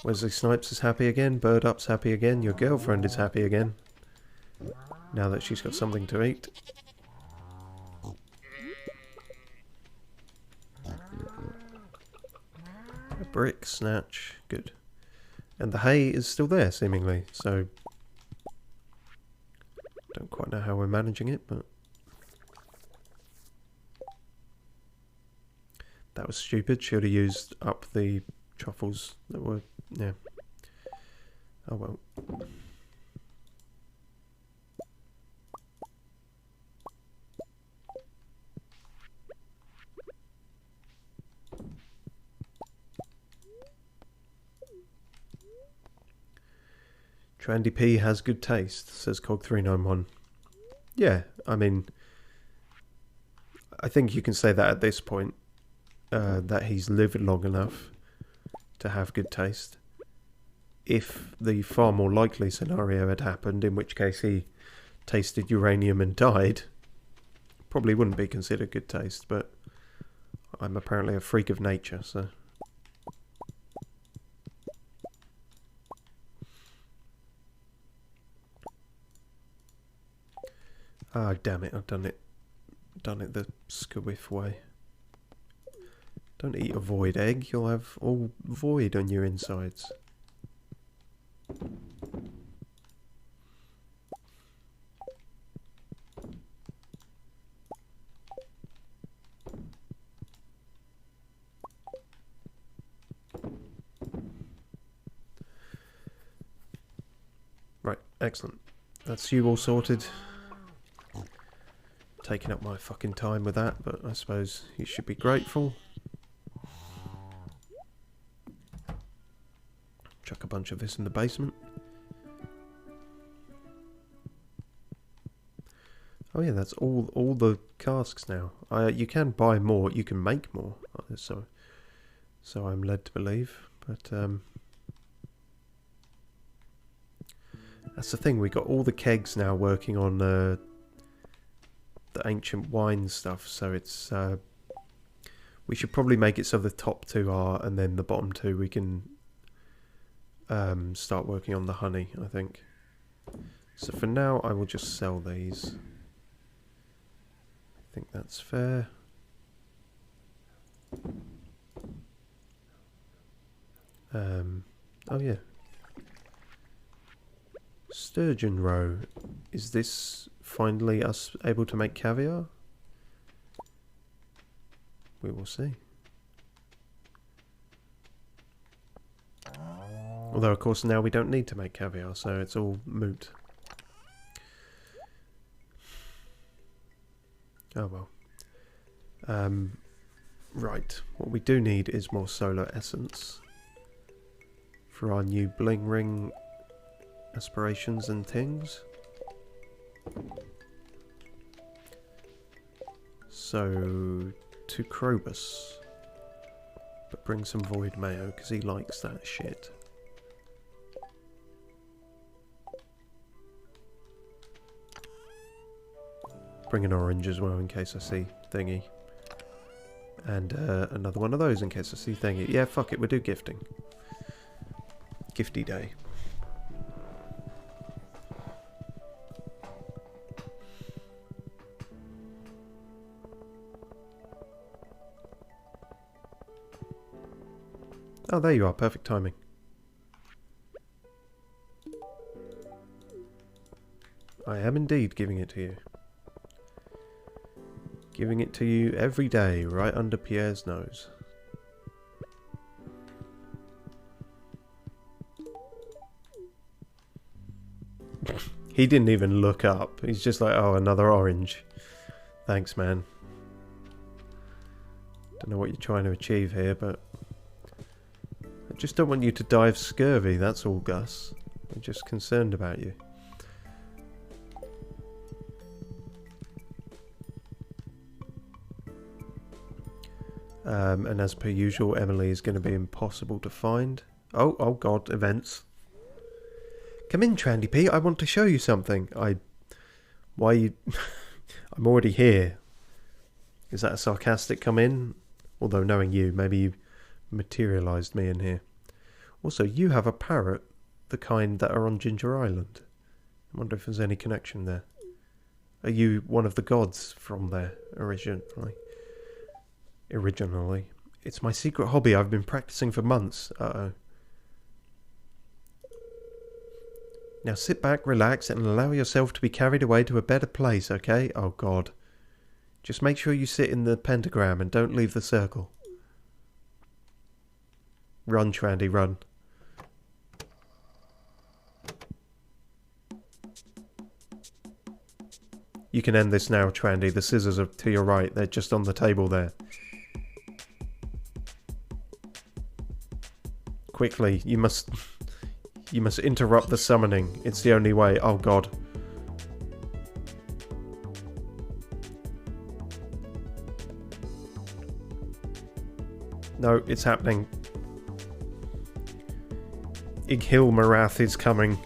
Speaker 1: Wesley Snipes is happy again. Bird Up's happy again. Your girlfriend is happy again. Now that she's got something to eat. A brick snatch. Good. And the hay is still there, seemingly. So, don't quite know how we're managing it, but... that was stupid. Should have used up the truffles that were... yeah. Oh well. Trandy P has good taste, says Cog391. Yeah, I mean... I think you can say that at this point. That he's lived long enough to have good taste. If the far more likely scenario had happened, in which case he tasted uranium and died, probably wouldn't be considered good taste, but I'm apparently a freak of nature, so... Ah, damn it, I've done it the Scawiff way. Don't eat a void egg, you'll have all void on your insides. Right, excellent. That's you all sorted. Taking up my fucking time with that, but I suppose you should be grateful. Chuck a bunch of this in the basement. Oh yeah, that's all the casks now. You can buy more, you can make more. So I'm led to believe, but that's the thing. We got all the kegs now working on the ancient wine stuff. So it's we should probably make it so the top two are, and then the bottom two we can start working on the honey, I think. So for now, I will just sell these. I think that's fair. Oh yeah. Sturgeon roe. Is this finally us able to make caviar? We will see. Although, of course, now we don't need to make caviar, so it's all moot. Oh well. Right. What we do need is more solar essence for our new bling ring aspirations and things. So, to Krobus. But bring some void mayo, because he likes that shit. Bring an orange as well in case I see thingy. And another one of those in case I see thingy. Yeah, fuck it, we'll do gifting. Gifty day. Oh, there you are. Perfect timing. I am indeed giving it to you. Giving it to you every day, right under Pierre's nose. He didn't even look up. He's just like, oh, another orange. Thanks, man. Don't know what you're trying to achieve here, but... I just don't want you to die of scurvy, that's all, Gus. I'm just concerned about you. And as per usual, Emily is going to be impossible to find. Oh god, events. Come in, Trandy P. I want to show you something. Why you... I'm already here. Is that a sarcastic come in? Although knowing you, maybe you materialised me in here. Also, you have a parrot, the kind that are on Ginger Island. I wonder if there's any connection there. Are you one of the gods from there originally? It's my secret hobby. I've been practicing for months. Uh-oh. Now sit back, relax, and allow yourself to be carried away to a better place, okay? Oh, God. Just make sure you sit in the pentagram and don't leave the circle. Run, Trandy, run. You can end this now, Trandy. The scissors are to your right. They're just on the table there. Quickly, you must interrupt the summoning. It's the only way. Oh god. No, it's happening. Ighil Marath is coming.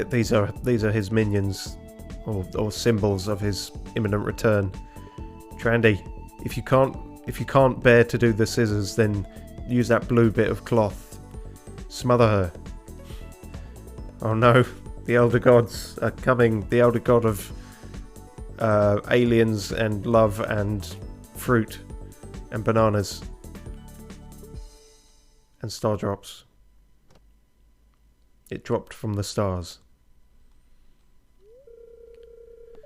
Speaker 1: These are his minions, or symbols of his imminent return. Trandy, if you can't bear to do the scissors, then use that blue bit of cloth. Smother her. Oh no, the elder gods are coming. The elder god of aliens and love and fruit and bananas and star drops. It dropped from the stars.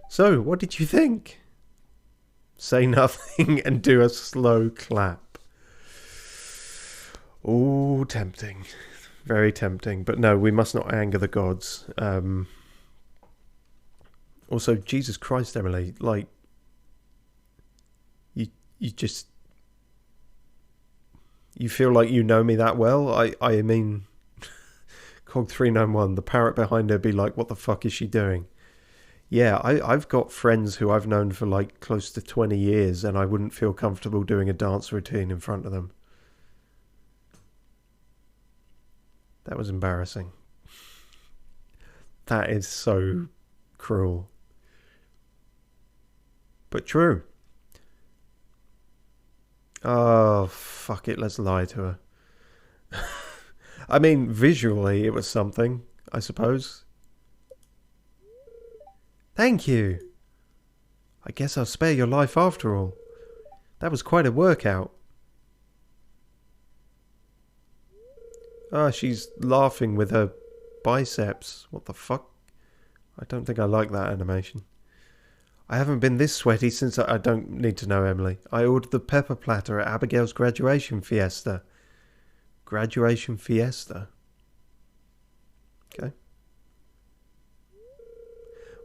Speaker 1: So, what did you think? Say nothing and do a slow clap. Ooh, tempting. Very tempting. But no, we must not anger the gods. Also, Jesus Christ, Emily, like, you just... You feel like you know me that well? I mean... Cog 391, the parrot behind her be like, what the fuck is she doing? Yeah, I've got friends who I've known for like close to 20 years and I wouldn't feel comfortable doing a dance routine in front of them. That was embarrassing. That is so cruel. But true. Oh, fuck it, let's lie to her. I mean, visually it was something, I suppose. Thank you. I guess I'll spare your life after all. That was quite a workout. Ah, she's laughing with her biceps. What the fuck? I don't think I like that animation. I haven't been this sweaty since I don't need to know, Emily. I ordered the pepper platter at Abigail's graduation fiesta. Graduation fiesta? Okay.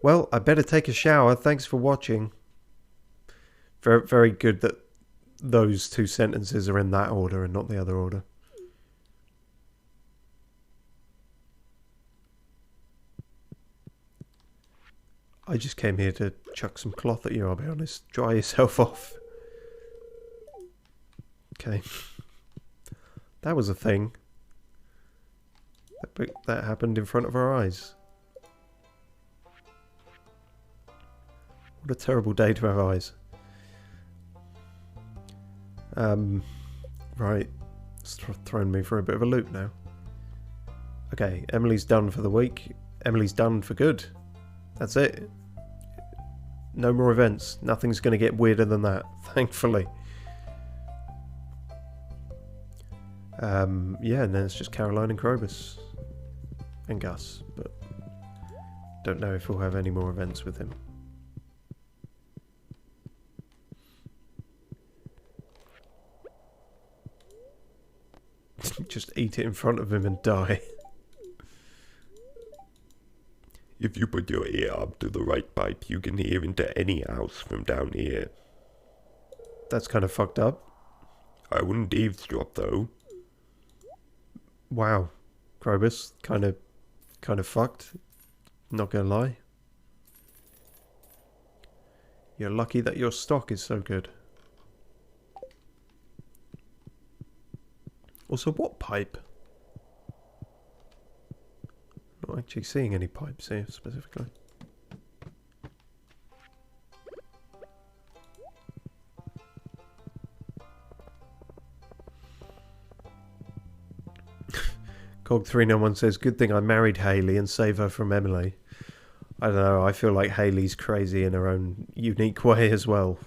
Speaker 1: Well, I better take a shower. Thanks for watching. Very, very good that those two sentences are in that order and not the other order. I just came here to chuck some cloth at you, I'll be honest. Dry yourself off. Okay. That was a thing. That happened in front of our eyes. What a terrible day to have eyes. Right. It's thrown me for a bit of a loop now. Okay, Emily's done for the week. Emily's done for good. That's it. No more events. Nothing's going to get weirder than that, thankfully. Yeah, and then it's just Caroline and Krobus. And Gus. But don't know if we'll have any more events with him. Just eat it in front of him and die.
Speaker 2: If you put your ear up to the right pipe, you can hear into any house from down here.
Speaker 1: That's kind of fucked up.
Speaker 2: I wouldn't eavesdrop, though.
Speaker 1: Wow. Krobus, kind of fucked. Not gonna lie. You're lucky that your stock is so good. Also, what pipe? Not actually seeing any pipes here specifically. Cog391 says, good thing I married Hayley and save her from Emily. I don't know, I feel like Hayley's crazy in her own unique way as well.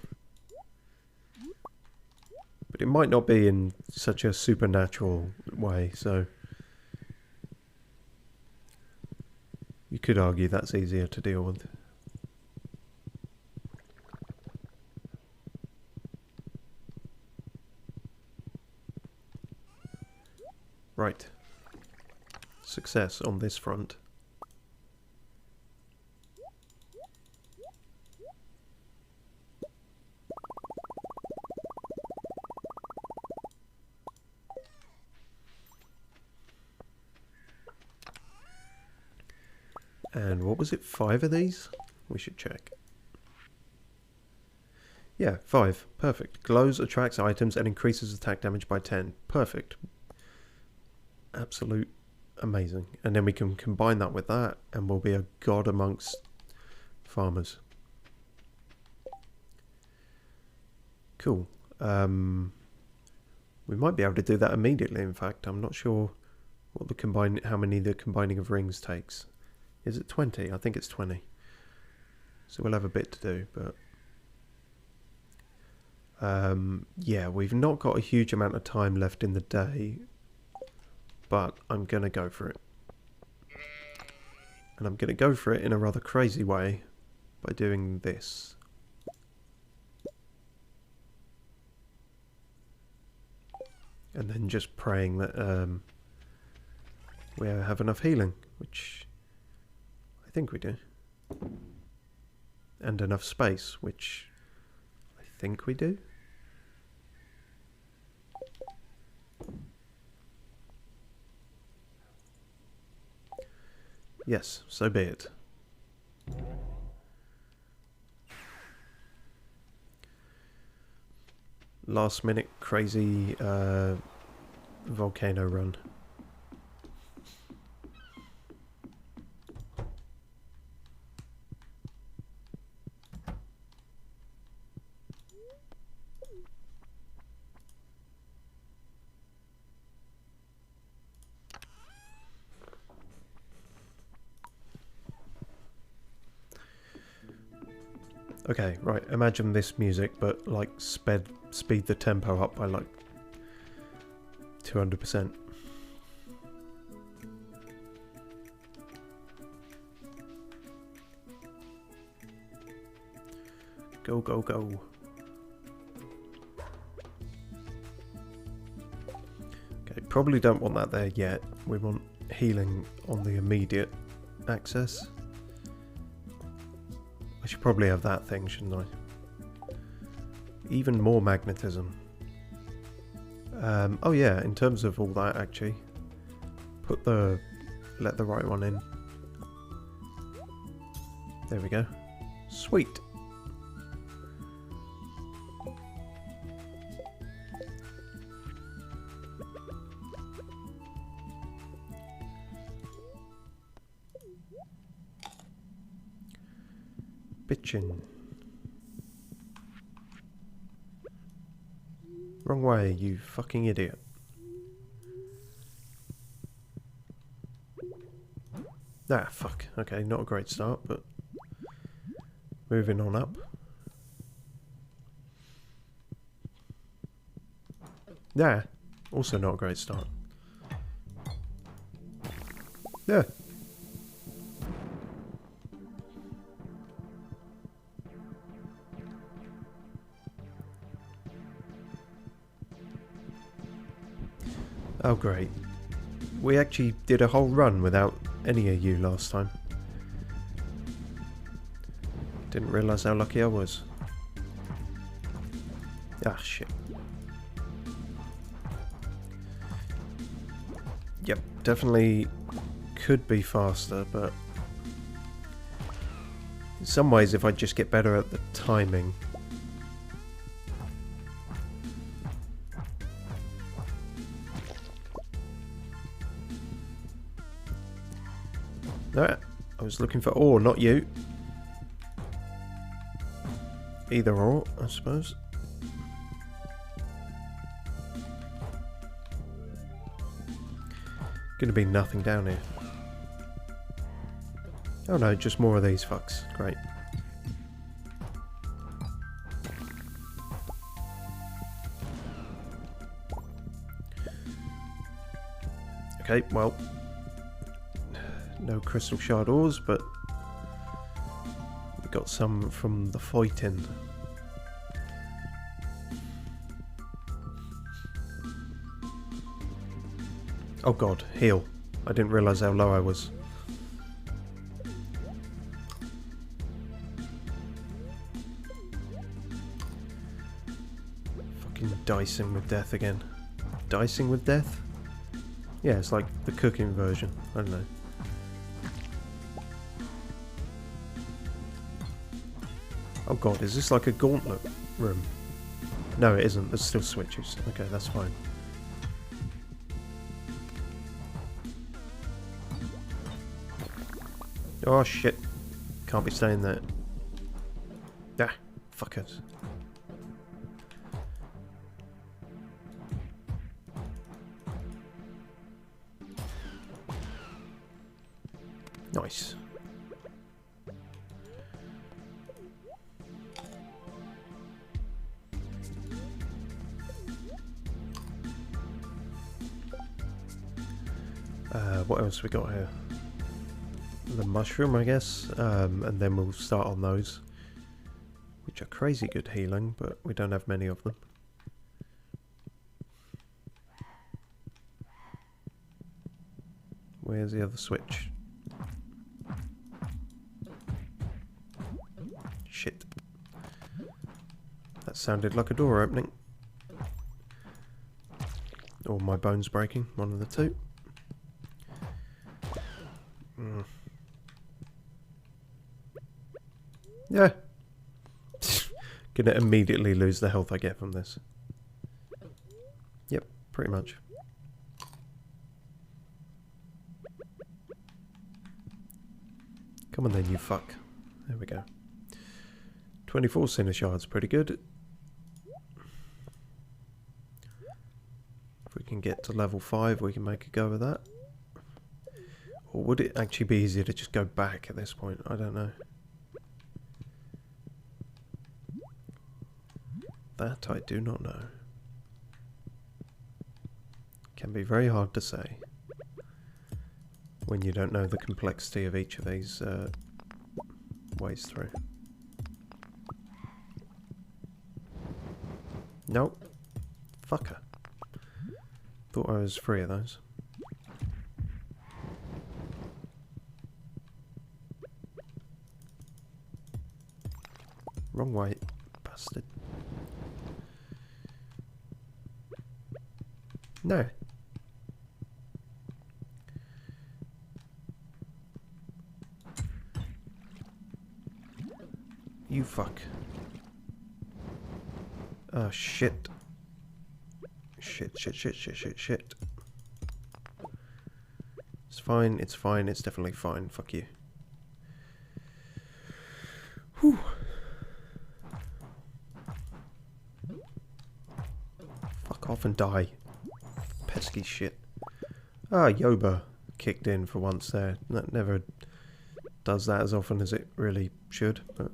Speaker 1: But it might not be in such a supernatural way, so... you could argue that's easier to deal with. Right. Success on this front. And what was it, 5 of these? We should check. Yeah, 5. Perfect. Glows, attracts items, and increases attack damage by 10. Perfect. Absolute amazing. And then we can combine that with that, and we'll be a god amongst farmers. Cool. We might be able to do that immediately, in fact. I'm not sure what the how many the combining of rings takes. Is it 20? I think it's 20. So we'll have a bit to do, but... yeah, we've not got a huge amount of time left in the day, but I'm going to go for it. And I'm going to go for it in a rather crazy way by doing this. And then just praying that we have enough healing, which I think we do. And enough space, which I think we do. Yes, so be it. Last minute crazy volcano run. Okay, right, imagine this music, but like speed the tempo up by like 200%. Go, go, go. Okay, probably don't want that there yet. We want healing on the immediate access. I should probably have that thing, shouldn't I? Even more magnetism. Oh yeah, in terms of all that actually. Let the right one in. There we go. Sweet. Bitchin'. Wrong way, you fucking idiot. Ah, fuck. Okay, not a great start, but moving on up. Yeah, also not a great start. Yeah. Oh great. We actually did a whole run without any of you last time. Didn't realise how lucky I was. Ah, shit. Yep, definitely could be faster, but in some ways if I just get better at the timing. No, I was looking for ore, not you. Either or, I suppose. Gonna be nothing down here. Oh no, just more of these fucks. Great. Okay, well, no crystal shard ores, but we got some from the fighting. Oh god, heal. I didn't realise how low I was. Fucking dicing with death again. Dicing with death? Yeah, it's like the cooking version. I don't know. Oh god, is this like a gauntlet room? No, it isn't. There's still switches. Okay, that's fine. Oh shit. Can't be staying there. Ah, fuckers. Nice. What else we got here? The mushroom, I guess, and then we'll start on those, which are crazy good healing, but we don't have many of them. Where's the other switch? Shit. That sounded like a door opening. Or my bones breaking, one of the two. Yeah. Gonna immediately lose the health I get from this. Yep, pretty much. Come on then, you fuck. There we go. 24 Sinner Shards, pretty good. If we can get to level 5, we can make a go of that. Or would it actually be easier to just go back at this point? I don't know. That I do not know. Can be very hard to say when you don't know the complexity of each of these ways through. Nope. Fucker. Thought I was free of those. Wrong way, bastard. No. You fuck. Oh shit. Shit. It's fine, it's definitely fine. Fuck you. Whew. Fuck off and die. Pesky shit. Ah, Yoba kicked in for once there. That never does that as often as it really should, but...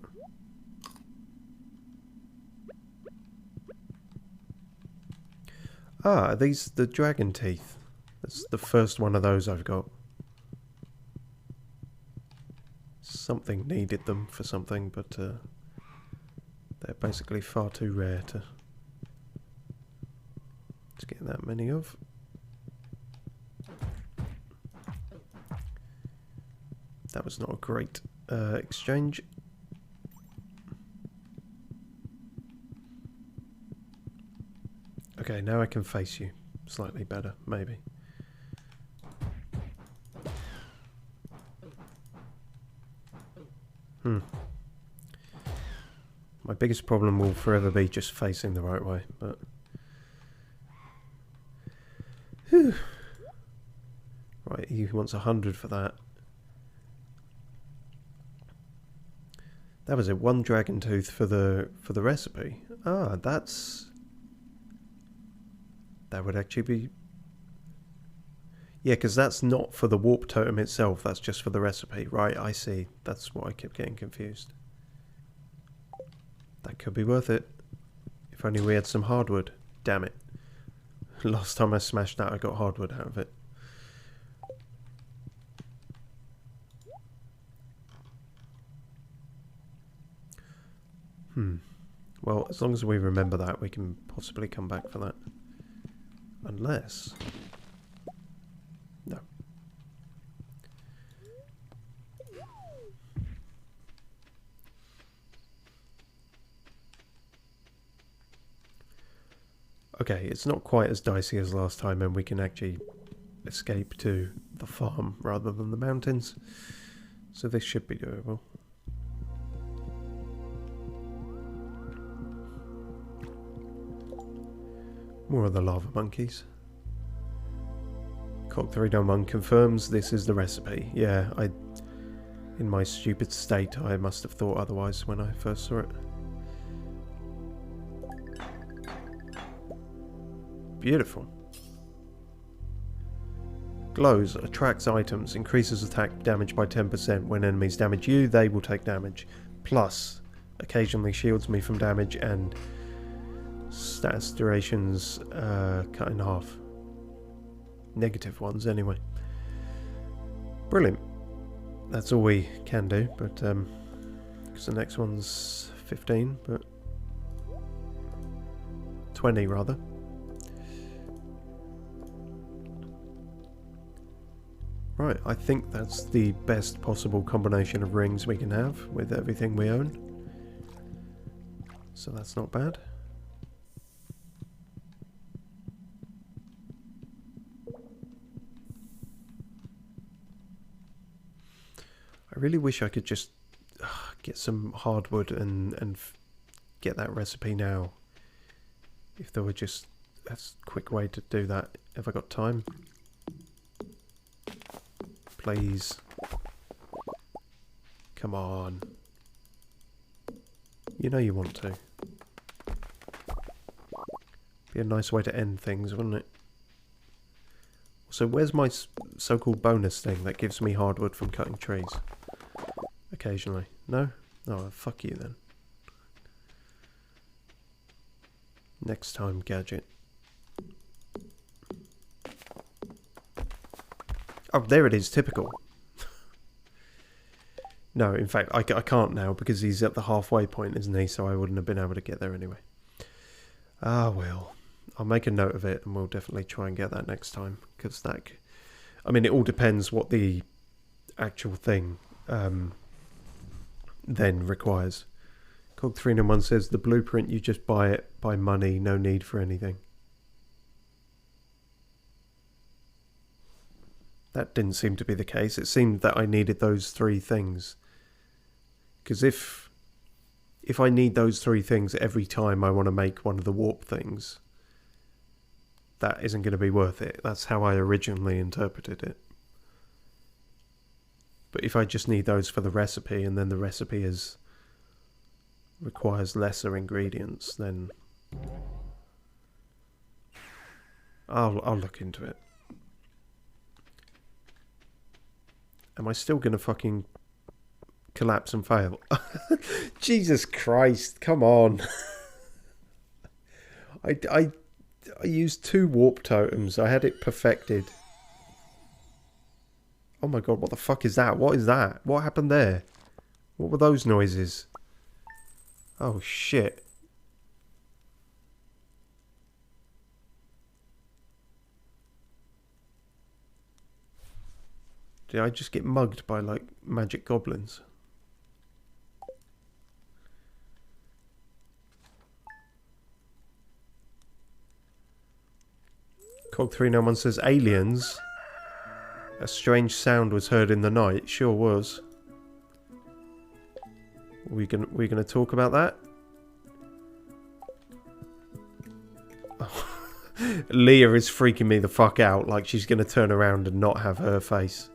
Speaker 1: Ah, are these the dragon teeth? That's the first one of those I've got. Something needed them for something, but they're basically far too rare to get that many of. That was not a great exchange. Okay, now I can face you slightly better, maybe. My biggest problem will forever be just facing the right way, but... Whew. Right, he wants 100 for that. That was it, 1 dragon tooth for the recipe. Ah, that would actually be... Yeah, because that's not for the warp totem itself, that's just for the recipe. Right, I see. That's what I kept getting confused. That could be worth it. If only we had some hardwood. Damn it. Last time I smashed that, I got hardwood out of it. Well, as long as we remember that, we can possibly come back for that. Unless... No. Okay, it's not quite as dicey as last time, and we can actually escape to the farm rather than the mountains. So this should be doable. More of the lava monkeys. Cock 391 confirms this is the recipe. Yeah, in my stupid state, I must have thought otherwise when I first saw it. Beautiful. Glows attracts items, increases attack damage by 10%. When enemies damage you, they will take damage. Plus, occasionally shields me from damage and status durations cut in half. Negative ones, anyway. Brilliant. That's all we can do, but because the next one's 15, but 20 rather. Right, I think that's the best possible combination of rings we can have with everything we own. So that's not bad. I really wish I could just get some hardwood and get that recipe now. If there were just a quick way to do that. Have I got time? Please. Come on. You know you want to. Be a nice way to end things, wouldn't it? So where's my so-called bonus thing that gives me hardwood from cutting trees? Occasionally. No? Oh, fuck you then. Next time, gadget. Oh, there it is, typical. No, in fact, I can't now because he's at the halfway point, isn't he? So I wouldn't have been able to get there anyway. Ah, well. I'll make a note of it and we'll definitely try and get that next time. Because that... I mean, it all depends what the actual thing then requires. Cog 391 says, the blueprint, you just buy it by money, no need for anything. That didn't seem to be the case. It seemed that I needed those 3 things. Because if I need those 3 things every time I want to make one of the warp things, that isn't going to be worth it. That's how I originally interpreted it. But if I just need those for the recipe, and then the recipe requires lesser ingredients, then I'll look into it. Am I still going to fucking collapse and fail? Jesus Christ, come on. I used 2 warp totems. I had it perfected. Oh my god, what the fuck is that? What is that? What happened there? What were those noises? Oh shit. Did I just get mugged by, like, magic goblins? Cog391 says aliens. A strange sound was heard in the night. Sure was. We gonna talk about that? Leah is freaking me the fuck out. Like she's gonna turn around and not have her face.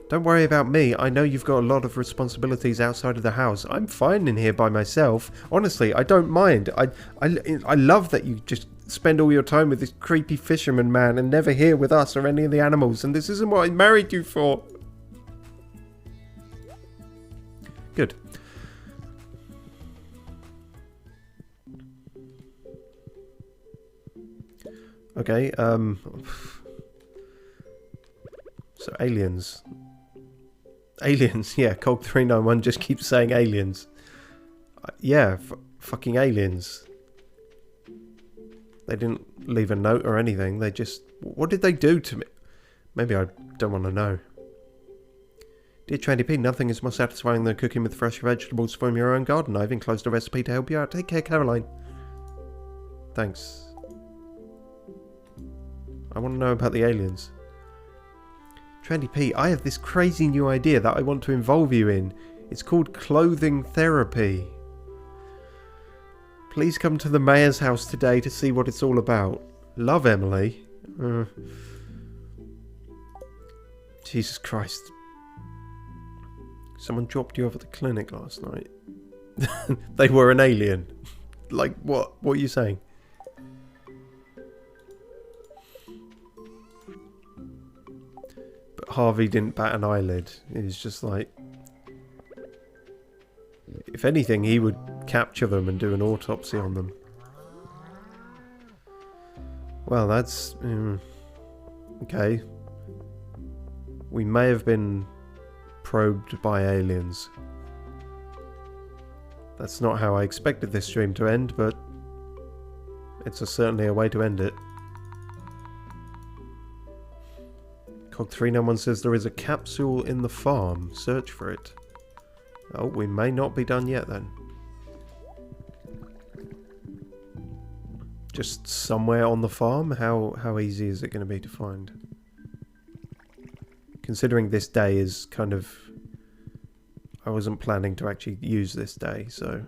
Speaker 1: Don't worry about me. I know you've got a lot of responsibilities outside of the house. I'm fine in here by myself. Honestly, I don't mind. I love that you just spend all your time with this creepy fisherman man and never here with us or any of the animals. And this isn't what I married you for. Good. Okay, so aliens. Aliens, yeah, Cog391 just keeps saying aliens. Yeah, fucking aliens. They didn't leave a note or anything, they just... What did they do to me? Maybe I don't want to know. Dear Trendy P, nothing is more satisfying than cooking with fresh vegetables from your own garden. I've enclosed a recipe to help you out. Take care, Caroline. Thanks. I want to know about the aliens. Trendy P, I have this crazy new idea that I want to involve you in. It's called clothing therapy. Please come to the mayor's house today to see what it's all about. Love, Emily. Jesus Christ. Someone dropped you off at the clinic last night. They were an alien. Like, what? What are you saying? Harvey didn't bat an eyelid. He was just like... If anything, he would capture them and do an autopsy on them. Well, that's... okay. We may have been probed by aliens. That's not how I expected this stream to end, but... it's certainly a way to end it. Cog391 says there is a capsule in the farm. Search for it. Oh, we may not be done yet then. Just somewhere on the farm? How easy is it going to be to find? Considering this day is kind of... I wasn't planning to actually use this day, so...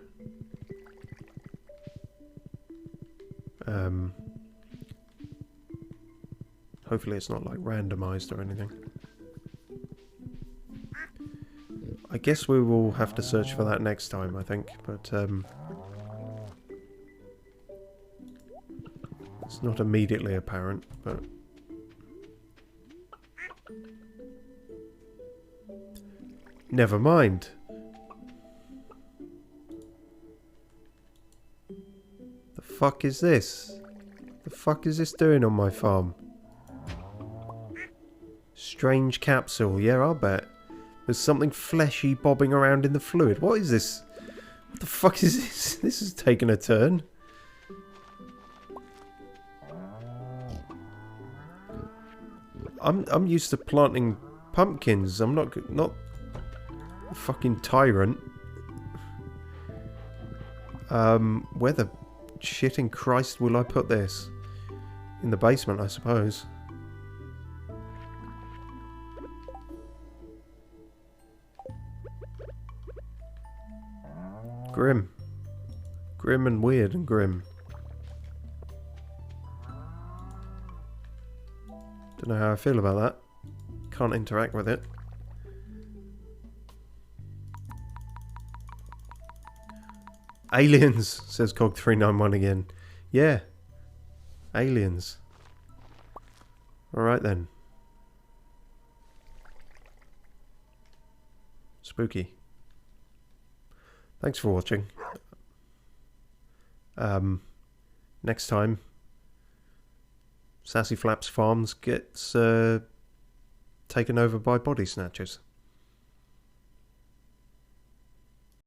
Speaker 1: hopefully it's not like randomized or anything. I guess we will have to search for that next time, I think, but it's not immediately apparent, but never mind. The fuck is this? The fuck is this doing on my farm? Strange capsule. Yeah, I'll bet. There's something fleshy bobbing around in the fluid. What is this? What the fuck is this? This has taken a turn. I'm used to planting pumpkins. I'm not a fucking tyrant. Where the shit in Christ will I put this? In the basement, I suppose. Grim. Grim and weird and grim. Don't know how I feel about that. Can't interact with it. Aliens, says Cog391 again. Yeah. Aliens. Alright then. Spooky. Thanks for watching. Next time, Sassy Flaps Farms gets taken over by body snatchers.